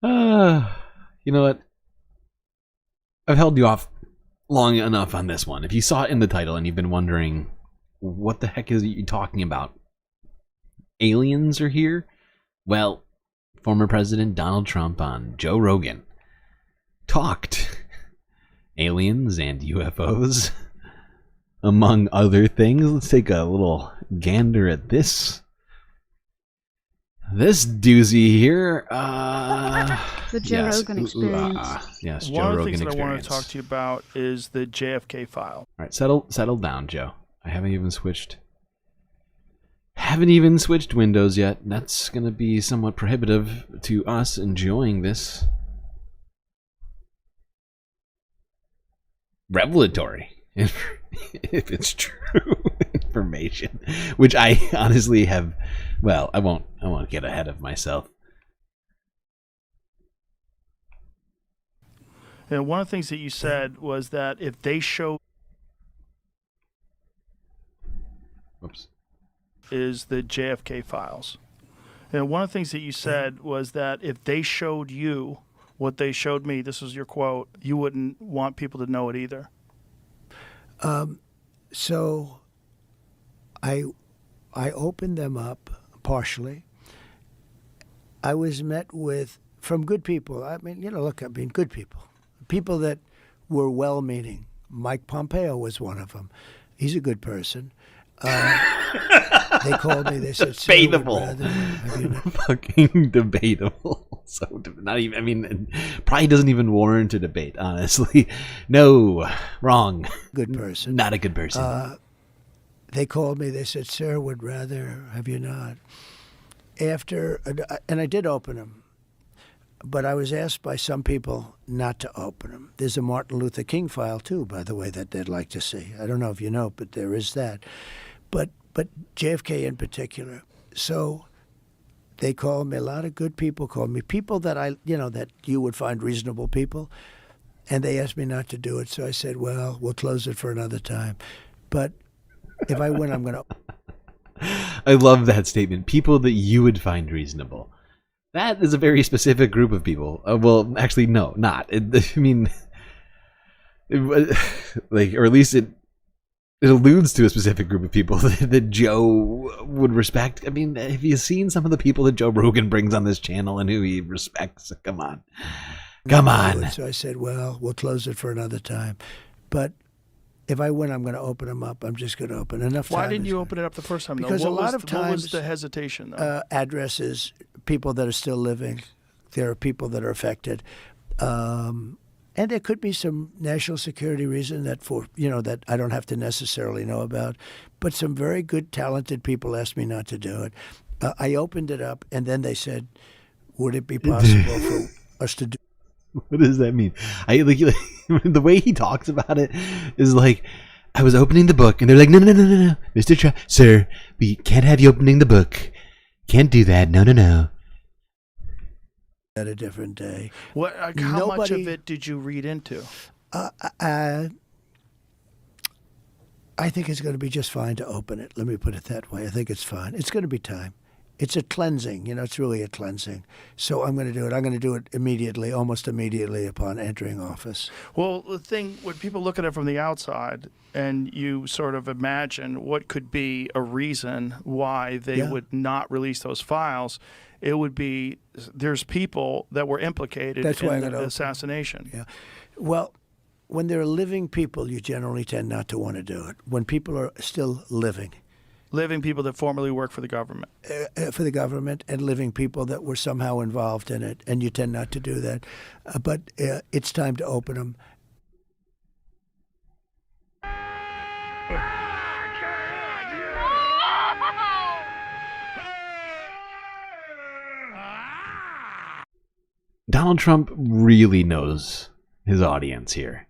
You know what? I've held you off long enough on this one. If you saw it in the title and you've been wondering, what the heck is you talking about? Aliens are here? Well, former President Donald Trump on Joe Rogan talked aliens and UFOs, among other things. Let's take a little gander at this doozy here. The Joe Rogan experience. Yes, One Joe of the Rogan things that I want experience. to talk to you about is the JFK file. All right, settle down, Joe. I haven't even switched windows yet. That's going to be somewhat prohibitive to us enjoying this revelatory, if it's true information, which I honestly have. Well, I won't get ahead of myself. And one of the things that you said was that if they show... Whoops. is the JFK files. And one of the things that you said was that if they showed you what they showed me, this was your quote, you wouldn't want people to know it either. So I opened them up partially. I was met with, from good people, I mean, look, good people. People that were well-meaning. Mike Pompeo was one of them. He's a good person. They called me. They said, debatable. Fucking debatable. So not even. I mean, probably doesn't even warrant a debate. Honestly, no, wrong. Good person. Not a good person. They called me. They said, "Sir, would rather have you not." After, and I did open them, but I was asked by some people not to open them. There's a Martin Luther King file too, by the way, that they'd like to see. I don't know if you know, but there is that. But JFK in particular. So they called me, a lot of good people called me, people that that you would find reasonable people, and they asked me not to do it. So I said, well, we'll close it for another time. But if I win, I'm going to. I love that statement. People that you would find reasonable. That is a very specific group of people. Well, actually, no, not. Or at least it alludes to a specific group of people that Joe would respect. I mean, have you seen some of the people that Joe Rogan brings on this channel and who he respects? Come on. So I said, well, we'll close it for another time. But if I win, I'm going to open them up. I'm just going to open enough time. Why didn't you open it up the first time? Because though? a lot of times, what was the hesitation? Though? Addresses, people that are still living. There are people that are affected, and there could be some national security reason that that I don't have to necessarily know about. But some very good, talented people asked me not to do it. I opened it up, and then they said, "Would it be possible for us to do?" What does that mean? The way he talks about it is like, I was opening the book, and they're like, no, Mr. Sir, we can't have you opening the book. Can't do that. No. At a different day. How much of it did you read into? I think it's going to be just fine to open it. Let me put it that way. I think it's fine. It's going to be time. It's a cleansing, it's really a cleansing. So I'm going to do it. I'm going to do it immediately, almost immediately upon entering office. Well, the thing, when people look at it from the outside and you sort of imagine what could be a reason why they would not release those files, it would be there's people that were implicated in the assassination. Yeah. Well, when there are living people, you generally tend not to want to do it. When people are still living people that formerly worked for the government. And living people that were somehow involved in it, and you tend not to do that. But it's time to open them. Donald Trump really knows his audience here.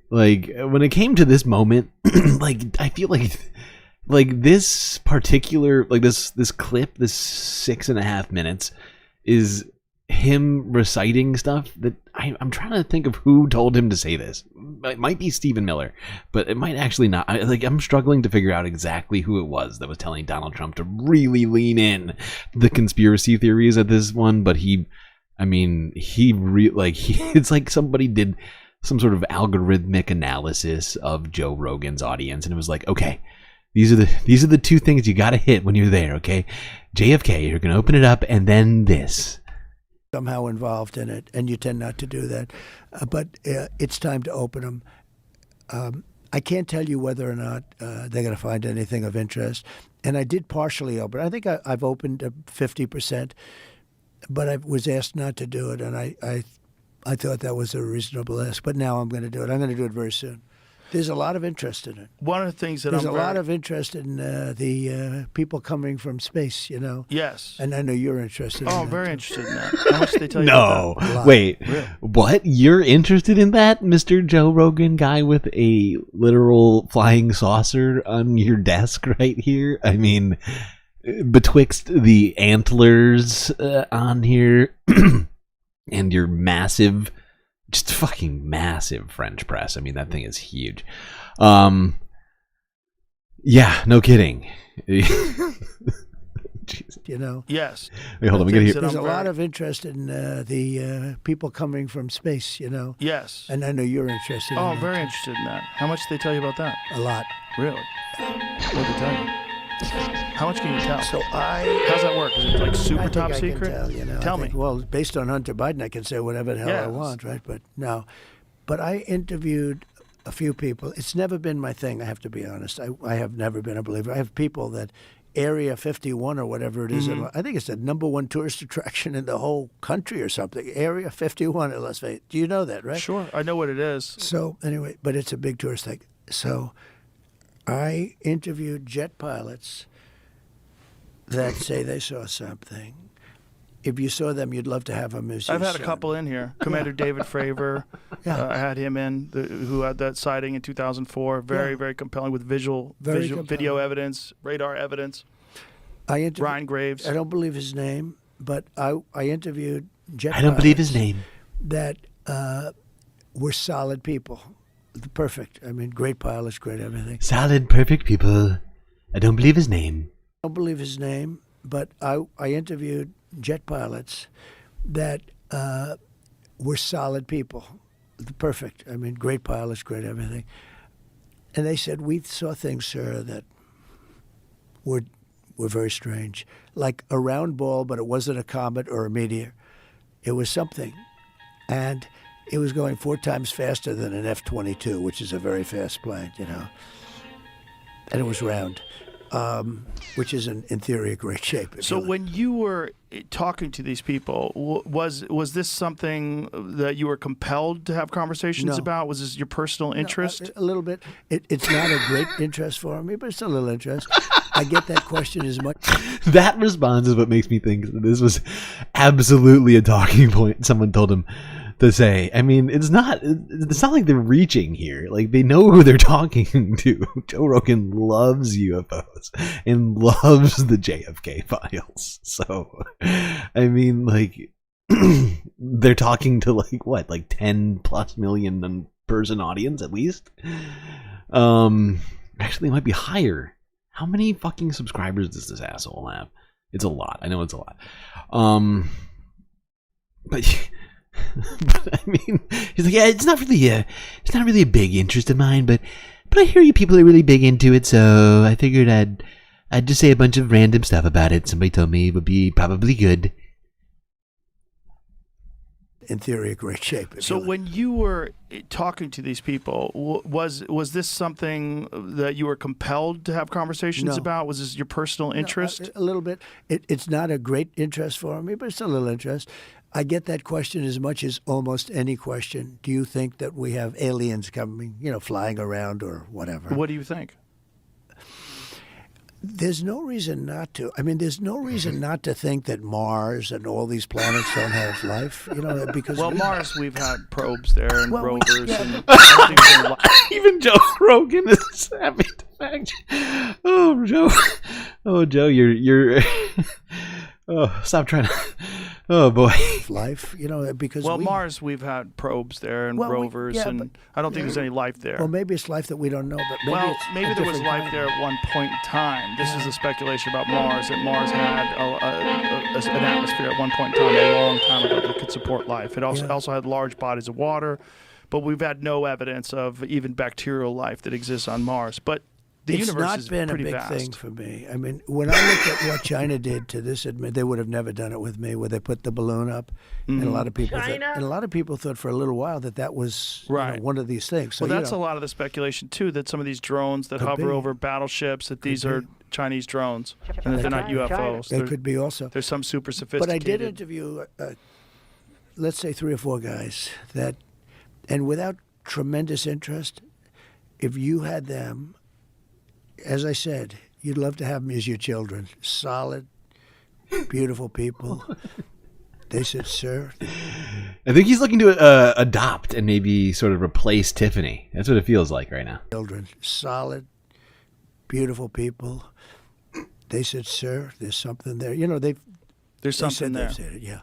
Like, when it came to this moment, I feel like this particular, this clip, this 6.5 minutes, is him reciting stuff that I'm trying to think of who told him to say this. It might be Stephen Miller, but it might actually not. I'm struggling to figure out exactly who it was that was telling Donald Trump to really lean in the conspiracy theories at this one. But it's like somebody did some sort of algorithmic analysis of Joe Rogan's audience, and it was like, okay, these are the two things you got to hit when you're there, okay? JFK, you're going to open it up, and then this. Somehow involved in it, and you tend not to do that. But it's time to open them. I can't tell you whether or not they're going to find anything of interest. And I did partially open. I think I've opened 50%, but I was asked not to do it, and I thought that was a reasonable ask. But now I'm going to do it. I'm going to do it very soon. There's a lot of interest in it. One of the things that there's a lot of interest in the people coming from space, Yes. And I know you're interested in that. Oh, I'm very interested in that. How much did they tell you No. about that? Wait. Really? What? You're interested in that, Mr. Joe Rogan guy with a literal flying saucer on your desk right here? I mean, betwixt the antlers on here and your massive, just fucking massive French press. I mean, that thing is huge. Yeah, no kidding. You know. Yes. Wait, hold on. We gotta hear. There's a lot of interest in the people coming from space. You know. Yes. And I know you're interested. Oh, in I'm very interested in that. How much did they tell you about that? A lot. Really? What did they tell you? How much can you tell? So how's that work? Is it like super I top think I secret? Can tell, you know, Tell I think, me. Well, based on Hunter Biden, I can say whatever the hell I Yes. want, right? But no. But I interviewed a few people. It's never been my thing, I have to be honest. I have never been a believer. I have people that Area 51 or whatever it is, Mhm. I think it's the #1 tourist attraction in the whole country or something. Area 51 in Las Vegas. Do you know that, right? Sure, I know what it is. So anyway, but it's a big tourist thing. So I interviewed jet pilots that say they saw something. If you saw them, you'd love to have them as your I've had a son. couple in here. Commander David Fravor, I had him in, who had that sighting in 2004. Very, Yeah. very compelling with video compelling. evidence, radar evidence. Ryan Graves. I don't believe his name, but I interviewed jet I don't believe his pilots name. that were solid people. Perfect. I mean, great pilots, great everything. Solid, perfect people. I don't believe his name. I don't believe his name, but I interviewed jet pilots that were solid people. Perfect. I mean, great pilots, great everything. And they said, we saw things, sir, that were very strange. Like a round ball, but it wasn't a comet or a meteor. It was something. And it was going 4 times faster than an F-22, which is a very fast plane, you know. And it was round. Which is, in theory, a great shape. So when you were talking to these people, was this something that you were compelled to have conversations No. about? Was this your personal interest? A little bit. It's not a great interest for me, but it's a little interest. I get that question as much. That response is what makes me think that this was absolutely a talking point someone told him to say. I mean, it's not like they're reaching here. Like, they know who they're talking to. Joe Rogan loves UFOs and loves the JFK files. So, I mean, like, they're talking to like 10 plus million person audience at least. Actually, it might be higher. How many fucking subscribers does this asshole have? It's a lot. I know it's a lot. But I mean, he's like, yeah, it's not really a big interest of mine, but I hear you people are really big into it, so I figured I'd just say a bunch of random stuff about it. Somebody told me it would be probably good. In theory, a great shape. So when you were talking to these people, was this something that you were compelled to have conversations No. about? Was this your personal interest? A little bit. It's not a great interest for me, but it's a little interest. I get that question as much as almost any question. Do you think that we have aliens coming, flying around or whatever? What do you think? There's no reason not to. I mean, there's no reason not to think that Mars and all these planets don't have life. Because Mars, we've had probes there and rovers. And Even Joe Rogan is happy to fact. Oh, Joe. Oh, Joe, you're. Oh, stop trying to. Oh boy. Life, because Mars, we've had probes there and rovers, and I don't think there's any life there. Well, maybe it's life that we don't know, but maybe there was life there at one point in time. This is the speculation about Mars, that Mars had an atmosphere at one point in time, a long time ago, that could support life. It also had large bodies of water, but we've had no evidence of even bacterial life that exists on Mars. But the it's universe not is been a pretty big vast. thing for me. I mean, when I look at what China did to this, they would have never done it with me, where they put the balloon up, and a lot of people thought for a little while that was one of these things. So, Well, that's a lot of the speculation too, that some of these drones that hover over battleships, that these are Chinese drones, and that they're not UFOs. They could be also. There's some super sophisticated. But I did interview, let's say, 3 or 4 guys that, and without tremendous interest, if you had them, as I said, you'd love to have them as your children. Solid, beautiful people. They said, sir. I think he's looking to adopt and maybe sort of replace Tiffany. That's what it feels like right now. Children, solid, beautiful people. They said, sir, there's something there. There's something there. They said it, yeah.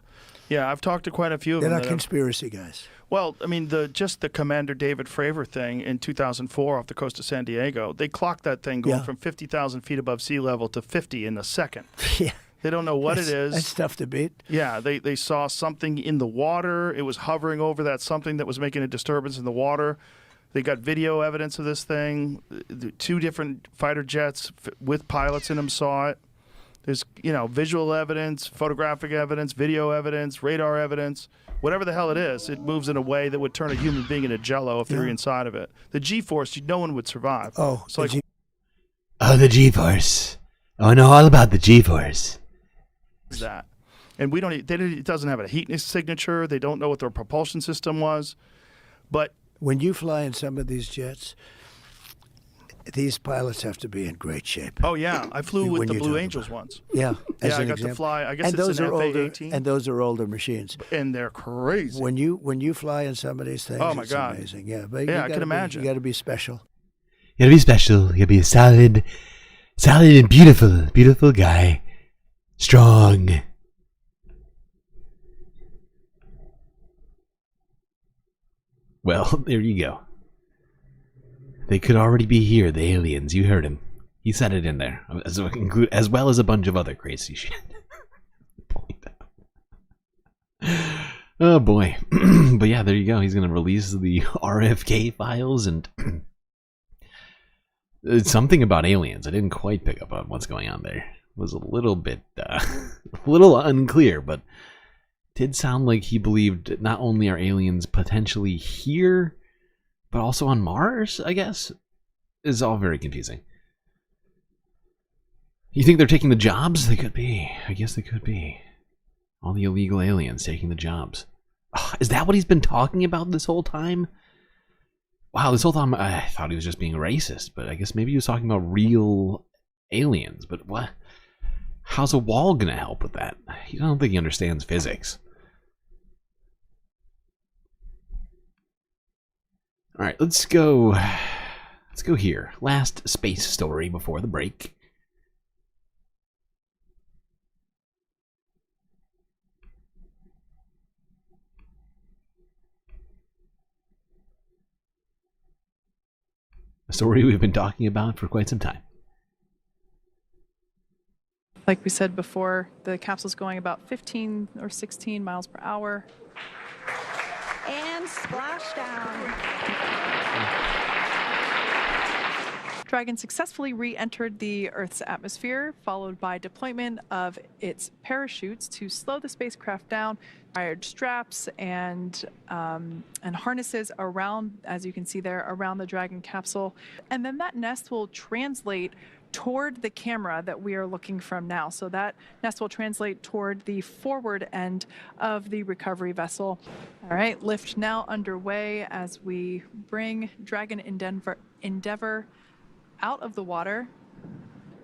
Yeah, I've talked to quite a few of They're them. not conspiracy guys. Well, I mean, just the Commander David Fravor thing in 2004 off the coast of San Diego, they clocked that thing going from 50,000 feet above sea level to 50 in a second. Yeah. They don't know what it is. That's tough to beat. Yeah, they saw something in the water. It was hovering over that something that was making a disturbance in the water. They got video evidence of this thing. 2 different fighter jets with pilots in them saw it. There's, visual evidence, photographic evidence, video evidence, radar evidence. Whatever the hell it is, it moves in a way that would turn a human being into jello if they're inside of it. The G-force, no one would survive. Oh, so like, the G-force. Oh, I know all about the G-force. That, and we don't. It doesn't have a heat signature. They don't know what their propulsion system was. But when you fly in some of these jets, these pilots have to be in great shape. Oh yeah, I flew with the Blue Angels once. Yeah, yeah, I got to fly. I guess and it's those an are FA-18. older, and those are older machines. And they're crazy. When you fly in some of these things, oh my it's God, amazing. Yeah, but yeah, I can imagine. You got to be special. You gotta be special. You gotta be a solid and beautiful guy. Strong. Well, there you go. They could already be here, the aliens. You heard him. He said it in there, as well as a bunch of other crazy shit. Oh boy. But yeah, there you go. He's going to release the RFK files and it's something about aliens. I didn't quite pick up on what's going on there. It was a little bit, a little unclear, but did sound like he believed not only are aliens potentially here, but also on Mars, I guess. It's all very confusing. You think they're taking the jobs? They could be. I guess they could be. All the illegal aliens taking the jobs. Oh, is that what he's been talking about this whole time? Wow, this whole time I thought he was just being racist, but I guess maybe he was talking about real aliens. But what? How's a wall gonna help with that? I don't think he understands physics. All right, let's go here. Last space story before the break. A story we've been talking about for quite some time. Like we said before, the capsule's going about 15 or 16 miles per hour. And splashdown. Dragon successfully re-entered the Earth's atmosphere, followed by deployment of its parachutes to slow the spacecraft down, wired straps and harnesses around, as you can see there, around the Dragon capsule. And then that nest will translate toward the camera that we are looking from now. So that nest will translate toward the forward end of the recovery vessel. All right, lift now underway as we bring Dragon Endeavour out of the water.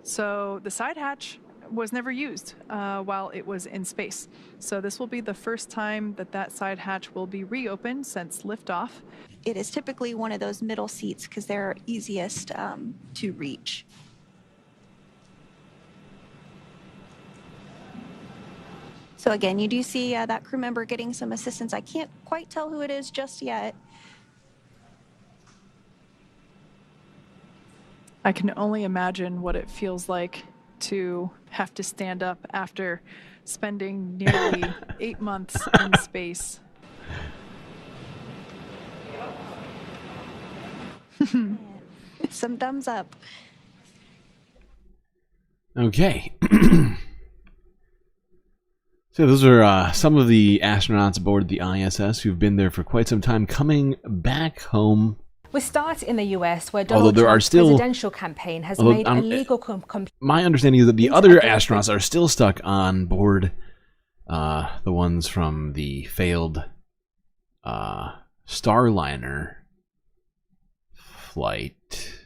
So the side hatch was never used while it was in space. So this will be the first time that side hatch will be reopened since liftoff. It is typically one of those middle seats because they're easiest to reach. So again, you do see that crew member getting some assistance. I can't quite tell who it is just yet. I can only imagine what it feels like to have to stand up after spending nearly 8 months in space. Some thumbs up. Okay. So those are some of the astronauts aboard the ISS who've been there for quite some time coming back home. We start in the US, where Although Donald there are Trump's still- presidential campaign has made illegal My understanding is that the other astronauts are still stuck on board the ones from the failed Starliner flight.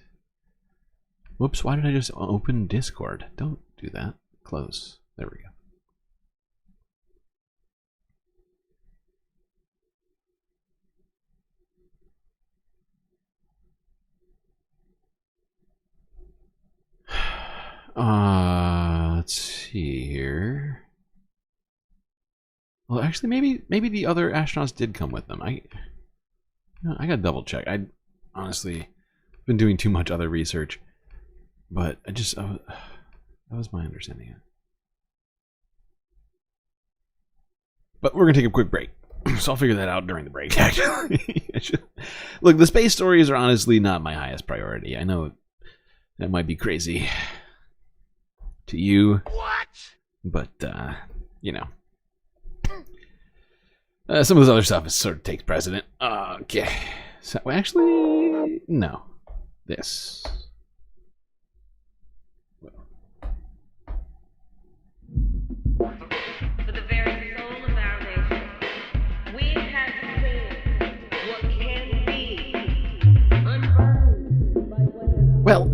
Whoops, why did I just open Discord? Don't do that. Close. There we go. Let's see here. Well, actually, maybe the other astronauts did come with them. I gotta double check. I honestly been doing too much other research, but that was my understanding. But we're gonna take a quick break, so I'll figure that out during the break. Actually, look, the space stories are honestly not my highest priority. I know that might be crazy to you, but you know. Some of this other stuff sort of takes precedent. Okay. So, actually, no. This. For the very soul of our nation, we have seen what can be unburned by what. Well,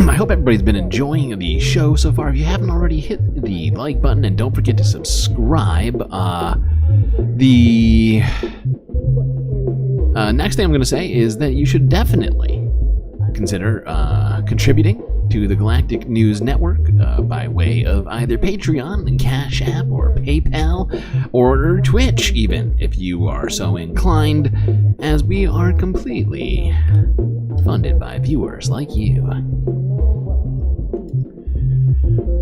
I hope everybody's been enjoying the show so far. If you haven't already, hit the like button and don't forget to subscribe. The next thing I'm going to say is that you should definitely consider contributing to the Galactic News Network by way of either Patreon, Cash App, or PayPal, or Twitch even, if you are so inclined, as we are completely funded by viewers like you.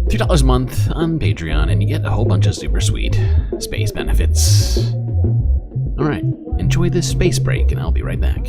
$2 a month on Patreon, and you get a whole bunch of super sweet space benefits. Alright, enjoy this space break, and I'll be right back.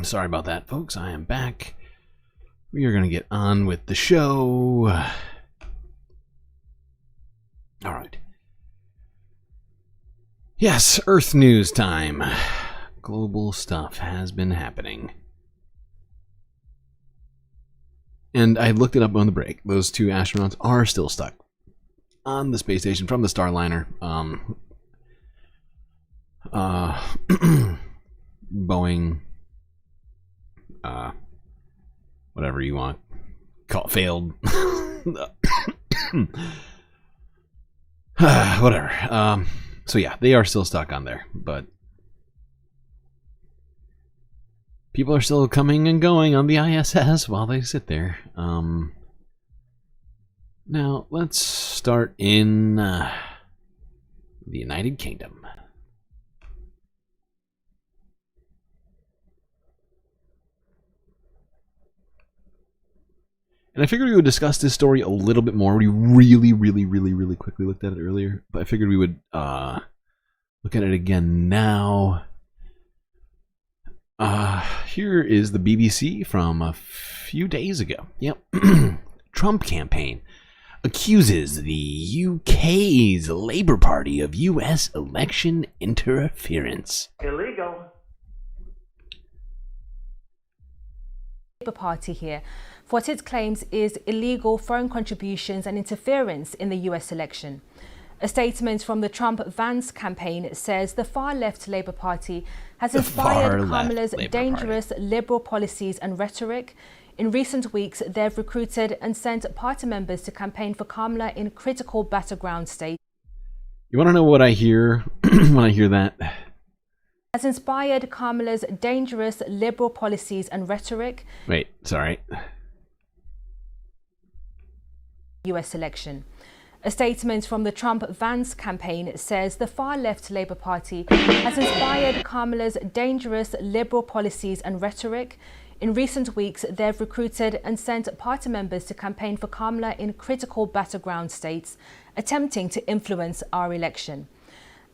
Sorry about that, folks. I am back. We are going to get on with the show. All right. Yes, Earth news time. Global stuff has been happening. And I looked it up on the break. Those 2 astronauts are still stuck on the space station from the Starliner. Boeing, whatever you want, call it failed. Whatever. So yeah, they are still stuck on there, but people are still coming and going on the ISS while they sit there. Now let's start in the United Kingdom. And I figured we would discuss this story a little bit more. We really quickly looked at it earlier, but I figured we would look at it again now. Here is the BBC from a few days ago. Yep. Trump campaign accuses the UK's Labour Party of US election interference. Illegal. Labour Party here for what it claims is illegal foreign contributions and interference in the US election. A statement from the Trump-Vance campaign says the far-left Labour Party has inspired Kamala's dangerous liberal policies and rhetoric. In recent weeks, they've recruited and sent party members to campaign for Kamala in critical battleground states. You want to know what I hear when I hear that? Has inspired Kamala's dangerous liberal policies and rhetoric. Wait, sorry. US election. A statement from the Trump-Vance campaign says the far-left Labour Party has inspired Kamala's dangerous liberal policies and rhetoric. In recent weeks, they've recruited and sent party members to campaign for Kamala in critical battleground states, attempting to influence our election.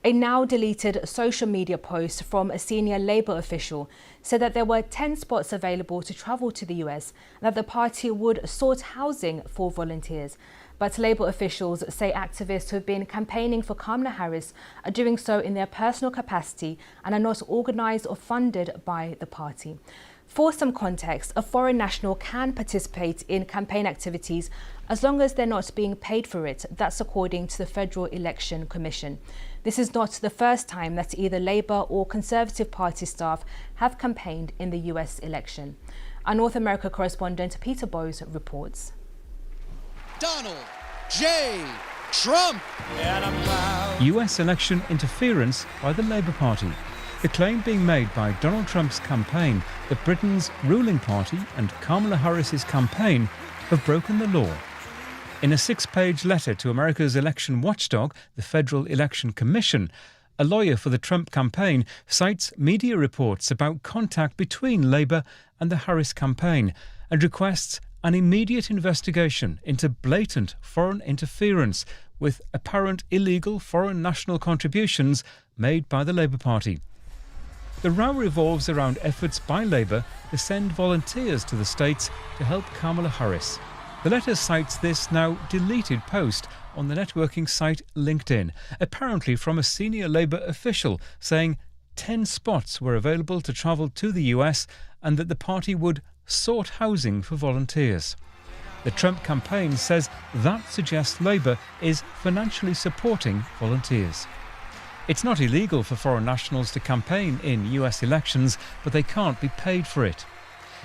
A now-deleted social media post from a senior Labour official said that there were 10 spots available to travel to the US and that the party would sort housing for volunteers. But Labour officials say activists who have been campaigning for Kamala Harris are doing so in their personal capacity and are not organised or funded by the party. For some context, a foreign national can participate in campaign activities as long as they're not being paid for it. That's according to the Federal Election Commission. This is not the first time that either Labour or Conservative Party staff have campaigned in the US election. Our North America correspondent Peter Bowes reports. Donald J. Trump. US election interference by the Labour Party. The claim being made by Donald Trump's campaign that Britain's ruling party and Kamala Harris's campaign have broken the law. In a 6-page letter to America's election watchdog, the Federal Election Commission, a lawyer for the Trump campaign cites media reports about contact between Labour and the Harris campaign and requests an immediate investigation into blatant foreign interference with apparent illegal foreign national contributions made by the Labour Party. The row revolves around efforts by Labour to send volunteers to the states to help Kamala Harris. The letter cites this now deleted post on the networking site LinkedIn, apparently from a senior Labour official saying 10 spots were available to travel to the US and that the party would sort housing for volunteers. The Trump campaign says that suggests Labour is financially supporting volunteers. It's not illegal for foreign nationals to campaign in US elections, but they can't be paid for it.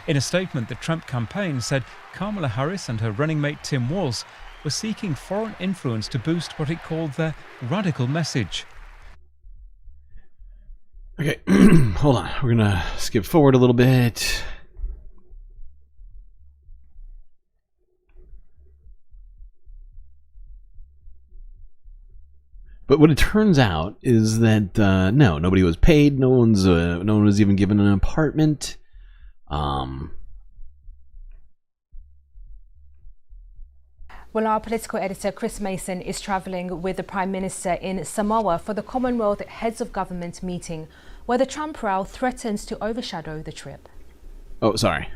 In a statement, the Trump campaign said Kamala Harris and her running mate Tim Walz were seeking foreign influence to boost what it called their radical message. Okay, hold on. We're going to skip forward a little bit. But what it turns out is that no, nobody was paid. No one was even given an apartment. Well, our political editor Chris Mason is travelling with the Prime Minister in Samoa for the Commonwealth Heads of Government meeting, where the Trump row threatens to overshadow the trip. Oh, sorry.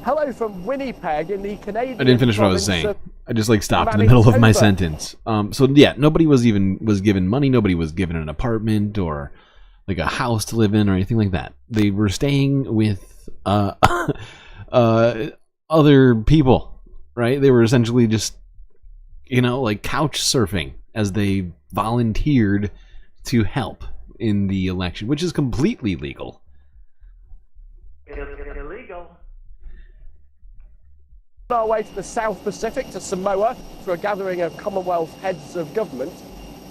Hello from Winnipeg in the Canadian. I didn't finish what I was saying. I just stopped in the middle of my sentence. So yeah, nobody was given money. Nobody was given an apartment or like a house to live in or anything like that. They were staying with other people, right? They were essentially just, like couch surfing as they volunteered to help in the election, which is completely legal. Illegal. On our way to the South Pacific, to Samoa, for a gathering of Commonwealth heads of government.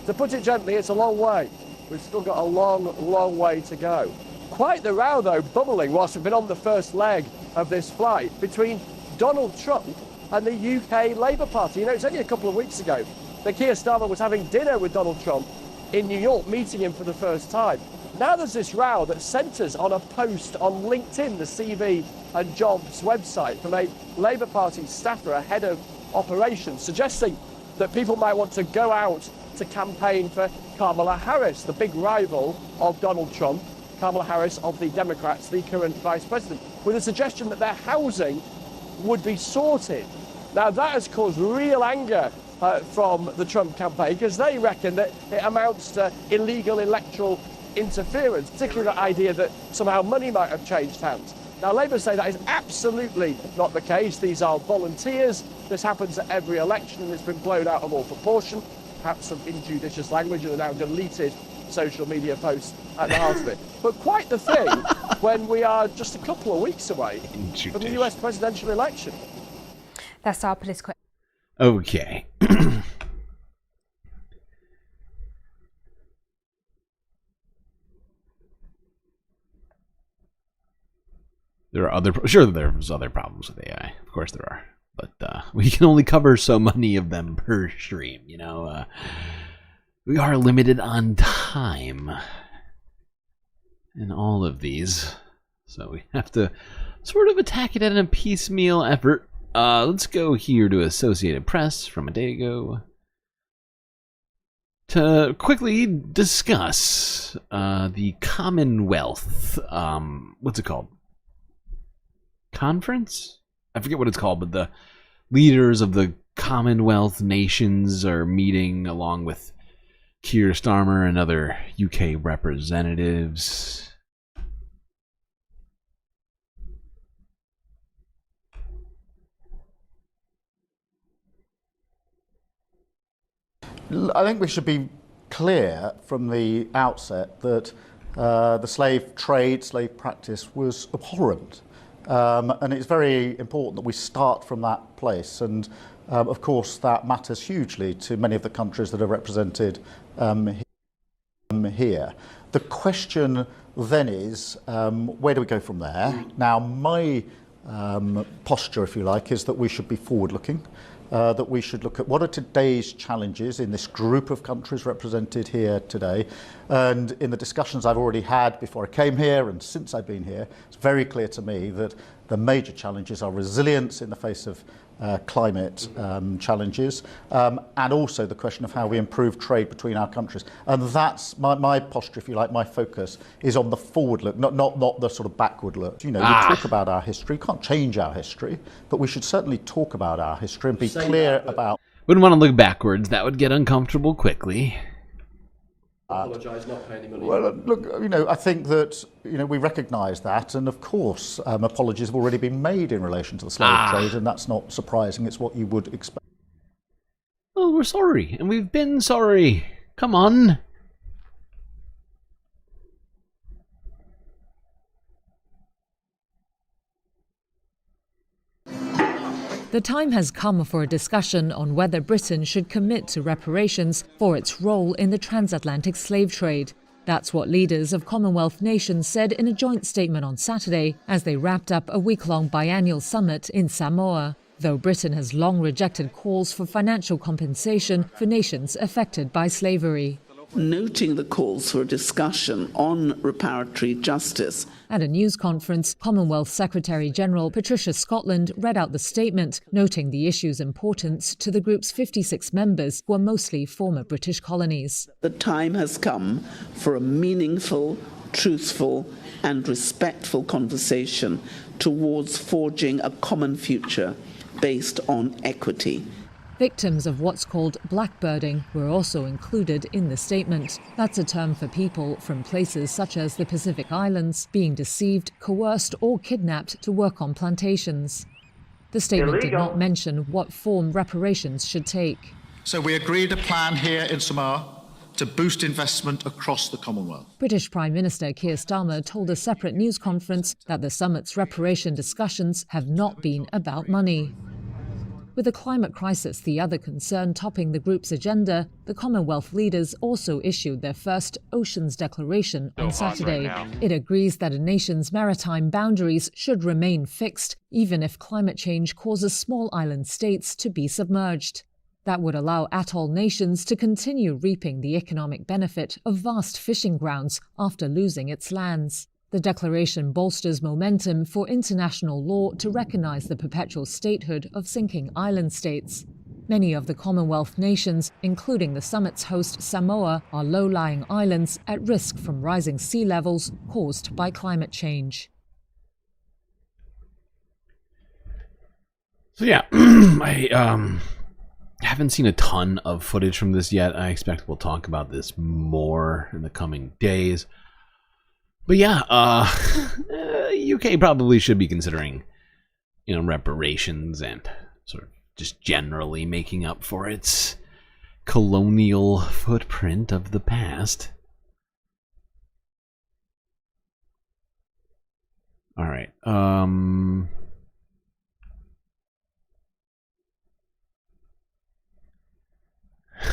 To put it gently, it's a long way. We've still got a long, long way to go. Quite the row, though, bubbling whilst we've been on the first leg of this flight between Donald Trump and the UK Labour Party. It's only a couple of weeks ago that Keir Starmer was having dinner with Donald Trump in New York, meeting him for the first time. Now there's this row that centres on a post on LinkedIn, the CV and Jobs website, from a Labour Party staffer, a head of operations, suggesting that people might want to go out to campaign for Kamala Harris, the big rival of Donald Trump, Kamala Harris of the Democrats, the current vice president, with a suggestion that their housing would be sorted. Now that has caused real anger from the Trump campaign, because they reckon that it amounts to illegal electoral interference, particularly the idea that somehow money might have changed hands. Now Labour say that is absolutely not the case. These are volunteers. This happens at every election and it's been blown out of all proportion. Perhaps some injudicious language and a now deleted social media posts at the heart of it. But quite the thing when we are just a couple of weeks away from the US presidential election. That's our political. Okay. There are there's other problems with AI. Of course there are. But we can only cover so many of them per stream, we are limited on time in all of these. So we have to sort of attack it in a piecemeal effort. Let's go here to Associated Press from a day ago to quickly discuss the Commonwealth, what's it called? Conference? I forget what it's called, but the leaders of the Commonwealth nations are meeting along with Keir Starmer and other UK representatives. I think we should be clear from the outset that the slave trade, slave practice was abhorrent. And it's very important that we start from that place. And of course, that matters hugely to many of the countries that are represented here. The question then is, where do we go from there? Now, my posture, if you like, is that we should be forward-looking, that we should look at what are today's challenges in this group of countries represented here today. And in the discussions I've already had before I came here and since I've been here, it's very clear to me that the major challenges are resilience in the face of climate challenges, and also the question of how we improve trade between our countries. And that's my posture, if you like, my focus is on the forward look, not the sort of backward look. We talk about our history, we can't change our history, but we should certainly talk about our history and be clear about... Wouldn't want to look backwards, that would get uncomfortable quickly. Apologise, not pay any money. Well, look, I think that we recognise that, and of course, apologies have already been made in relation to the slave trade, and that's not surprising. It's what you would expect. Well, we're sorry, and we've been sorry. Come on. The time has come for a discussion on whether Britain should commit to reparations for its role in the transatlantic slave trade. That's what leaders of Commonwealth nations said in a joint statement on Saturday as they wrapped up a week-long biannual summit in Samoa, though Britain has long rejected calls for financial compensation for nations affected by slavery. Noting the calls for a discussion on reparatory justice. At a news conference, Commonwealth Secretary-General Patricia Scotland read out the statement, noting the issue's importance to the group's 56 members, who are mostly former British colonies. The time has come for a meaningful, truthful and respectful conversation towards forging a common future based on equity. Victims of what's called blackbirding were also included in the statement. That's a term for people from places such as the Pacific Islands being deceived, coerced or kidnapped to work on plantations. The statement did not mention what form reparations should take. So we agreed a plan here in Samoa to boost investment across the Commonwealth. British Prime Minister Keir Starmer told a separate news conference that the summit's reparation discussions have not been about money. With the climate crisis the other concern topping the group's agenda, the Commonwealth leaders also issued their first Oceans Declaration on Saturday. It agrees that a nation's maritime boundaries should remain fixed, even if climate change causes small island states to be submerged. That would allow atoll nations to continue reaping the economic benefit of vast fishing grounds after losing its lands. The declaration bolsters momentum for international law to recognise the perpetual statehood of sinking island states. Many of the Commonwealth nations, including the summit's host Samoa, are low-lying islands at risk from rising sea levels caused by climate change. So yeah, I haven't seen a ton of footage from this yet. I expect we'll talk about this more in the coming days. But yeah, UK probably should be considering, reparations and sort of just generally making up for its colonial footprint of the past. All right.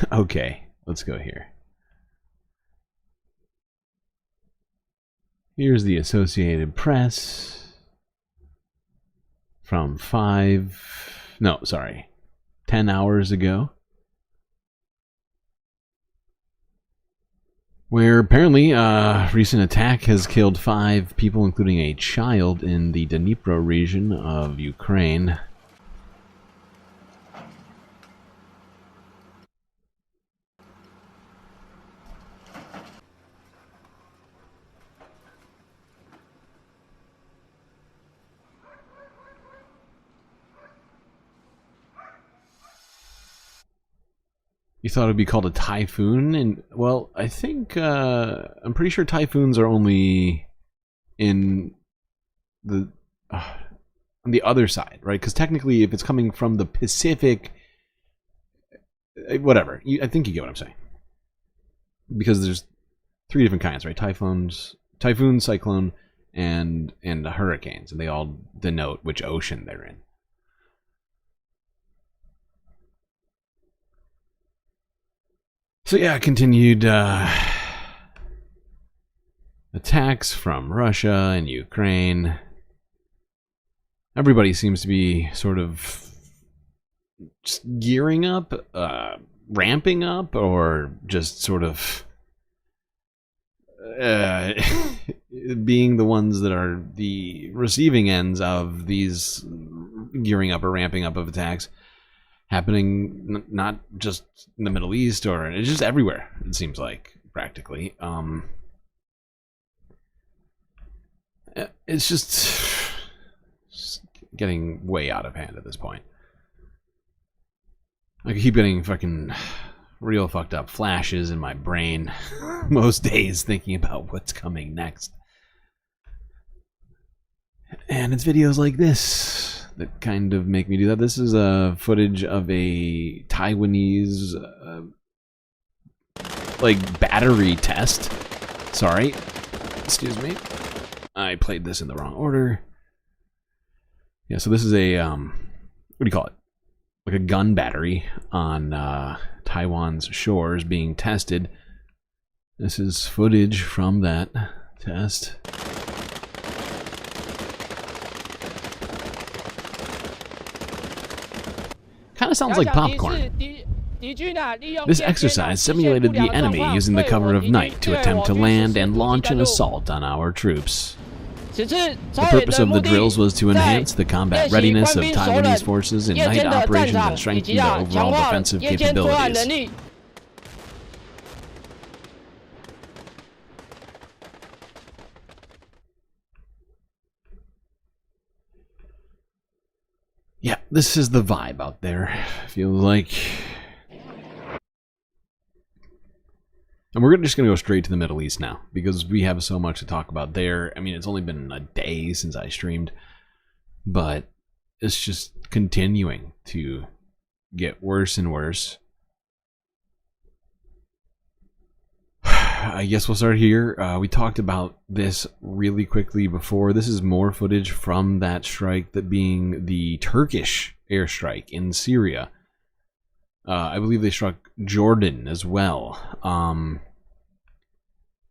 Okay, let's go here. Here's the Associated Press from 10 hours ago, where apparently a recent attack has killed 5 people, including a child, in the Dnipro region of Ukraine. You thought it would be called a typhoon? And well, I think I'm pretty sure typhoons are only in the on the other side, right? Because technically, if it's coming from the Pacific, whatever. I think you get what I'm saying. Because there's 3 different kinds, right? Typhoon, cyclone, and hurricanes, and they all denote which ocean they're in. So yeah, continued attacks from Russia and Ukraine. Everybody seems to be sort of just gearing up, ramping up, or just sort of being the ones that are the receiving ends of these gearing up or ramping up of attacks. Happening not just in the Middle East, or it's just everywhere, it seems like, practically. It's just getting way out of hand at this point. I keep getting fucking real fucked up flashes in my brain most days thinking about what's coming next. And it's videos like this that kind of make me do that. This is footage of a Taiwanese battery test. Sorry, excuse me, I played this in the wrong order. Yeah, so this is a what do you call it? Like a gun battery on Taiwan's shores being tested. This is footage from that test. Kind of sounds like popcorn. This exercise simulated the enemy using the cover of night to attempt to land and launch an assault on our troops. The purpose of the drills was to enhance the combat readiness of Taiwanese forces in night operations and strengthen their overall defensive capabilities. this is the vibe out there. Feels like. And we're just going to go straight to the Middle East now, because we have so much to talk about there. I mean, it's only been a day since I streamed, but it's just continuing to get worse and worse. I guess we'll start here. We talked about this really quickly before. This is more footage from that strike, that being the Turkish airstrike in Syria. I believe they struck Jordan as well,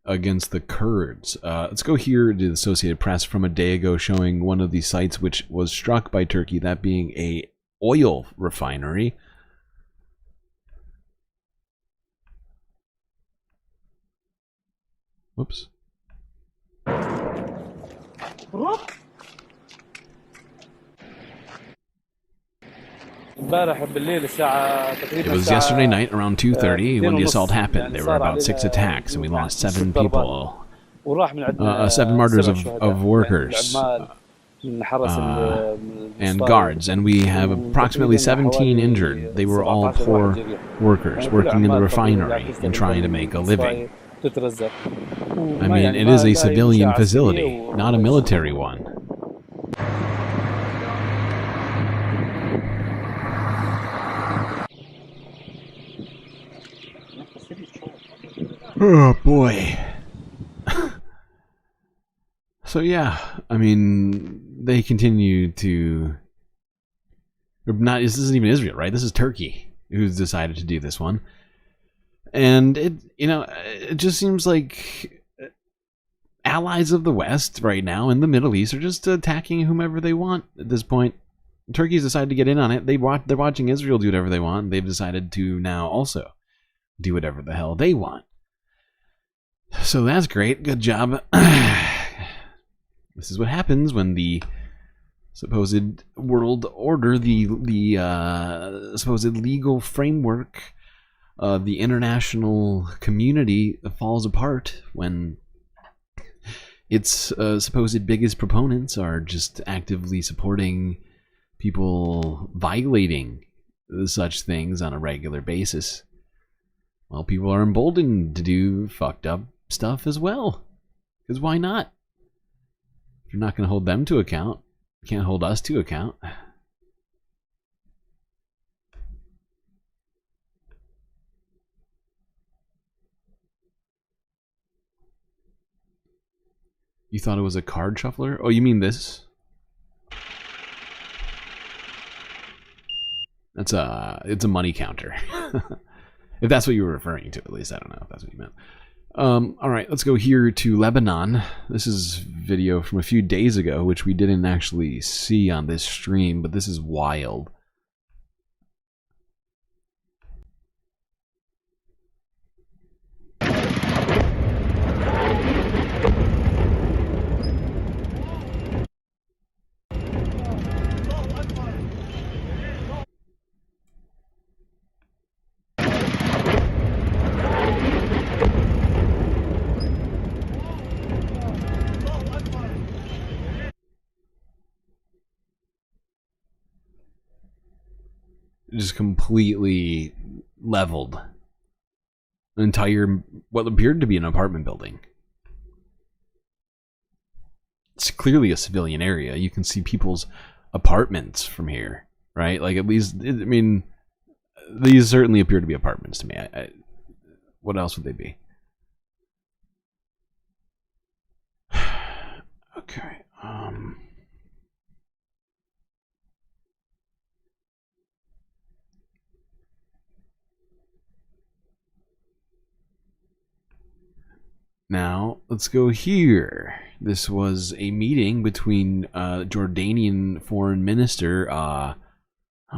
against the Kurds. Let's go here to the Associated Press from a day ago, showing one of the sites which was struck by Turkey, that being a oil refinery. Whoops. It was yesterday night around 2:30 when the assault happened. There were about 6 attacks and we lost 7 people. 7 martyrs of workers and guards, and we have approximately 17 injured. They were all poor workers working in the refinery and trying to make a living. I mean, it is a civilian facility, not a military one. Oh boy. So yeah, I mean, they continue to... This isn't even Israel, right? This is Turkey who's decided to do this one. And it just seems like allies of the West right now in the Middle East are just attacking whomever they want at this point. Turkey's decided to get in on it. They're watching Israel do whatever they want. They've decided to now also do whatever the hell they want. So that's great. Good job. This is what happens when the supposed world order, the supposed legal framework of the international community falls apart, when its supposed biggest proponents are just actively supporting people violating such things on a regular basis. Well, people are emboldened to do fucked up stuff as well. Because why not? If you're not going to hold them to account, you can't hold us to account. You thought it was a card shuffler? Oh, you mean this? It's a money counter. If that's what you were referring to, at least. I don't know if that's what you meant. All right, let's go here to Lebanon. This is video from a few days ago, which we didn't actually see on this stream, but this is wild. Just completely leveled an entire, what appeared to be an apartment building. It's clearly a civilian area. You can see people's apartments from here, right? Like, at least, I mean, these certainly appear to be apartments to me. What else would they be? Okay. Now, let's go here. This was a meeting between Jordanian foreign minister, oh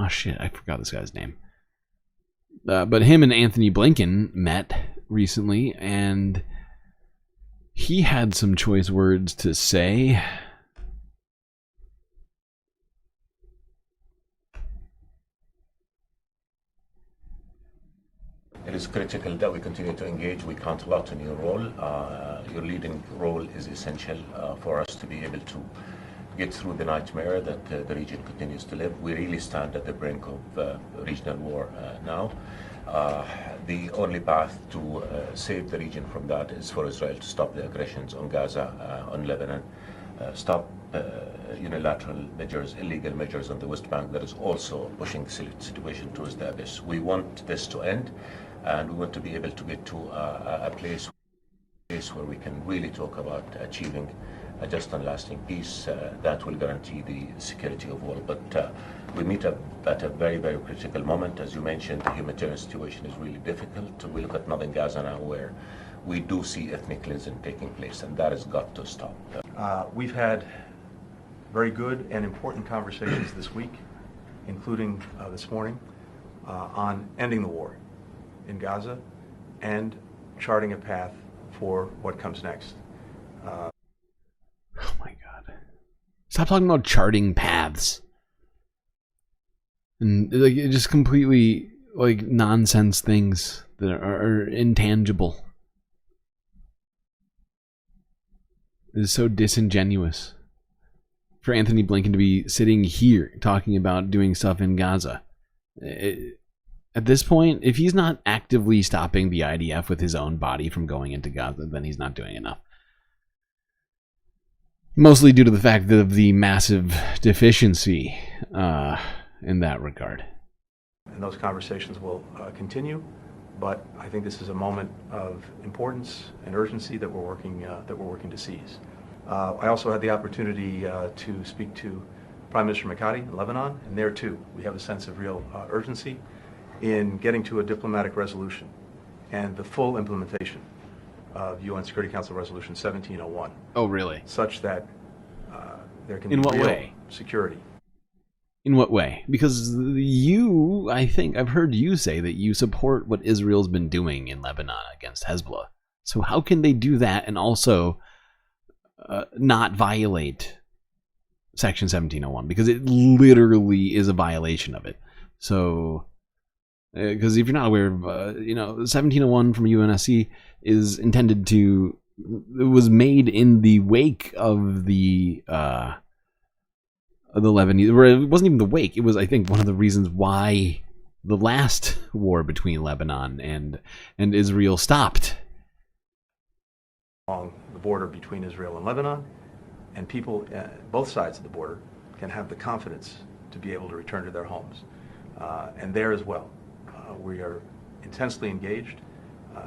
shit, I forgot this guy's name. But him and Anthony Blinken met recently, and he had some choice words to say. It is critical that we continue to engage. We count a lot on your role. Your leading role is essential for us to be able to get through the nightmare that the region continues to live. We really stand at the brink of regional war now. The only path to save the region from that is for Israel to stop the aggressions on Gaza, on Lebanon, stop unilateral measures, illegal measures on the West Bank that is also pushing the situation towards the abyss. We want this to end, and we want to be able to get to a place where we can really talk about achieving a just and lasting peace that will guarantee the security of all. But we meet at a very, very critical moment. As you mentioned, the humanitarian situation is really difficult. We look at northern Gaza now, where we do see ethnic cleansing taking place, and that has got to stop. We've had very good and important conversations this week, including this morning, on ending the war in Gaza and charting a path for what comes next. Oh my God. Stop talking about charting paths. And like just completely like nonsense things that are intangible. It is so disingenuous for Anthony Blinken to be sitting here talking about doing stuff in Gaza. At this point, if he's not actively stopping the IDF with his own body from going into Gaza, then he's not doing enough. Mostly due to the fact of the massive deficiency in that regard. And those conversations will continue, but I think this is a moment of importance and urgency that we're working to seize. I also had the opportunity to speak to Prime Minister Mikati in Lebanon, and there too we have a sense of real urgency in getting to a diplomatic resolution and the full implementation of UN Security Council Resolution 1701. Oh, really? Such that there can In be what real way? security. In what way? Because you, I think I've heard you say that you support what Israel's been doing in Lebanon against Hezbollah. So how can they do that and also not violate Section 1701? Because it literally is a violation of it. So, because if you're not aware of, 1701 from UNSC is intended to, it was made in the wake of the Lebanese, or it wasn't even the wake, it was, I think, one of the reasons why the last war between Lebanon and Israel stopped. Along the border between Israel and Lebanon, and people, both sides of the border, can have the confidence to be able to return to their homes. And there as well, we are intensely engaged,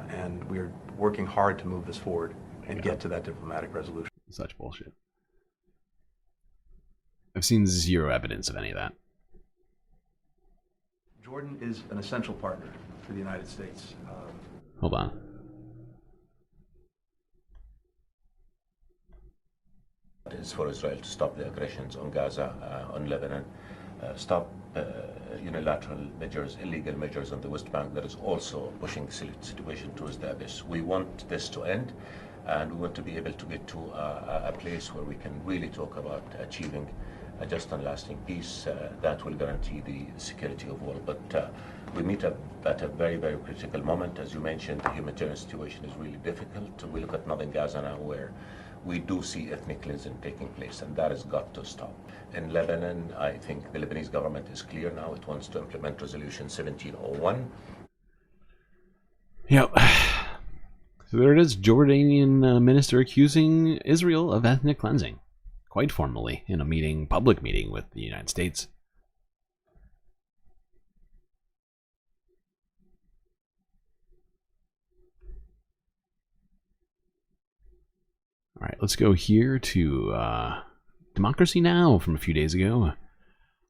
and we are working hard to move this forward and get to that diplomatic resolution. Such bullshit. I've seen zero evidence of any of that. Jordan is an essential partner for the United States. Hold on. Is for Israel to stop the aggressions on Gaza, on Lebanon, stop unilateral measures, illegal measures on the West Bank that is also pushing the situation towards the abyss. We want this to end, and we want to be able to get to a place where we can really talk about achieving a just and lasting peace that will guarantee the security of all. But we meet at a very, very critical moment. As you mentioned, the humanitarian situation is really difficult. We look at northern Gaza now, where we do see ethnic cleansing taking place, and that has got to stop. In Lebanon, I think the Lebanese government is clear now. It wants to implement Resolution 1701. Yep. So there it is, Jordanian minister accusing Israel of ethnic cleansing, quite formally, in a public meeting with the United States. All right, let's go here to Democracy Now! From a few days ago.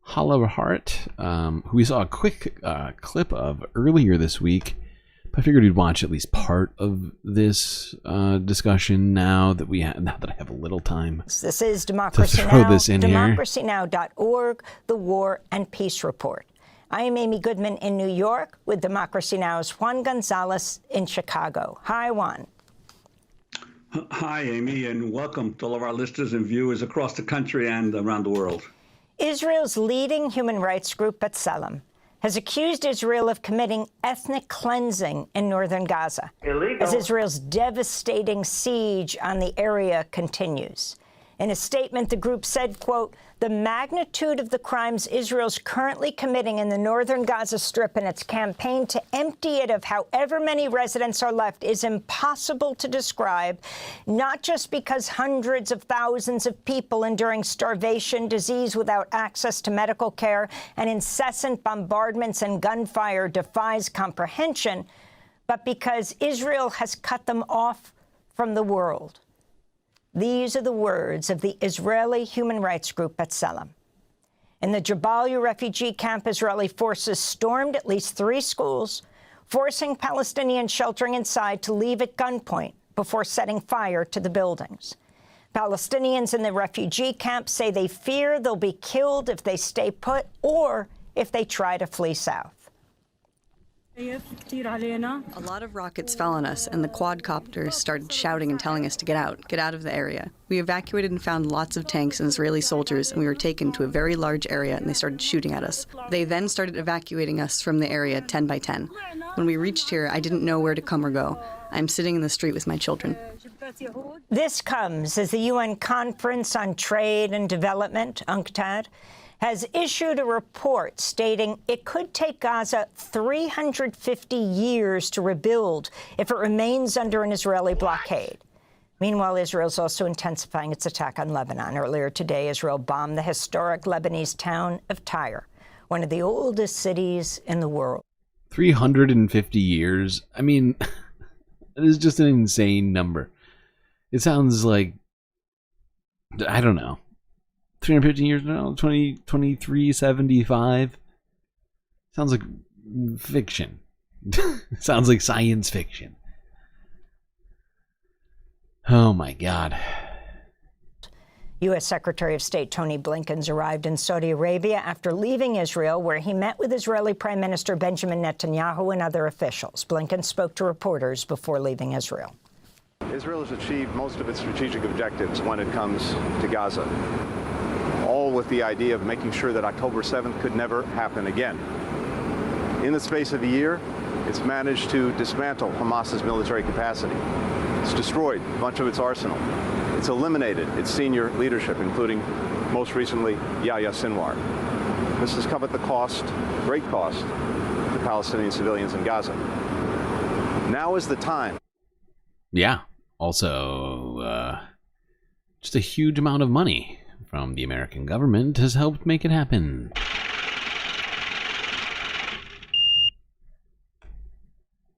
Hollow Heart, who we saw a quick clip of earlier this week. I figured we'd watch at least part of this discussion now that I have a little time. This is Democracy to throw Now! This in here. DemocracyNow.org, The War and Peace Report. I am Amy Goodman in New York with Democracy Now!'s Juan Gonzalez in Chicago. Hi, Juan. Hi, Amy, and welcome to all of our listeners and viewers across the country and around the world. Israel's leading human rights group, B'Tselem, has accused Israel of committing ethnic cleansing in northern Gaza, as Israel's devastating siege on the area continues. In a statement, the group said, quote, "The magnitude of the crimes Israel's currently committing in the northern Gaza Strip and its campaign to empty it of however many residents are left is impossible to describe, not just because hundreds of thousands of people enduring starvation, disease without access to medical care, and incessant bombardments and gunfire defies comprehension, but because Israel has cut them off from the world." These are the words of the Israeli human rights group B'Tselem. In the Jabalia refugee camp, Israeli forces stormed at least 3 schools, forcing Palestinians sheltering inside to leave at gunpoint before setting fire to the buildings. Palestinians in the refugee camp say they fear they'll be killed if they stay put or if they try to flee south. A lot of rockets fell on us, and the quadcopters started shouting and telling us to get out of the area. We evacuated and found lots of tanks and Israeli soldiers, and we were taken to a very large area, and they started shooting at us. They then started evacuating us from the area 10 by 10. When we reached here, I didn't know where to come or go. I'm sitting in the street with my children. This comes as the UN Conference on Trade and Development, UNCTAD, has issued a report stating it could take Gaza 350 years to rebuild if it remains under an Israeli blockade. Meanwhile, Israel's also intensifying its attack on Lebanon. Earlier today, Israel bombed the historic Lebanese town of Tyre, one of the oldest cities in the world. 350 years? I mean, it is just an insane number. It sounds like, I don't know, 350 years now, 2375. Sounds like fiction. Sounds like science fiction. Oh my God. U.S. Secretary of State Tony Blinken's arrived in Saudi Arabia after leaving Israel, where he met with Israeli Prime Minister Benjamin Netanyahu and other officials. Blinken spoke to reporters before leaving Israel. Israel has achieved most of its strategic objectives when it comes to Gaza, all with the idea of making sure that October 7th could never happen again. In the space of a year, it's managed to dismantle Hamas's military capacity. It's destroyed much of its arsenal. It's eliminated its senior leadership, including, most recently, Yahya Sinwar. This has come at the cost, great cost, to Palestinian civilians in Gaza. Now is the time. Yeah. Also, just a huge amount of money from the American government has helped make it happen.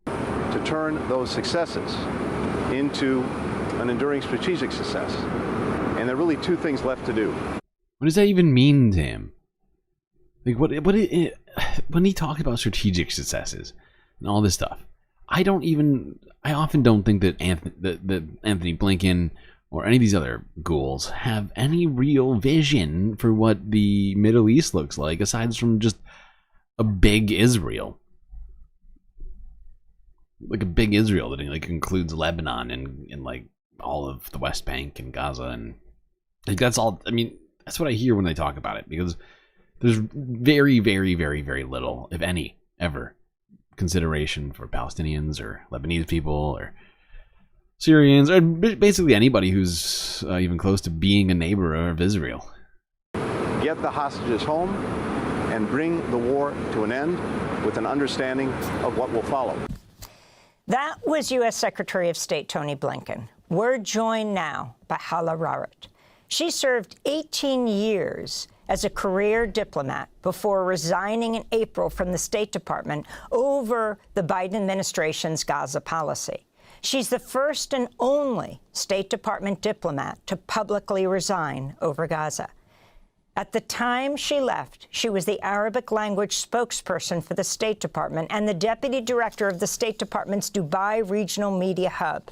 To turn those successes into an enduring strategic success. And there are really 2 things left to do. What does that even mean to him? Like, when he talks about strategic successes and all this stuff, I often don't think that Anthony Blinken or any of these other ghouls have any real vision for what the Middle East looks like, aside from just a big Israel. Like a big Israel that like includes Lebanon and like all of the West Bank and Gaza, and like that's all. I mean, that's what I hear when they talk about it, because there's very, very, very, very little, if any, ever consideration for Palestinians or Lebanese people or Syrians, or basically anybody who's even close to being a neighbor of Israel. Get the hostages home and bring the war to an end with an understanding of what will follow. That was U.S. Secretary of State Tony Blinken. We're joined now by Hala Raret. She served 18 years as a career diplomat before resigning in April from the State Department over the Biden administration's Gaza policy. She's the first and only State Department diplomat to publicly resign over Gaza. At the time she left, she was the Arabic language spokesperson for the State Department and the deputy director of the State Department's Dubai Regional Media Hub.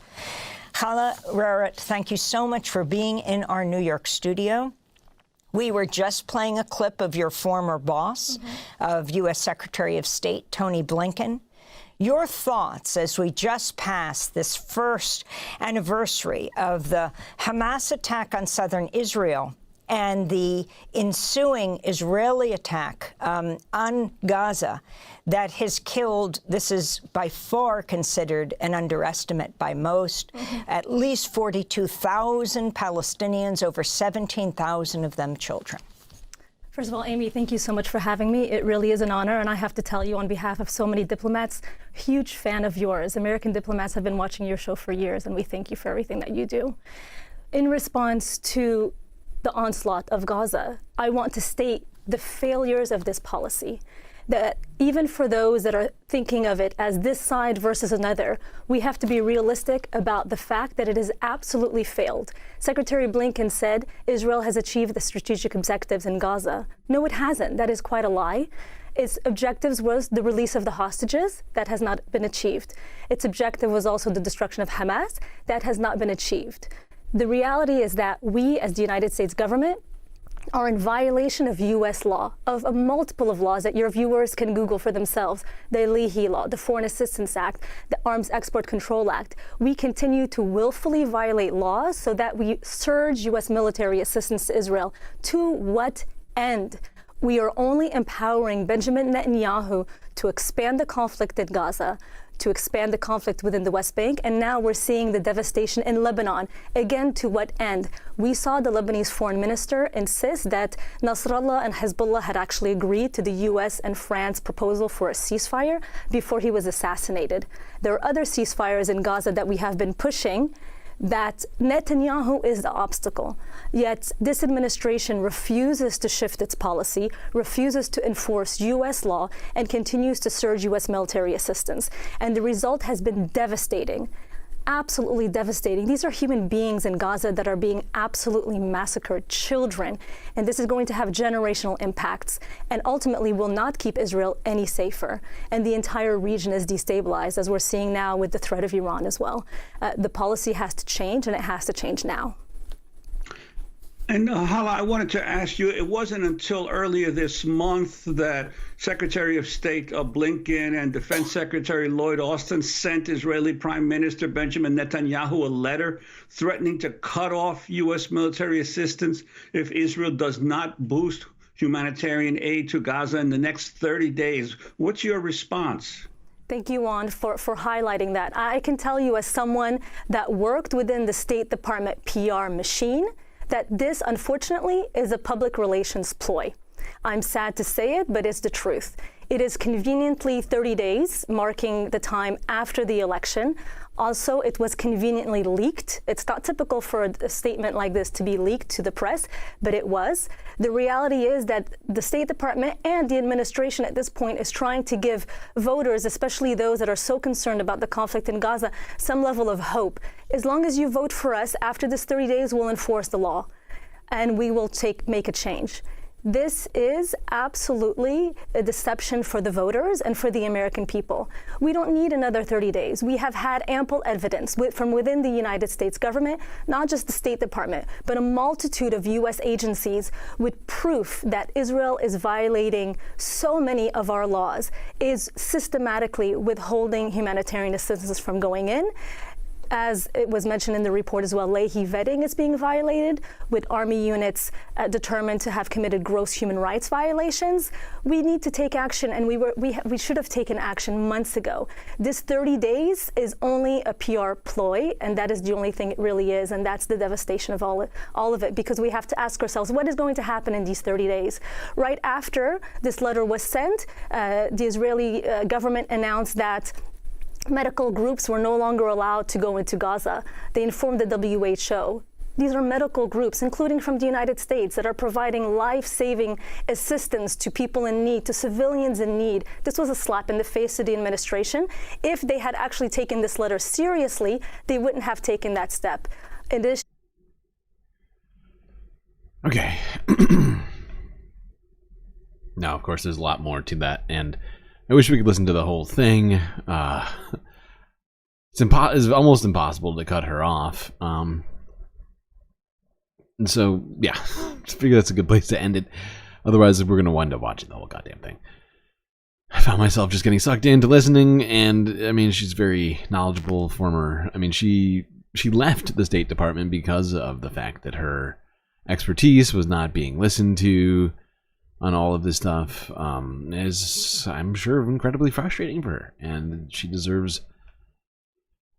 Hala Raret, thank you so much for being in our New York studio. We were just playing a clip of your former boss, of U.S. Secretary of State Tony Blinken. Your thoughts as we just passed this first anniversary of the Hamas attack on southern Israel and the ensuing Israeli attack on Gaza that has killed, this is by far considered an underestimate by most, at least 42,000 Palestinians, over 17,000 of them children. First of all, Amy, thank you so much for having me. It really is an honor, and I have to tell you on behalf of so many diplomats, huge fan of yours. American diplomats have been watching your show for years, and we thank you for everything that you do. In response to the onslaught of Gaza, I want to state the failures of this policy. That even for those that are thinking of it as this side versus another, we have to be realistic about the fact that it has absolutely failed. Secretary Blinken said Israel has achieved the strategic objectives in Gaza. No, it hasn't. That is quite a lie. Its objectives was the release of the hostages. That has not been achieved. Its objective was also the destruction of Hamas. That has not been achieved. The reality is that we, as the United States government, are in violation of U.S. law, of a multiple of laws that your viewers can Google for themselves. The Leahy Law, the Foreign Assistance Act, the Arms Export Control Act. We continue to willfully violate laws so that we surge U.S. military assistance to Israel. To what end? We are only empowering Benjamin Netanyahu to expand the conflict in Gaza, to expand the conflict within the West Bank, and now we're seeing the devastation in Lebanon. Again, to what end? We saw the Lebanese foreign minister insist that Nasrallah and Hezbollah had actually agreed to the US and France proposal for a ceasefire before he was assassinated. There are other ceasefires in Gaza that we have been pushing, that Netanyahu is the obstacle. Yet this administration refuses to shift its policy, refuses to enforce U.S. law, and continues to surge U.S. military assistance. And the result has been devastating. Absolutely devastating. These are human beings in Gaza that are being absolutely massacred, children. And this is going to have generational impacts and ultimately will not keep Israel any safer. And the entire region is destabilized, as we're seeing now with the threat of Iran as well. The policy has to change, and it has to change now. And Hala, I wanted to ask you, it wasn't until earlier this month that Secretary of State Blinken and Defense Secretary Lloyd Austin sent Israeli Prime Minister Benjamin Netanyahu a letter threatening to cut off U.S. military assistance if Israel does not boost humanitarian aid to Gaza in the next 30 days. What's your response? Thank you, Juan, for highlighting that. I can tell you, as someone that worked within the State Department PR machine, that this, unfortunately, is a public relations ploy. I'm sad to say it, but it's the truth. It is conveniently 30 days, marking the time after the election. Also, it was conveniently leaked. It's not typical for a statement like this to be leaked to the press, but it was. The reality is that the State Department and the administration at this point is trying to give voters, especially those that are so concerned about the conflict in Gaza, some level of hope. As long as you vote for us, after this 30 days, we'll enforce the law and we will make a change. This is absolutely a deception for the voters and for the American people. We don't need another 30 days. We have had ample evidence from within the United States government, not just the State Department, but a multitude of U.S. agencies with proof that Israel is violating so many of our laws, is systematically withholding humanitarian assistance from going in. As it was mentioned in the report as well, Leahy vetting is being violated, with Army units determined to have committed gross human rights violations. We need to take action, and we should have taken action months ago. This 30 days is only a PR ploy, and that is the only thing it really is, and that's the devastation of all of it, because we have to ask ourselves, what is going to happen in these 30 days? Right after this letter was sent, the Israeli government announced that medical groups were no longer allowed to go into Gaza. They informed the WHO. These are medical groups, including from the United States, that are providing life-saving assistance to people in need, to civilians in need. This was a slap in the face to the administration. If they had actually taken this letter seriously, they wouldn't have taken that step. Okay. Now, of course, there's a lot more to that, and I wish we could listen to the whole thing. It's almost impossible to cut her off. And so, yeah, I figure that's a good place to end it. Otherwise, we're going to wind up watching the whole goddamn thing. I found myself just getting sucked into listening, and, I mean, she's very knowledgeable, she left the State Department because of the fact that her expertise was not being listened to on all of this stuff is, I'm sure, incredibly frustrating for her. And she deserves,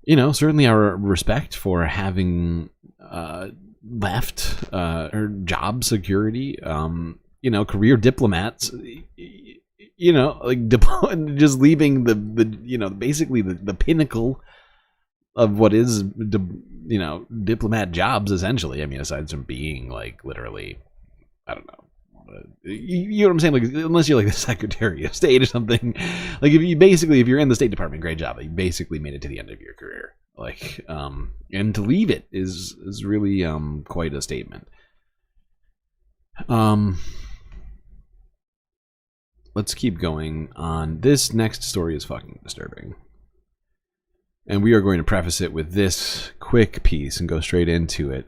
certainly our respect for having left her job security, career diplomats, just leaving the basically the pinnacle of what is, diplomat jobs, essentially. I mean, aside from being literally, I don't know. You know what I'm saying? Unless you're the Secretary of State or something, if you're in the State Department, great job. You basically made it to the end of your career. And to leave it is really quite a statement. Let's keep going on. This next story is fucking disturbing. And we are going to preface it with this quick piece and go straight into it.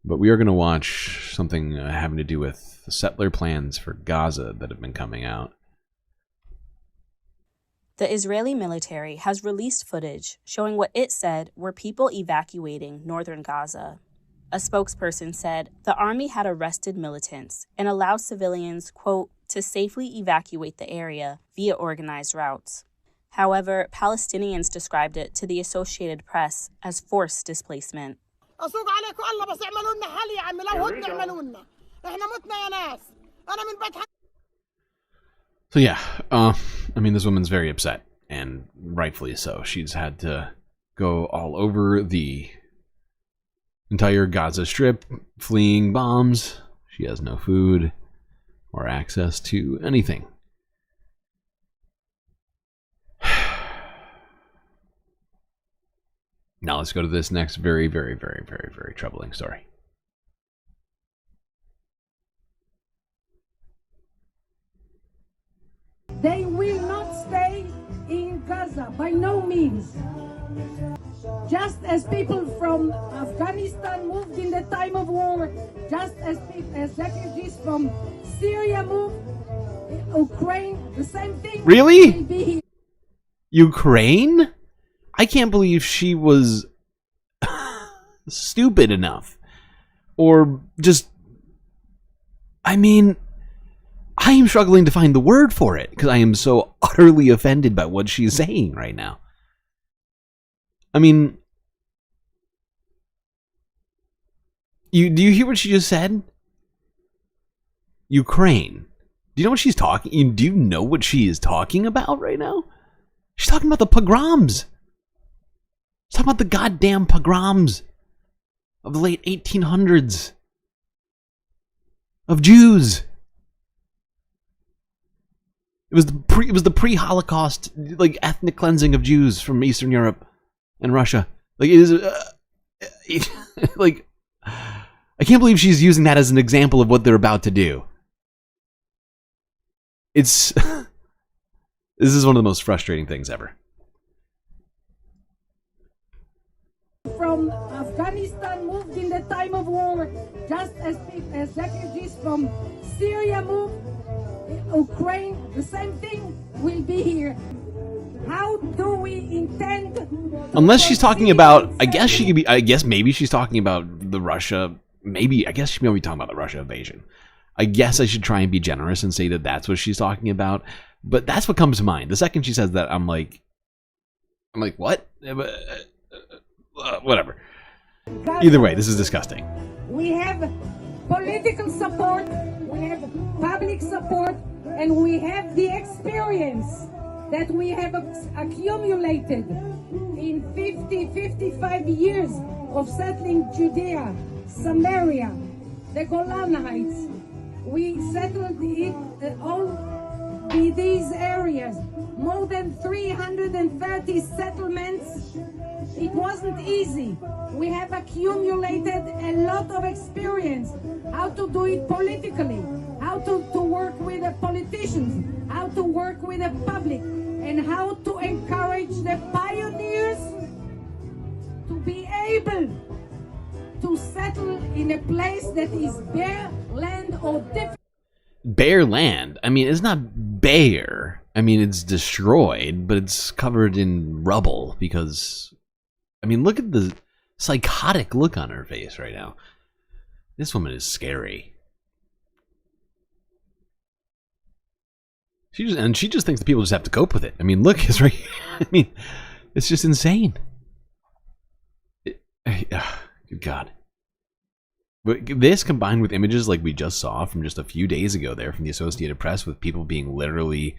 But we are going to watch something having to do with the settler plans for Gaza that have been coming out. The Israeli military has released footage showing what it said were people evacuating northern Gaza. A spokesperson said the army had arrested militants and allowed civilians, quote, to safely evacuate the area via organized routes. However, Palestinians described it to the Associated Press as forced displacement. So yeah, this woman's very upset, and rightfully so. She's had to go all over the entire Gaza Strip, fleeing bombs. She has no food or access to anything. Now let's go to this next very, very, very, very, very troubling story. They will not stay in Gaza, by no means. Just as people from Afghanistan moved in the time of war, just as refugees from Syria moved, Ukraine, the same thing. Really? Will be here. Ukraine? I can't believe she was stupid enough. Or just... I am struggling to find the word for it because I am so utterly offended by what she's saying right now. Do you hear what she just said? Ukraine. Do you know what she's talking? Do you know what she is talking about right now? She's talking about the pogroms. She's talking about the goddamn pogroms of the late 1800s of Jews. It was the pre-Holocaust ethnic cleansing of Jews from Eastern Europe and Russia. I can't believe she's using that as an example of what they're about to do. This is one of the most frustrating things ever. From Afghanistan moved in the time of war, just as refugees from Syria moved, Ukraine, the same thing will be here. How do we intend? Unless she's talking about, I guess maybe she's talking about the Russia. I guess she may be talking about the Russia invasion. I guess I should try and be generous and say that that's what she's talking about. But that's what comes to mind. The second she says that, I'm like, what? Whatever. Either way, this is disgusting. We have political support, we have public support, and we have the experience that we have accumulated in 55 years of settling Judea, Samaria, the Golan Heights. We settled all these areas, more than 330 settlements. It wasn't easy. We have accumulated a lot of experience, how to do it politically, how to work with the politicians, how to work with the public, and how to encourage the pioneers to be able to settle in a place that is bare land or different. Bare land? It's not bare. It's destroyed, but it's covered in rubble because... look at the psychotic look on her face right now. This woman is scary. She just thinks that people just have to cope with it. I mean, look, it's right. I mean, it's just insane. Good God. But this combined with images like we just saw from just a few days ago there from the Associated Press with people being literally,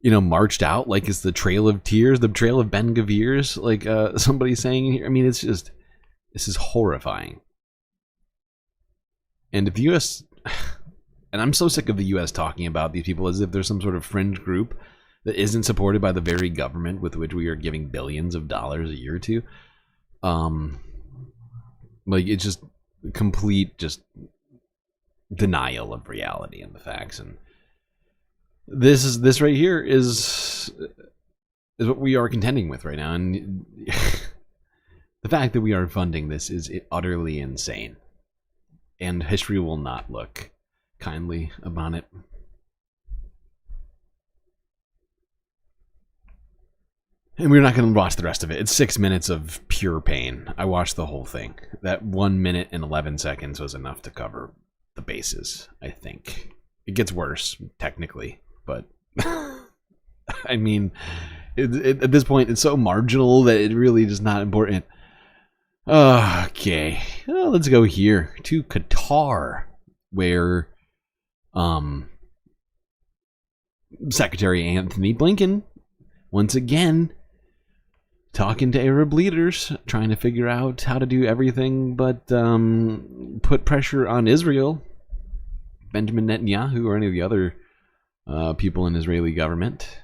marched out like it's the Trail of Tears, the Trail of Ben Gavir's, like somebody saying here. I mean, it's just, this is horrifying. And if the U.S., and I'm so sick of the U.S. talking about these people as if there's some sort of fringe group that isn't supported by the very government with which we are giving billions of dollars a year to. Like, it's just complete denial of reality and the facts. And this right here is what we are contending with right now. And the fact that we are funding this is utterly insane. And history will not look kindly upon it. And we're not going to watch the rest of it. It's 6 minutes of pure pain. I watched the whole thing. That 1 minute and 11 seconds was enough to cover the bases, I think. It gets worse, technically, but I mean, at this point, it's so marginal that it really is not important. Okay, well, let's go here to Qatar, where Secretary Anthony Blinken, once again, talking to Arab leaders, trying to figure out how to do everything but put pressure on Israel, Benjamin Netanyahu, or any of the other people in Israeli government.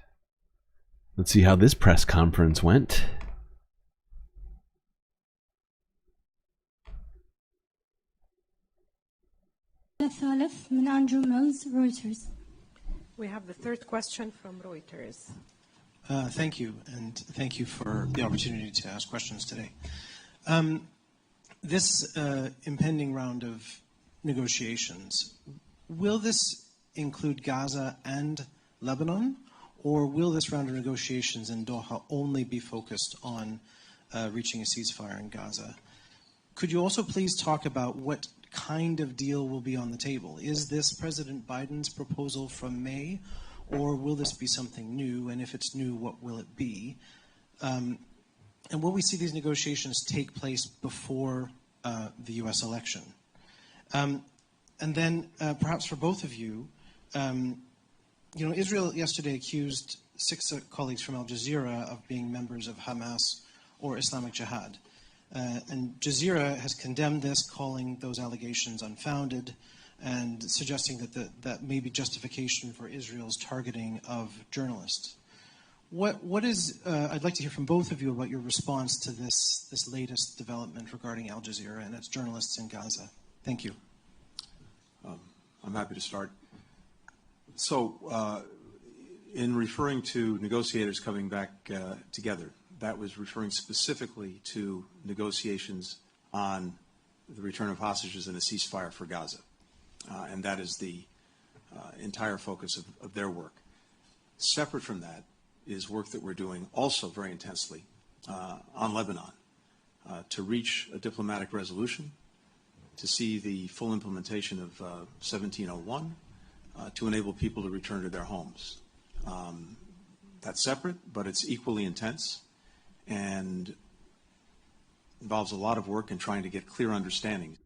Let's see how this press conference went. We have the third question from Reuters. Thank you, and thank you for the opportunity to ask questions today. This impending round of negotiations, will this include Gaza and Lebanon, or will this round of negotiations in Doha only be focused on reaching a ceasefire in Gaza? Could you also please talk about what kind of deal will be on the table? Is this President Biden's proposal from May, or will this be something new? And if it's new, what will it be? And will we see these negotiations take place before the U.S. election? And then perhaps for both of you, Israel yesterday accused 6 colleagues from Al Jazeera of being members of Hamas or Islamic Jihad. And Jazeera has condemned this, calling those allegations unfounded and suggesting that that may be justification for Israel's targeting of journalists. What is, I'd like to hear from both of you about your response to this latest development regarding Al Jazeera and its journalists in Gaza. Thank you. I'm happy to start. So, in referring to negotiators coming back together, that was referring specifically to negotiations on the return of hostages and a ceasefire for Gaza. And that is the entire focus of their work. Separate from that is work that we're doing also very intensely on Lebanon to reach a diplomatic resolution, to see the full implementation of 1701, to enable people to return to their homes. That's separate, but it's equally intense and involves a lot of work in trying to get clear understanding.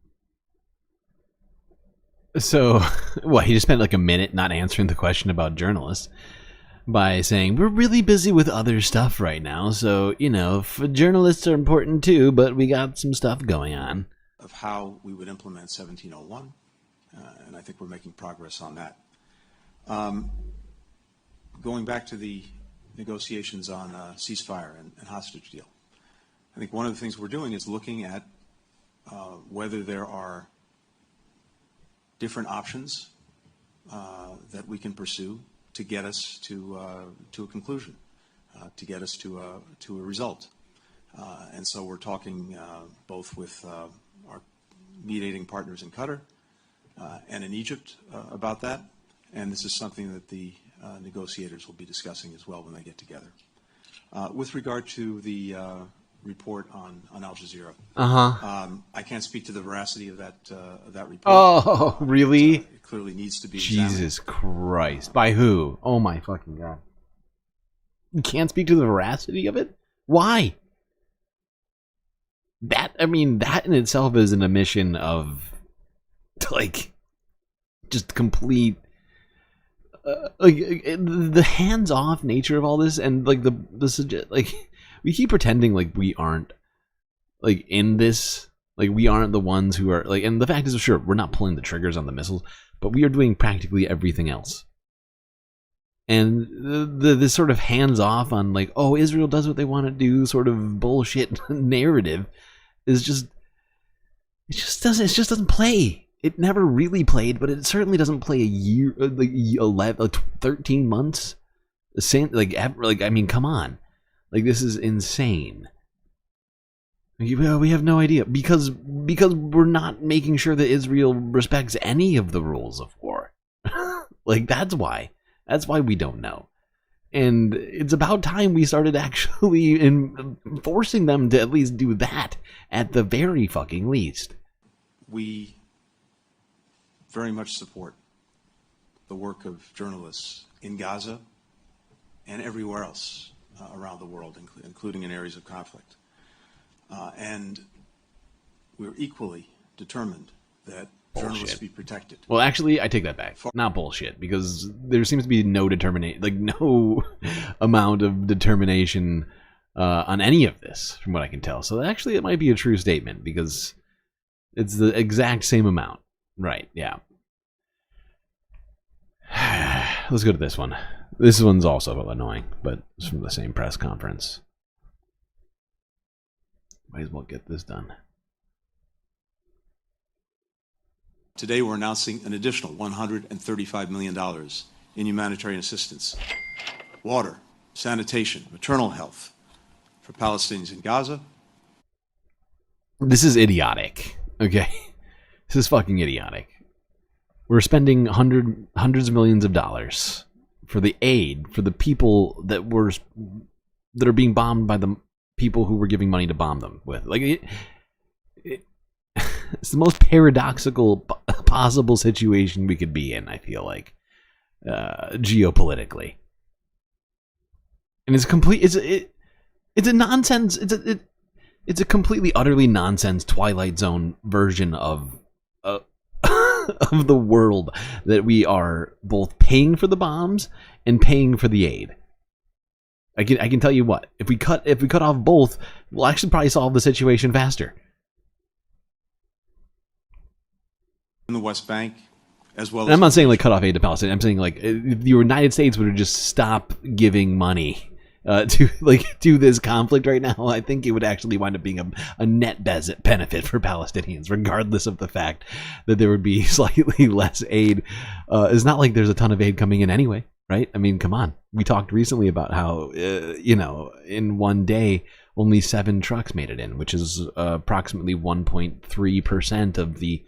So, well, he just spent like a minute not answering the question about journalists by saying, we're really busy with other stuff right now, so, journalists are important too, but we got some stuff going on. Of how we would implement 1701, and I think we're making progress on that. Going back to the negotiations on ceasefire and hostage deal, I think one of the things we're doing is looking at whether there are different options that we can pursue to get us to a conclusion, to get us to a result. And so we're talking both with our mediating partners in Qatar and in Egypt about that. And this is something that the negotiators will be discussing as well when they get together. With regard to the report on Al Jazeera. Uh-huh. I can't speak to the veracity of that report. Oh, really? It clearly needs to be Jesus Christ. By who? Oh my fucking God. You can't speak to the veracity of it? Why? That in itself is an admission of, like, just complete, the hands-off nature of all this, and, like, we keep pretending like we aren't, like, in this, like, we aren't the ones who are, like, and the fact is, sure, we're not pulling the triggers on the missiles, but we are doing practically everything else. And this sort of hands-off on, like, oh, Israel does what they want to do sort of bullshit narrative is just, it just doesn't play. It never really played, but it certainly doesn't play a year, like 13 months. I mean, come on. Like, this is insane. We have no idea because we're not making sure that Israel respects any of the rules of war. Like, that's why we don't know. And it's about time we started actually forcing them to at least do that at the very fucking least. We very much support the work of journalists in Gaza and everywhere else around the world, including in areas of conflict. And we're equally determined that journalists be protected. Well, actually, I take that back. Not bullshit, because there seems to be no amount of determination on any of this, from what I can tell. So actually, it might be a true statement, because it's the exact same amount. Right, yeah. Let's go to this one. This one's also annoying, but it's from the same press conference. Might as well get this done. Today, we're announcing an additional $135 million in humanitarian assistance, water, sanitation, maternal health for Palestinians in Gaza. This is idiotic, okay? This is fucking idiotic. We're spending hundreds of millions of dollars for the aid for the people that are being bombed by the people who were giving money to bomb them with. Like, it's the most paradoxical possible situation we could be in, I feel like, geopolitically. And it's a nonsense. It's a completely, utterly nonsense Twilight Zone version of of the world that we are both paying for the bombs and paying for the aid. I can tell you what, if we cut off both, we'll actually probably solve the situation faster. In the West Bank, as well. And I'm not saying like cut off aid to Palestine. I'm saying like if the United States would just stop giving money to this conflict right now, I think it would actually wind up being a net benefit for Palestinians, regardless of the fact that there would be slightly less aid. It's not like there's a ton of aid coming in anyway, right? I mean, come on. We talked recently about how in one day only 7 trucks made it in, which is approximately 1.3% of the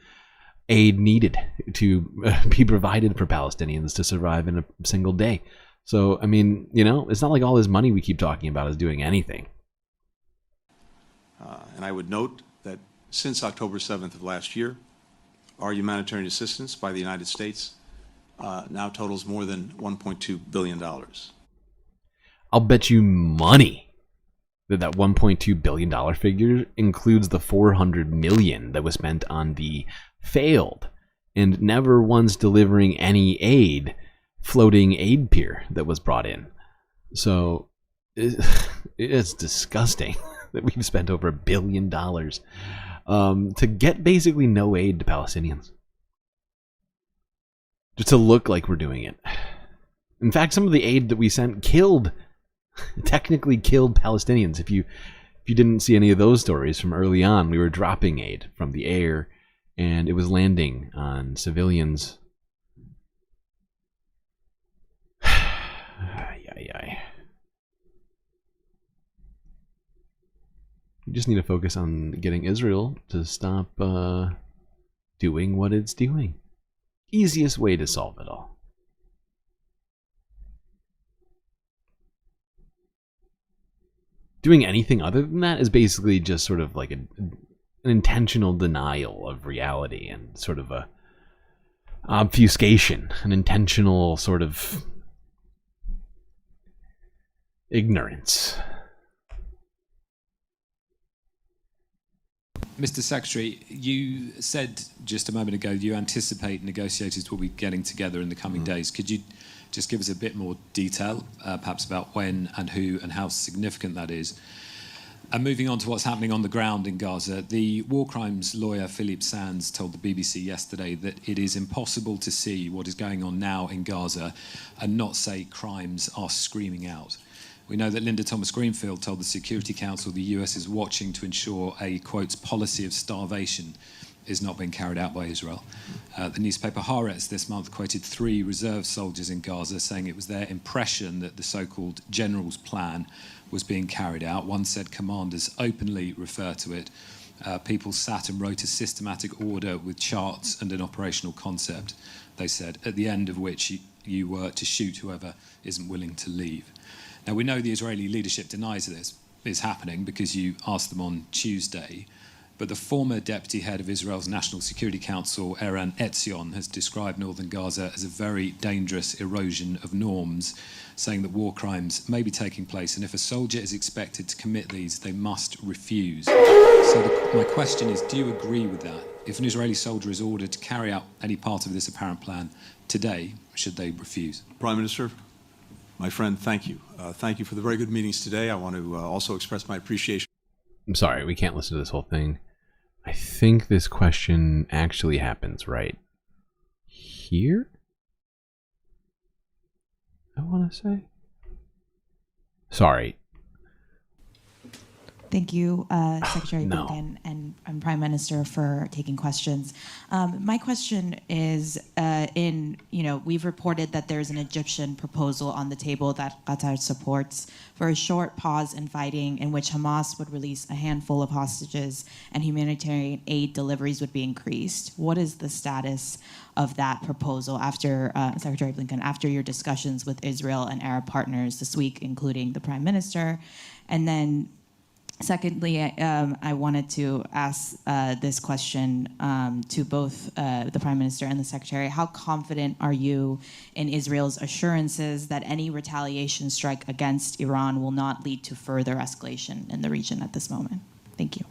aid needed to be provided for Palestinians to survive in a single day. So, I mean, it's not like all this money we keep talking about is doing anything. And I would note that since October 7th of last year, our humanitarian assistance by the United States now totals more than $1.2 billion. I'll bet you money that $1.2 billion figure includes the $400 million that was spent on the failed and never once delivering any aid floating aid pier that was brought in. So it's disgusting that we've spent over $1 billion to get basically no aid to Palestinians, just to look like we're doing it. In fact, some of the aid that we sent technically killed Palestinians. If you didn't see any of those stories from early on, we were dropping aid from the air and it was landing on civilians. You just need to focus on getting Israel to stop doing what it's doing. Easiest way to solve it all. doing anything other than that is basically just sort of like an intentional denial of reality and sort of a obfuscation, an intentional sort of ignorance. Mr. Secretary, you said just a moment ago you anticipate negotiators will be getting together in the coming days. Could you just give us a bit more detail, perhaps about when and who and how significant that is? And moving on to what's happening on the ground in Gaza, the war crimes lawyer Philippe Sands told the BBC yesterday that it is impossible to see what is going on now in Gaza and not say crimes are screaming out. We know that Linda Thomas-Greenfield told the Security Council the US is watching to ensure a, quote, policy of starvation is not being carried out by Israel. The newspaper Haaretz this month quoted 3 reserve soldiers in Gaza saying it was their impression that the so-called general's plan was being carried out. One said commanders openly refer to it. People sat and wrote a systematic order with charts and an operational concept, they said, at the end of which you were to shoot whoever isn't willing to leave. Now, we know the Israeli leadership denies this is happening because you asked them on Tuesday, but the former deputy head of Israel's National Security Council, Eran Etzion, has described northern Gaza as a very dangerous erosion of norms, saying that war crimes may be taking place, and if a soldier is expected to commit these, they must refuse. So my question is, do you agree with that? If an Israeli soldier is ordered to carry out any part of this apparent plan today, should they refuse? Prime Minister, my friend, thank you. Thank you for the very good meetings today. I want to also express my appreciation. I'm sorry, we can't listen to this whole thing. I think this question actually happens right here, I want to say. Sorry. Thank you, Secretary Blinken and Prime Minister, for taking questions. My question is, we've reported that there's an Egyptian proposal on the table that Qatar supports for a short pause in fighting in which Hamas would release a handful of hostages and humanitarian aid deliveries would be increased. What is the status of that proposal after, Secretary Blinken, after your discussions with Israel and Arab partners this week, including the Prime Minister? And then secondly, I wanted to ask this question to both the Prime Minister and the Secretary. How confident are you in Israel's assurances that any retaliation strike against Iran will not lead to further escalation in the region at this moment? Thank you.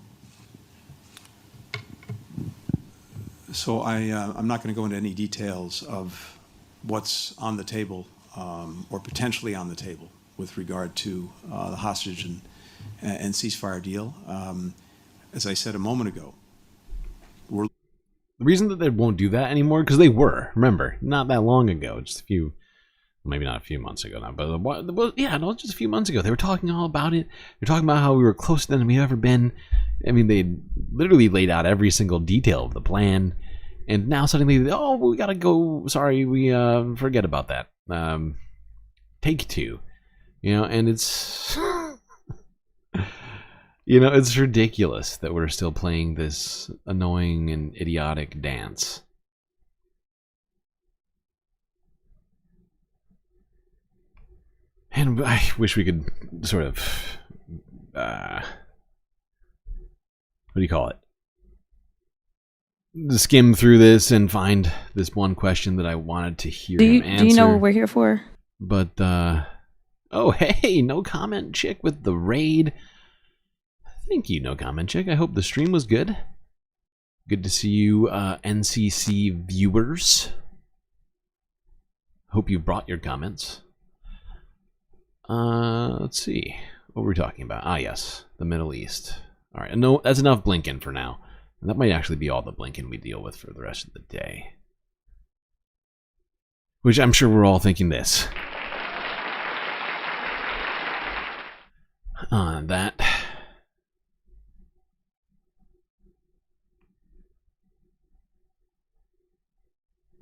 So I'm not going to go into any details of what's on the table or potentially on the table with regard to the hostage and ceasefire deal. As I said a moment ago, the reason that they won't do that anymore, because they were, remember, not that long ago, just a few, maybe not a few months ago now, but yeah, no, just a few months ago, they were talking all about it. They're talking about how we were closer than we've ever been. I mean, they literally laid out every single detail of the plan, and now suddenly, oh, we gotta go, sorry, we forget about that. Take 2, and it's it's ridiculous that we're still playing this annoying and idiotic dance. And I wish we could sort of, what do you call it? Skim through this and find this one question that I wanted to hear him answer. Do you know what we're here for? But, oh, hey, no comment chick with the raid. Thank you, no comment chick. I hope the stream was good. Good to see you, NCC viewers. Hope you brought your comments. Let's see. What were we talking about? Ah, yes, the Middle East. All right, no, that's enough Blinken for now. And that might actually be all the Blinken we deal with for the rest of the day. Which I'm sure we're all thinking this. That.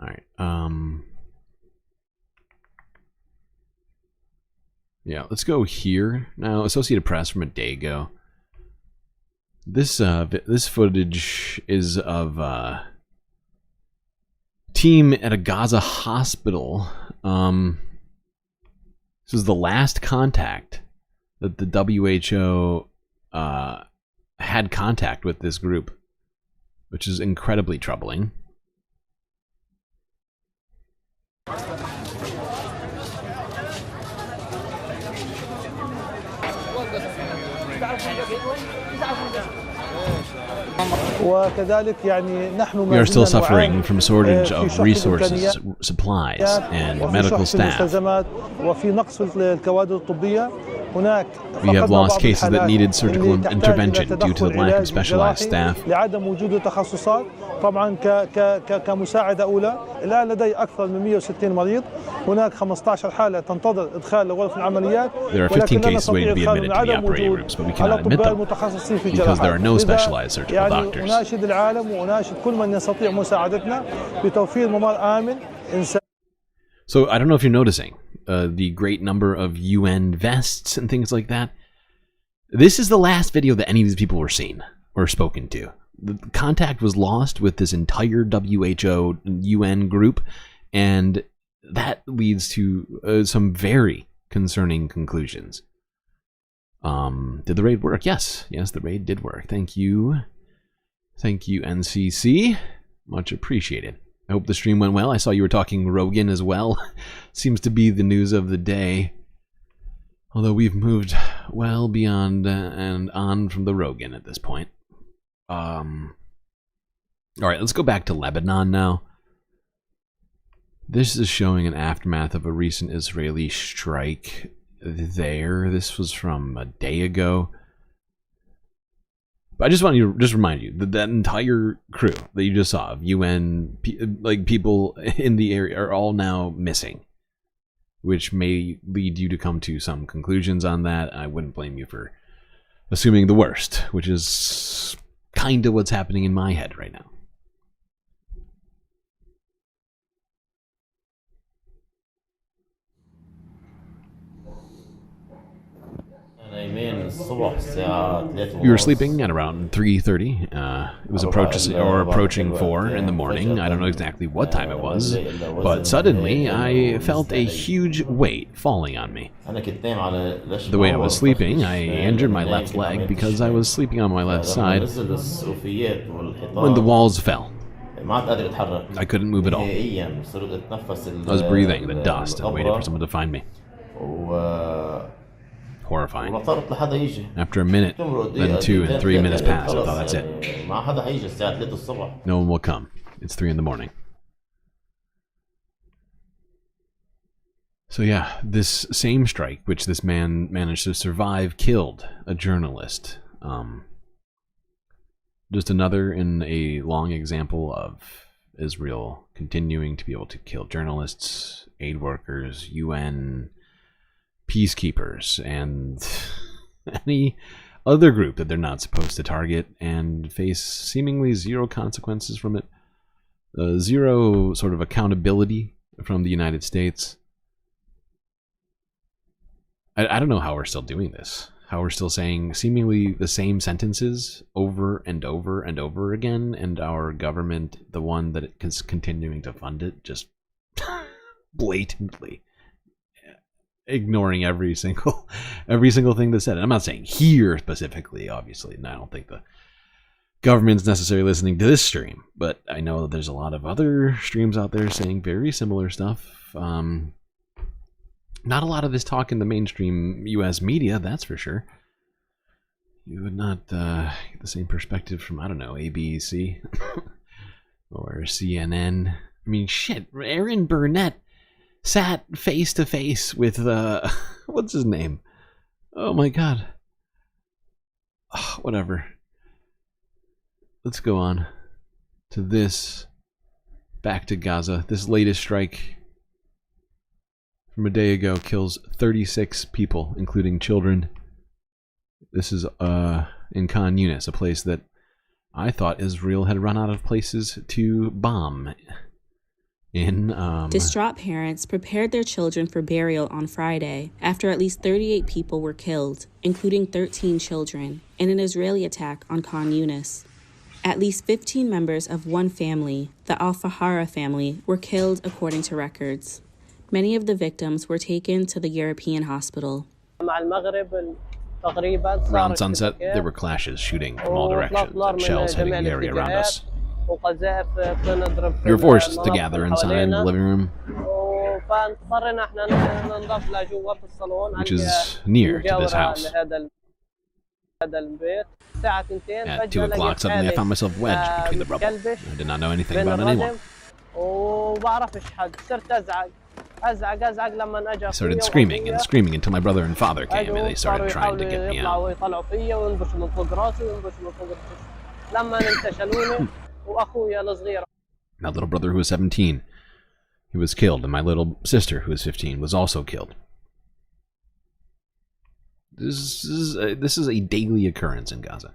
All right. Yeah, let's go here now. Associated Press from a day ago. This footage is of team at a Gaza hospital. This is the last contact that the WHO had contact with this group, which is incredibly troubling. We are still suffering from shortage of resources, supplies, and medical staff. We have lost cases that needed surgical intervention due to the lack of specialized staff. طبعا كمساعدة أولى الآن لدي أكثر من 160 مريض هناك 15 حالة تنتظر إدخال لغرف العمليات. There are 15 cases waiting to be admitted to the operating rooms, but we cannot admit them because there are no specialized surgical doctors. أناشد العالم وأناشد كل من يستطيع مساعدتنا بتوفير ممر آمن. So I don't know if you're noticing the great number of UN vests and things like that. This is the last video that any of these people were seen or spoken to. The contact was lost with this entire WHO UN group, and that leads to some very concerning conclusions. Did the raid work? Yes, the raid did work. Thank you, NCC. Much appreciated. I hope the stream went well. I saw you were talking Rogan as well. Seems to be the news of the day. Although we've moved well beyond and on from the Rogan at this point. All right, let's go back to Lebanon now. This is showing an aftermath of a recent Israeli strike there. This was from a day ago. But I just want to remind you that that entire crew that you just saw of UN, people in the area are all now missing, which may lead you to come to some conclusions on that. I wouldn't blame you for assuming the worst, which is kind of what's happening in my head right now. We were sleeping at around 3:30. It was approaching 4 in the morning. I don't know exactly what time it was, but suddenly I felt a huge weight falling on me. The way I was sleeping, I injured my left leg because I was sleeping on my left side when the walls fell. I couldn't move at all. I was breathing the dust and waiting for someone to find me. Horrifying. After a minute, then 2 and 3 minutes passed. I thought, that's it. No one will come. It's 3 in the morning. So yeah, this same strike, which this man managed to survive, killed a journalist. Just another in a long example of Israel continuing to be able to kill journalists, aid workers, UN peacekeepers, and any other group that they're not supposed to target, and face seemingly zero consequences from it. Zero sort of accountability from the United States. I don't know how we're still doing this. How we're still saying seemingly the same sentences over and over and over again, and our government, the one that is continuing to fund it, just blatantly ignoring every single thing that's said. And I'm not saying here specifically, obviously, and I don't think the government's necessarily listening to this stream, but I know that there's a lot of other streams out there saying very similar stuff. Not a lot of this talk in the mainstream US media, that's for sure. You would not get the same perspective from, I don't know, ABC or CNN. I mean, shit, Aaron Burnett sat face to face with what's his name? Oh my god. Oh, whatever. Let's go on to this. Back to Gaza. This latest strike from a day ago kills 36 people, including children. This is in Khan Yunis, a place that I thought Israel had run out of places to bomb. Distraught parents prepared their children for burial on Friday after at least 38 people were killed, including 13 children, in an Israeli attack on Khan Yunis. At least 15 members of one family, the Al-Fahara family, were killed according to records. Many of the victims were taken to the European hospital. Around sunset, there were clashes shooting from all directions and shells hitting the area around us. We were forced to gather inside the living room, which is near to this house. At 2 o'clock, suddenly I found myself wedged between the rubble. I did not know anything about anyone. I started screaming and screaming until my brother and father came and they started trying to get me out. My little brother, who was 17, he was killed, and my little sister, who was 15, was also killed. This is a daily occurrence in Gaza.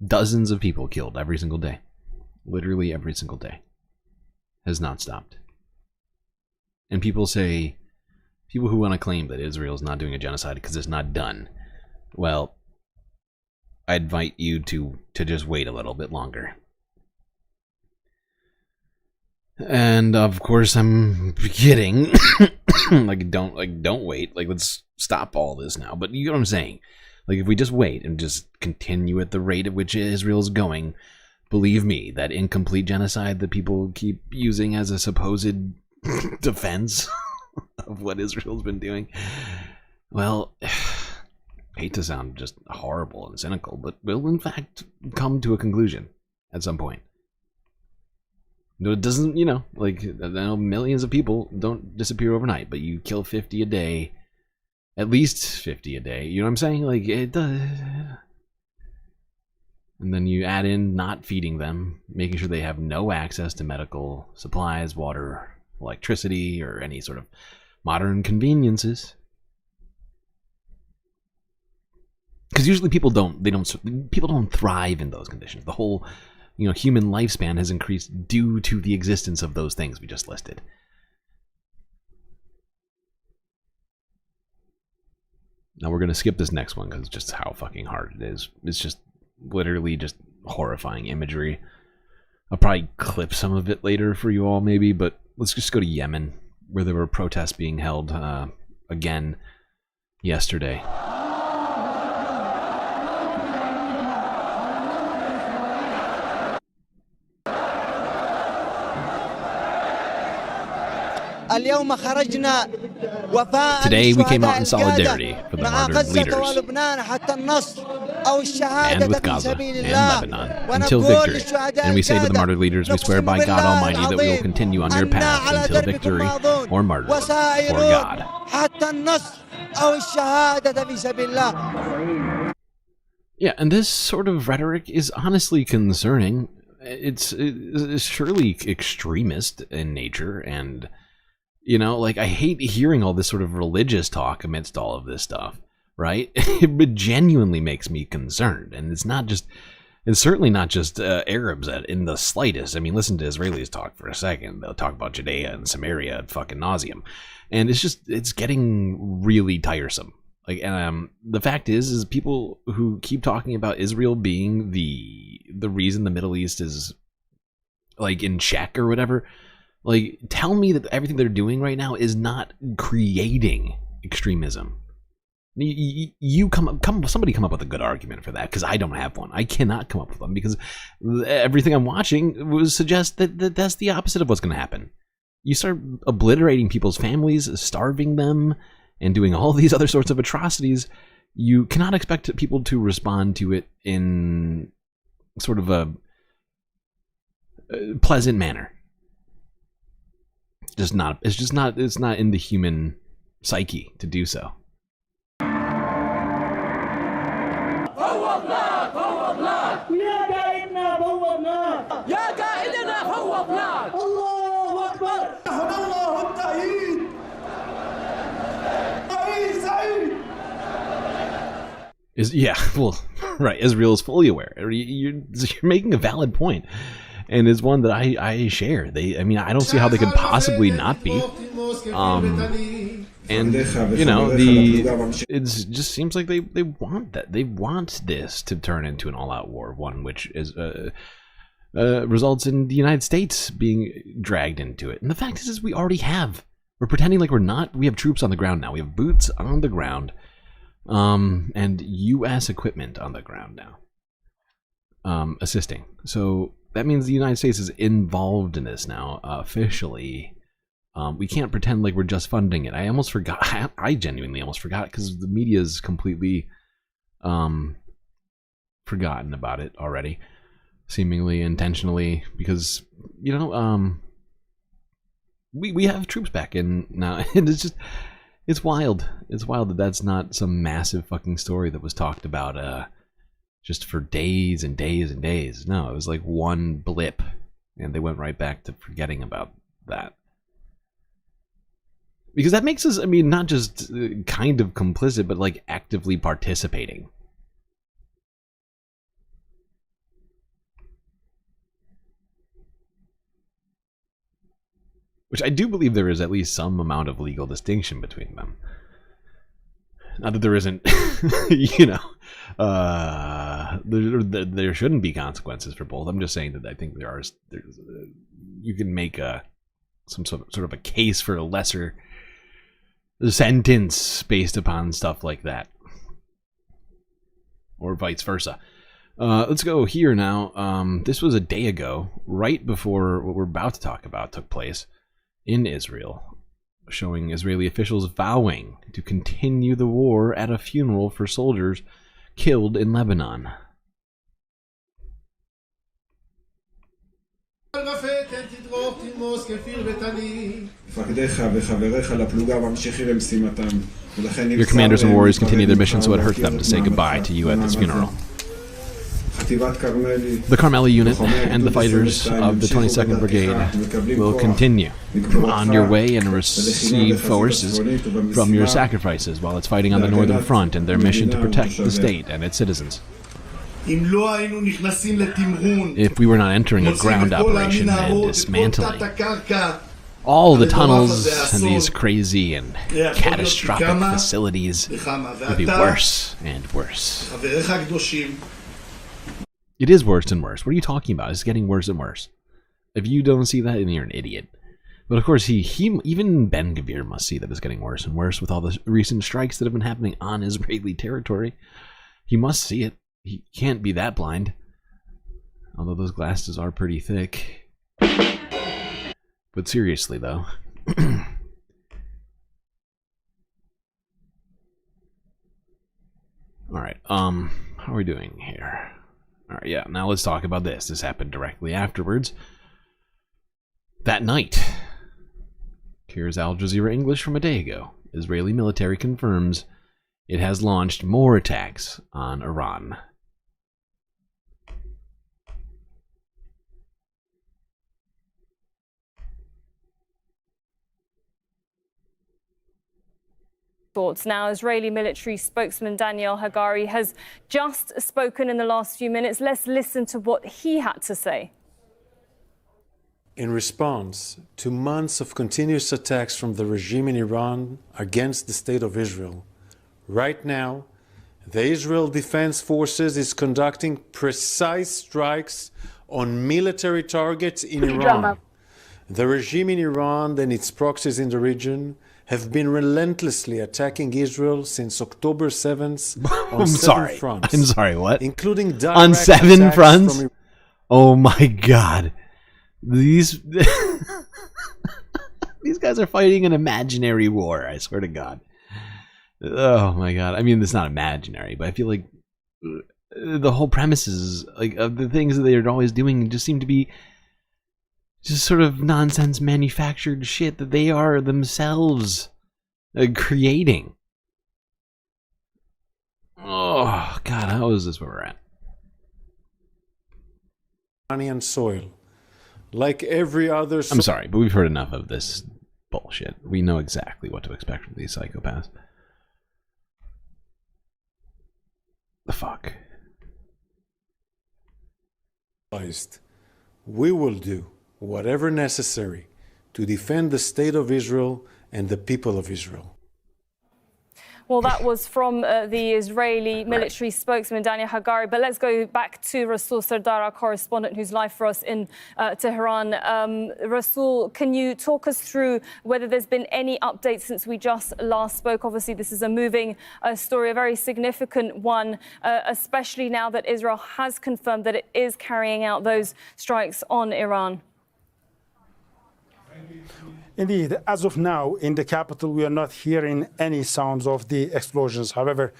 Dozens of people killed every single day. Literally every single day. Has not stopped. And people who want to claim that Israel's not doing a genocide because it's not done, well, I invite you to just wait a little bit longer. And of course I'm kidding. don't wait. Let's stop all this now. But you know what I'm saying? If we just wait and just continue at the rate at which Israel's going, believe me, that incomplete genocide that people keep using as a supposed defense of what Israel's been doing, well, I hate to sound just horrible and cynical, but will in fact come to a conclusion at some point. No, it doesn't, I know millions of people don't disappear overnight, but you kill 50 a day, at least 50 a day, you know what I'm saying? It does. And then you add in not feeding them, making sure they have no access to medical supplies, water, electricity, or any sort of modern conveniences. Because usually people don't thrive in those conditions. The whole, human lifespan has increased due to the existence of those things we just listed. Now we're going to skip this next one because it's just how fucking hard it is. It's just literally just horrifying imagery. I'll probably clip some of it later for you all maybe, but let's just go to Yemen, where there were protests being held again yesterday. Today we came out in solidarity for the martyred leaders and with Gaza and Lebanon until victory. And we say to the martyred leaders, we swear by God Almighty that we will continue on their path until victory or martyrdom for God. Yeah, and this sort of rhetoric is honestly concerning. It's surely extremist in nature, and I hate hearing all this sort of religious talk amidst all of this stuff, right? It genuinely makes me concerned, and it's certainly not just Arabs in the slightest. I mean, listen to Israelis talk for a second. They'll talk about Judea and Samaria ad fucking nauseum, and it's getting really tiresome. The fact is people who keep talking about Israel being the reason the Middle East is in check or whatever. Tell me that everything they're doing right now is not creating extremism. Somebody come up with a good argument for that, because I don't have one. I cannot come up with one, because everything I'm watching would suggest that that's the opposite of what's going to happen. You start obliterating people's families, starving them, and doing all these other sorts of atrocities. You cannot expect people to respond to it in sort of a pleasant manner. It's not in the human psyche to do so. Right. Israel is fully aware. You're making a valid point. And it's one that I share. I don't see how they could possibly not be. It just seems like they want that. They want this to turn into an all-out war, one which is results in the United States being dragged into it. And the fact is we already have We're pretending like we're not. We have troops on the ground now. We have boots on the ground, and U.S. equipment on the ground now, assisting. So that means the United States is involved in this now, officially. We can't pretend like we're just funding it. I almost forgot. I genuinely almost forgot because the media is completely forgotten about it already, seemingly intentionally, because, you know, we have troops back in now, and it's wild. It's wild that that's not some massive fucking story that was talked about just for days and days and days. No, it was like one blip, and they went right back to forgetting about that. Because that makes us, I mean, not just kind of complicit, but like actively participating. Which I do believe there is at least some amount of legal distinction between them. Not that there isn't, you know, there shouldn't be consequences for both. I'm just saying that I think there's you can make some sort of a case for a lesser sentence based upon stuff like that, or vice versa. Let's go here now. This was a day ago, right before what we're about to talk about took place in Israel, showing Israeli officials vowing to continue the war at a funeral for soldiers killed in Lebanon. Your commanders and warriors continue their mission, so it hurts them to say goodbye to you at this funeral. The Carmeli unit and the fighters of the 22nd Brigade will continue on your way and receive forces from your sacrifices while it's fighting on the Northern Front in their mission to protect the state and its citizens. If we were not entering a ground operation and dismantling all the tunnels and these crazy and catastrophic facilities, it would be worse and worse. It is worse and worse. What are you talking about? It's getting worse and worse. If you don't see that, then you're an idiot. But of course, even Ben Gvir must see that it's getting worse and worse with all the recent strikes that have been happening on Israeli territory. He must see it. He can't be that blind. Although those glasses are pretty thick. But seriously, though. Alright, how are we doing here? Alright, yeah, now let's talk about this. This happened directly afterwards. That night. Here's Al Jazeera English from a day ago. Israeli military confirms it has launched more attacks on Iran. Now, Israeli military spokesman Daniel Hagari has just spoken in the last few minutes. Let's listen to what he had to say. In response to months of continuous attacks from the regime in Iran against the state of Israel, right now, the Israel Defense Forces is conducting precise strikes on military targets in Iran. The regime in Iran and its proxies in the region have been relentlessly attacking Israel since October 7th on seven fronts. I'm sorry, what? Including direct on 7 attacks fronts? from Oh my god. These these guys are fighting an imaginary war, I swear to God. Oh my god. I mean, it's not imaginary, but I feel like the whole premises of the things that they're always doing just seem to be just sort of nonsense manufactured shit that they are themselves creating. Oh god, how is this where we're at? Iranian soil. Like every other... I'm sorry, but we've heard enough of this bullshit. We know exactly what to expect from these psychopaths. The fuck? We will do whatever necessary to defend the state of Israel and the people of Israel. Well, that was from the Israeli military spokesman, Daniel Hagari. But let's go back to Rasul Sardar, our correspondent who's live for us in Tehran. Rasul, can you talk us through whether there's been any updates since we just last spoke? Obviously, this is a moving story, a very significant one, especially now that Israel has confirmed that it is carrying out those strikes on Iran. Indeed, as of now, in the capital, we are not hearing any sounds of the explosions. However,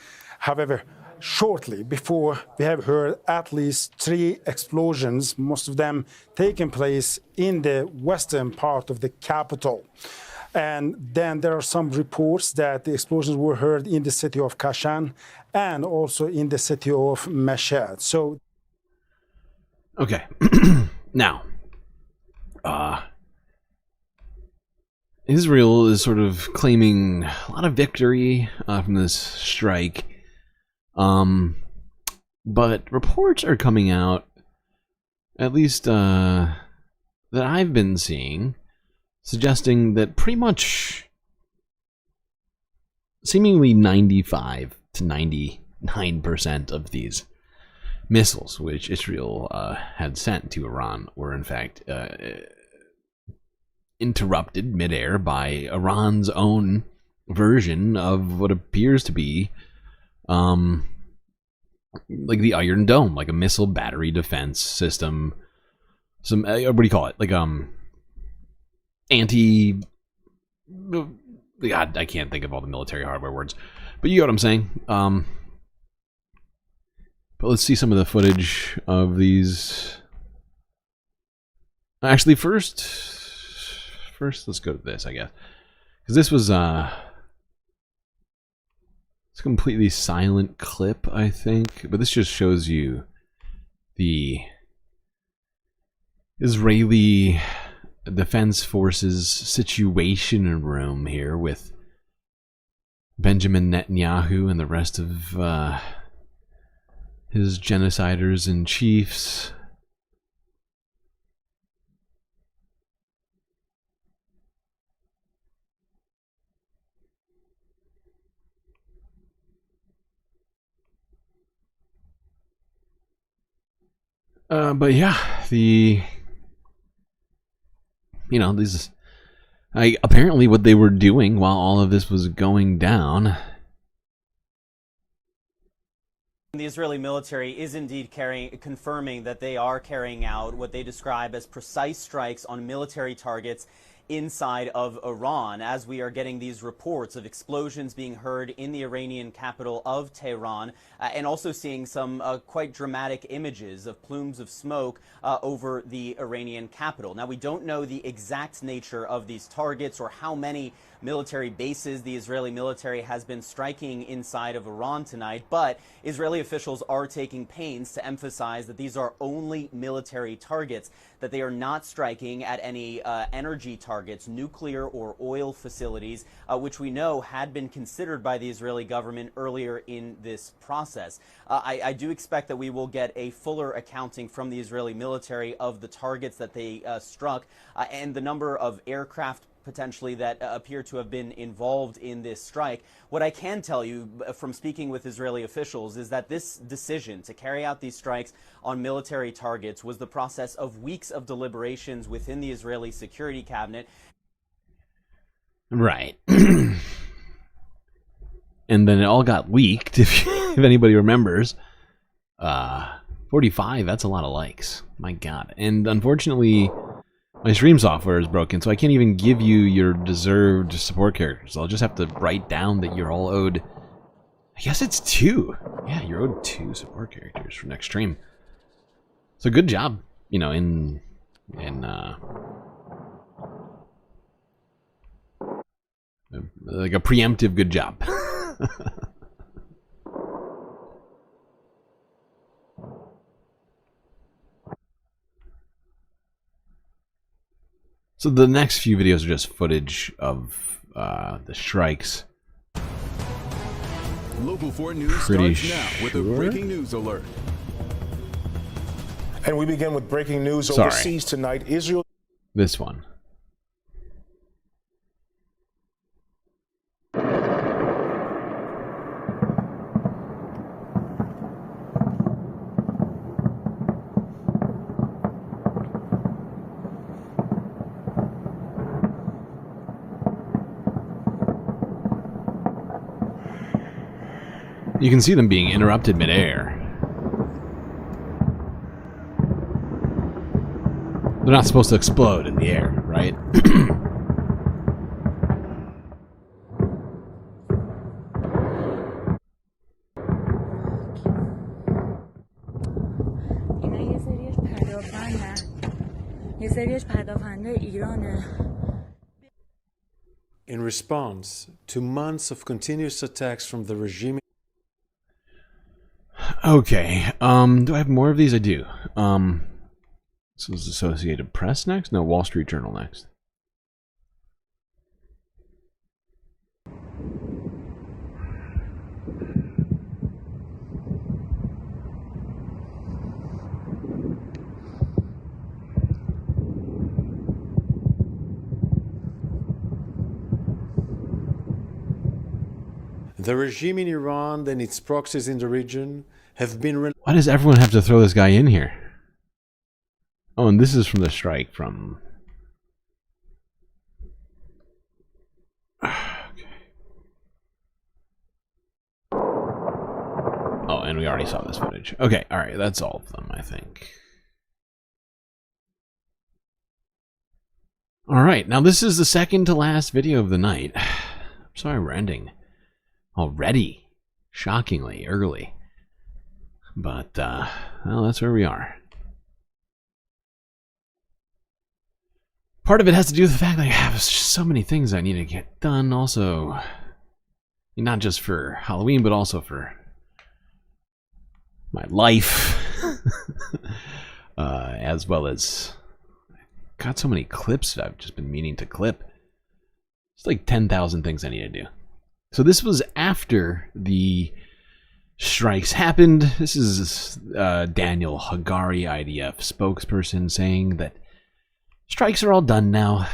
shortly before, we have heard at least 3 explosions, most of them taking place in the western part of the capital. And then there are some reports that the explosions were heard in the city of Kashan and also in the city of Mashhad. So, okay, now, Israel is sort of claiming a lot of victory from this strike, but reports are coming out, at least that I've been seeing, suggesting that pretty much seemingly 95 to 99% of these missiles which Israel had sent to Iran were in fact interrupted midair by Iran's own version of what appears to be like the Iron Dome, like a missile battery defense system. Some what do you call it? Like anti. God, I can't think of all the military hardware words, but you know what I'm saying. But let's see some of the footage of these. Actually, first, let's go to this, I guess, because this was it's a completely silent clip, I think, but this just shows you the Israeli Defense Forces situation room here with Benjamin Netanyahu and the rest of his genociders and chiefs. But yeah, these, apparently what they were doing while all of this was going down. The Israeli military is indeed confirming that they are carrying out what they describe as precise strikes on military targets inside of Iran, as we are getting these reports of explosions being heard in the Iranian capital of Tehran, and also seeing some quite dramatic images of plumes of smoke over the Iranian capital. Now, we don't know the exact nature of these targets or how many military bases the Israeli military has been striking inside of Iran tonight, but Israeli officials are taking pains to emphasize that these are only military targets, that they are not striking at any energy targets, nuclear or oil facilities, which we know had been considered by the Israeli government earlier in this process. I do expect that we will get a fuller accounting from the Israeli military of the targets that they struck and the number of aircraft potentially that appear to have been involved in this strike. What I can tell you from speaking with Israeli officials is that this decision to carry out these strikes on military targets was the process of weeks of deliberations within the Israeli security cabinet. Right. And then it all got leaked, if anybody remembers. 45, that's a lot of likes. My God. And unfortunately, my stream software is broken, so I can't even give you your deserved support characters. I'll just have to write down that you're all owed, I guess it's 2. Yeah, you're owed 2 support characters for next stream. So good job, in like a preemptive good job. So the next few videos are just footage of the strikes. Local 4 News Pretty starts now with a breaking news alert. And we begin with breaking news overseas tonight. Israel. This one. You can see them being interrupted midair. They're not supposed to explode in the air, right? In response to months of continuous attacks from the regime. Okay, do I have more of these? I do. This was Associated Press next? No, Wall Street Journal next. The regime in Iran and its proxies in the region have been... Why does everyone have to throw this guy in here? Oh, and this is from the strike from... Okay. Oh, and we already saw this footage. Okay, alright, that's all of them, I think. Alright, now this is the second to last video of the night. I'm sorry we're ending already. Shockingly early. But, well, that's where we are. Part of it has to do with the fact that I have so many things I need to get done. Also, not just for Halloween, but also for my life. As well as... got so many clips that I've just been meaning to clip. It's like 10,000 things I need to do. So this was after the strikes happened. This is Daniel Hagari, IDF spokesperson, saying that strikes are all done now.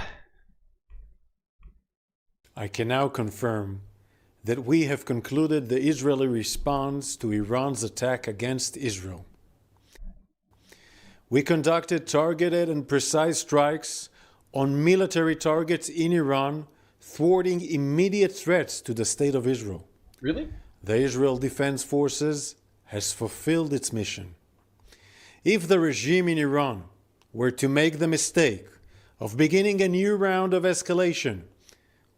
I can now confirm that we have concluded the Israeli response to Iran's attack against Israel. We conducted targeted and precise strikes on military targets in Iran, thwarting immediate threats to the state of Israel. Really? The Israel Defense Forces has fulfilled its mission. If the regime in Iran were to make the mistake of beginning a new round of escalation,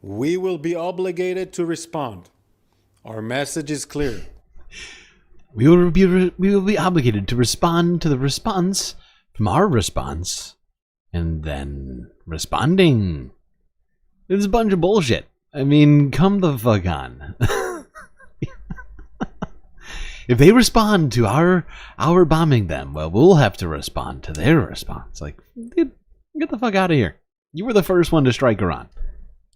we will be obligated to respond. Our message is clear. We will be obligated to respond to the response from our response, and then responding. It's a bunch of bullshit. I mean, come the fuck on. If they respond to our bombing them, well, we'll have to respond to their response. Like, dude, get the fuck out of here. You were the first one to strike Iran.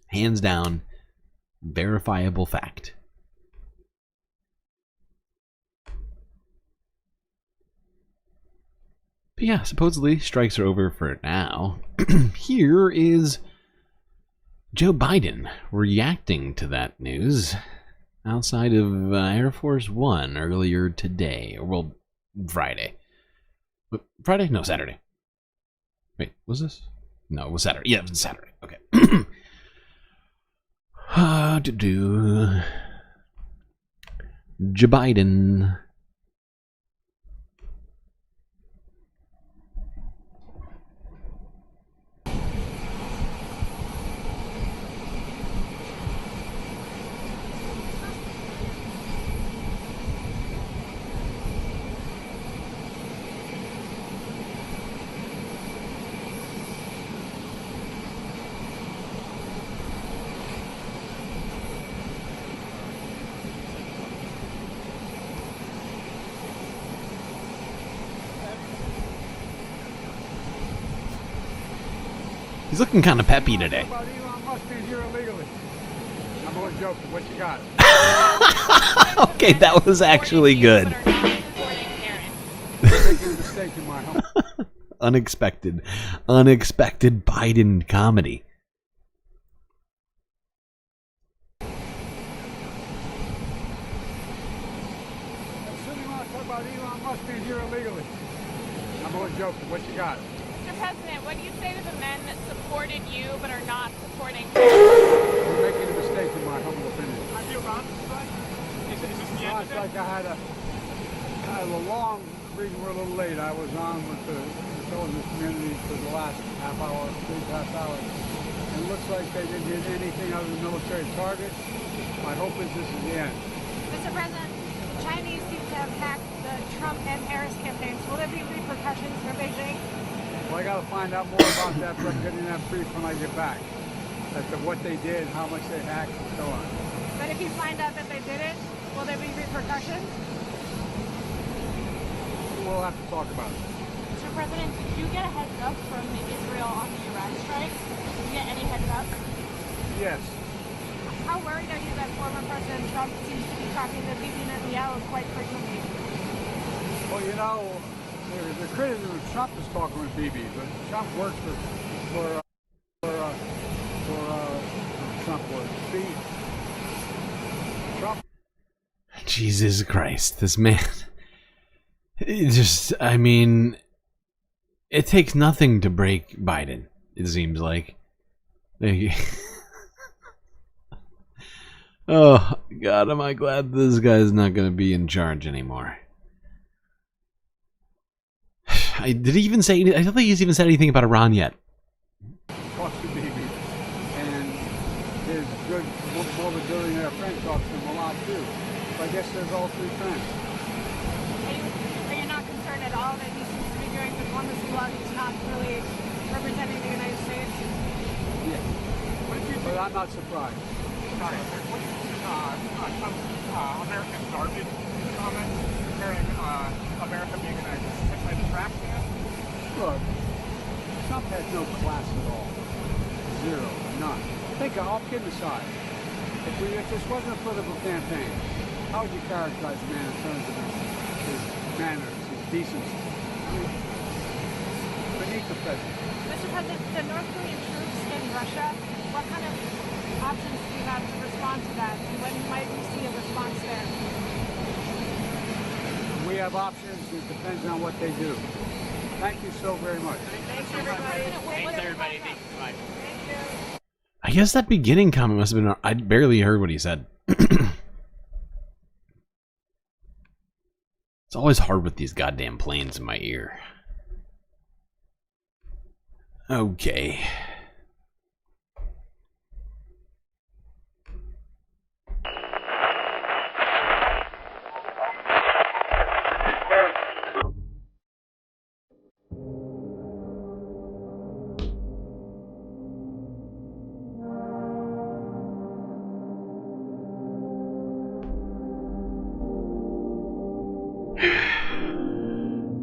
Hands down, verifiable fact. But yeah, supposedly strikes are over for now. Here is Joe Biden reacting to that news outside of Air Force One earlier today. Or, well, Friday. What, Friday? No, Saturday. Wait, was this? No, it was Saturday. Yeah, it was Saturday. Okay. Joe Biden. He's looking kind of peppy today. About Elon Musk being here illegally. I'm only joking. What you got? Okay, that was actually good. Unexpected Biden comedy. Assuming you want to talk about Elon Musk being here illegally. I'm only joking. What you got? Mr. President, what do you say to the men that supported you but are not supporting? You're making a mistake in my humble opinion. Are you around this strike? Is this the end of it? had a kind of a long reason we're a little late. I was on with the intelligence community for the last half hour, 3.5 hours. And it looks like they didn't hit anything other than military targets. My hope is this is the end. Mr. President, the Chinese seem to have hacked the Trump and Harris campaigns. Will there be repercussions for Beijing? Well, I got to find out more about that, but I'm getting that brief when I get back. As to what they did, how much they hacked, and so on. But if you find out that they did it, will there be repercussions? We'll have to talk about it. Mr. President, did you get a heads up from Israel on the Iran strikes? Did you get any heads up? Yes. How worried are you that former President Trump seems to be talking to Bibi Netanyahu quite frequently? Well, you know, the criticism of Trump is talking with Bibi, but Trump works for Trump was. See, Trump. Jesus Christ, this man. It just, I mean, it takes nothing to break Biden, it seems like. Oh, God, am I glad this guy's not going to be in charge anymore. Did he even say, I don't think he's even said anything about Iran yet. Talks to Bibi, and his good former billionaire friend talks to him a lot too. So I guess there's all three friends. Are you not concerned at all that he seems to be doing diplomacy while he's not really representing the United States? Yeah. But I'm not surprised. American garbage comment comparing America being a trash can? Look, Trump has no class at all. Zero. None. Think, all kidding aside, if this wasn't a political campaign, how would you characterize the man in terms of his manners, his decency? I mean, beneath the president. Mr. President, the North Korean troops in Russia, what kind of options do you have to respond to that? And when might we see a response there? We have options. It depends on what they do. Thank you so very much. Thanks, everybody. Thanks, everybody. Bye. I guess that beginning comment must have been, I barely heard what he said. It's always hard with these goddamn planes in my ear. Okay.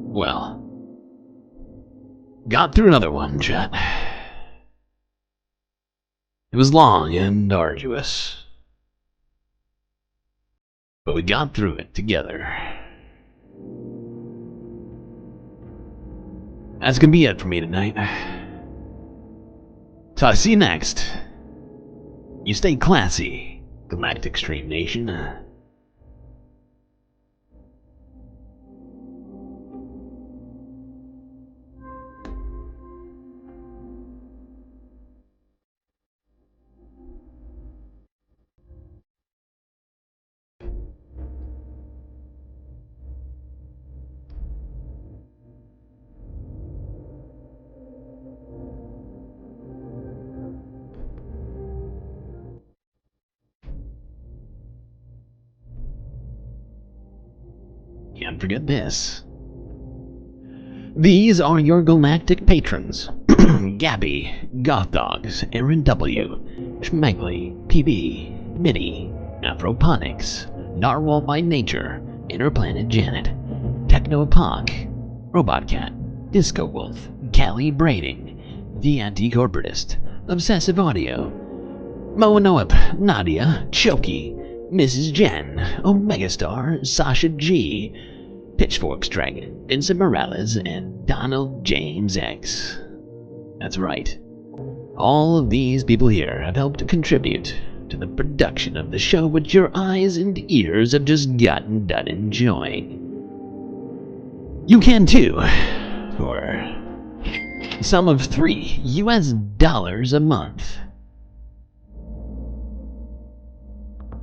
Well, got through another one, chat. It was long and arduous, but we got through it together. That's gonna be it for me tonight. So I'll see you next. You stay classy, Galactic Stream Nation. Can't forget this. These are your galactic patrons. Gabby, Goth Dogs, Aaron W, Schmegley, PB, Minnie, Afroponics, Narwhal by Nature, Interplanet Janet, Techno Apoc, Robot Cat, Disco Wolf, Callie Braiding, The Anti-Corporatist, Obsessive Audio, Moanoip, Nadia, Choky, Mrs. Jen, Omega Star, Sasha G, Pitchforks Dragon, Vincent Morales, and Donald James X. That's right. All of these people here have helped to contribute to the production of the show which your eyes and ears have just gotten done enjoying. You can too, for a sum of $3 US a month.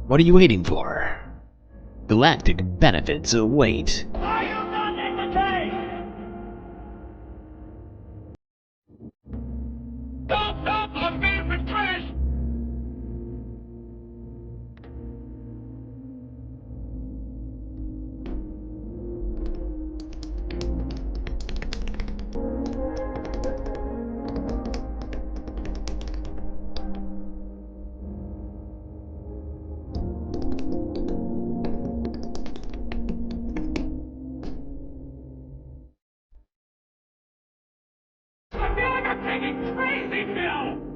What are you waiting for? galactic benefits await. Are you not entertained? Stop, I'm being betrayed! I feel like I'm taking crazy pills!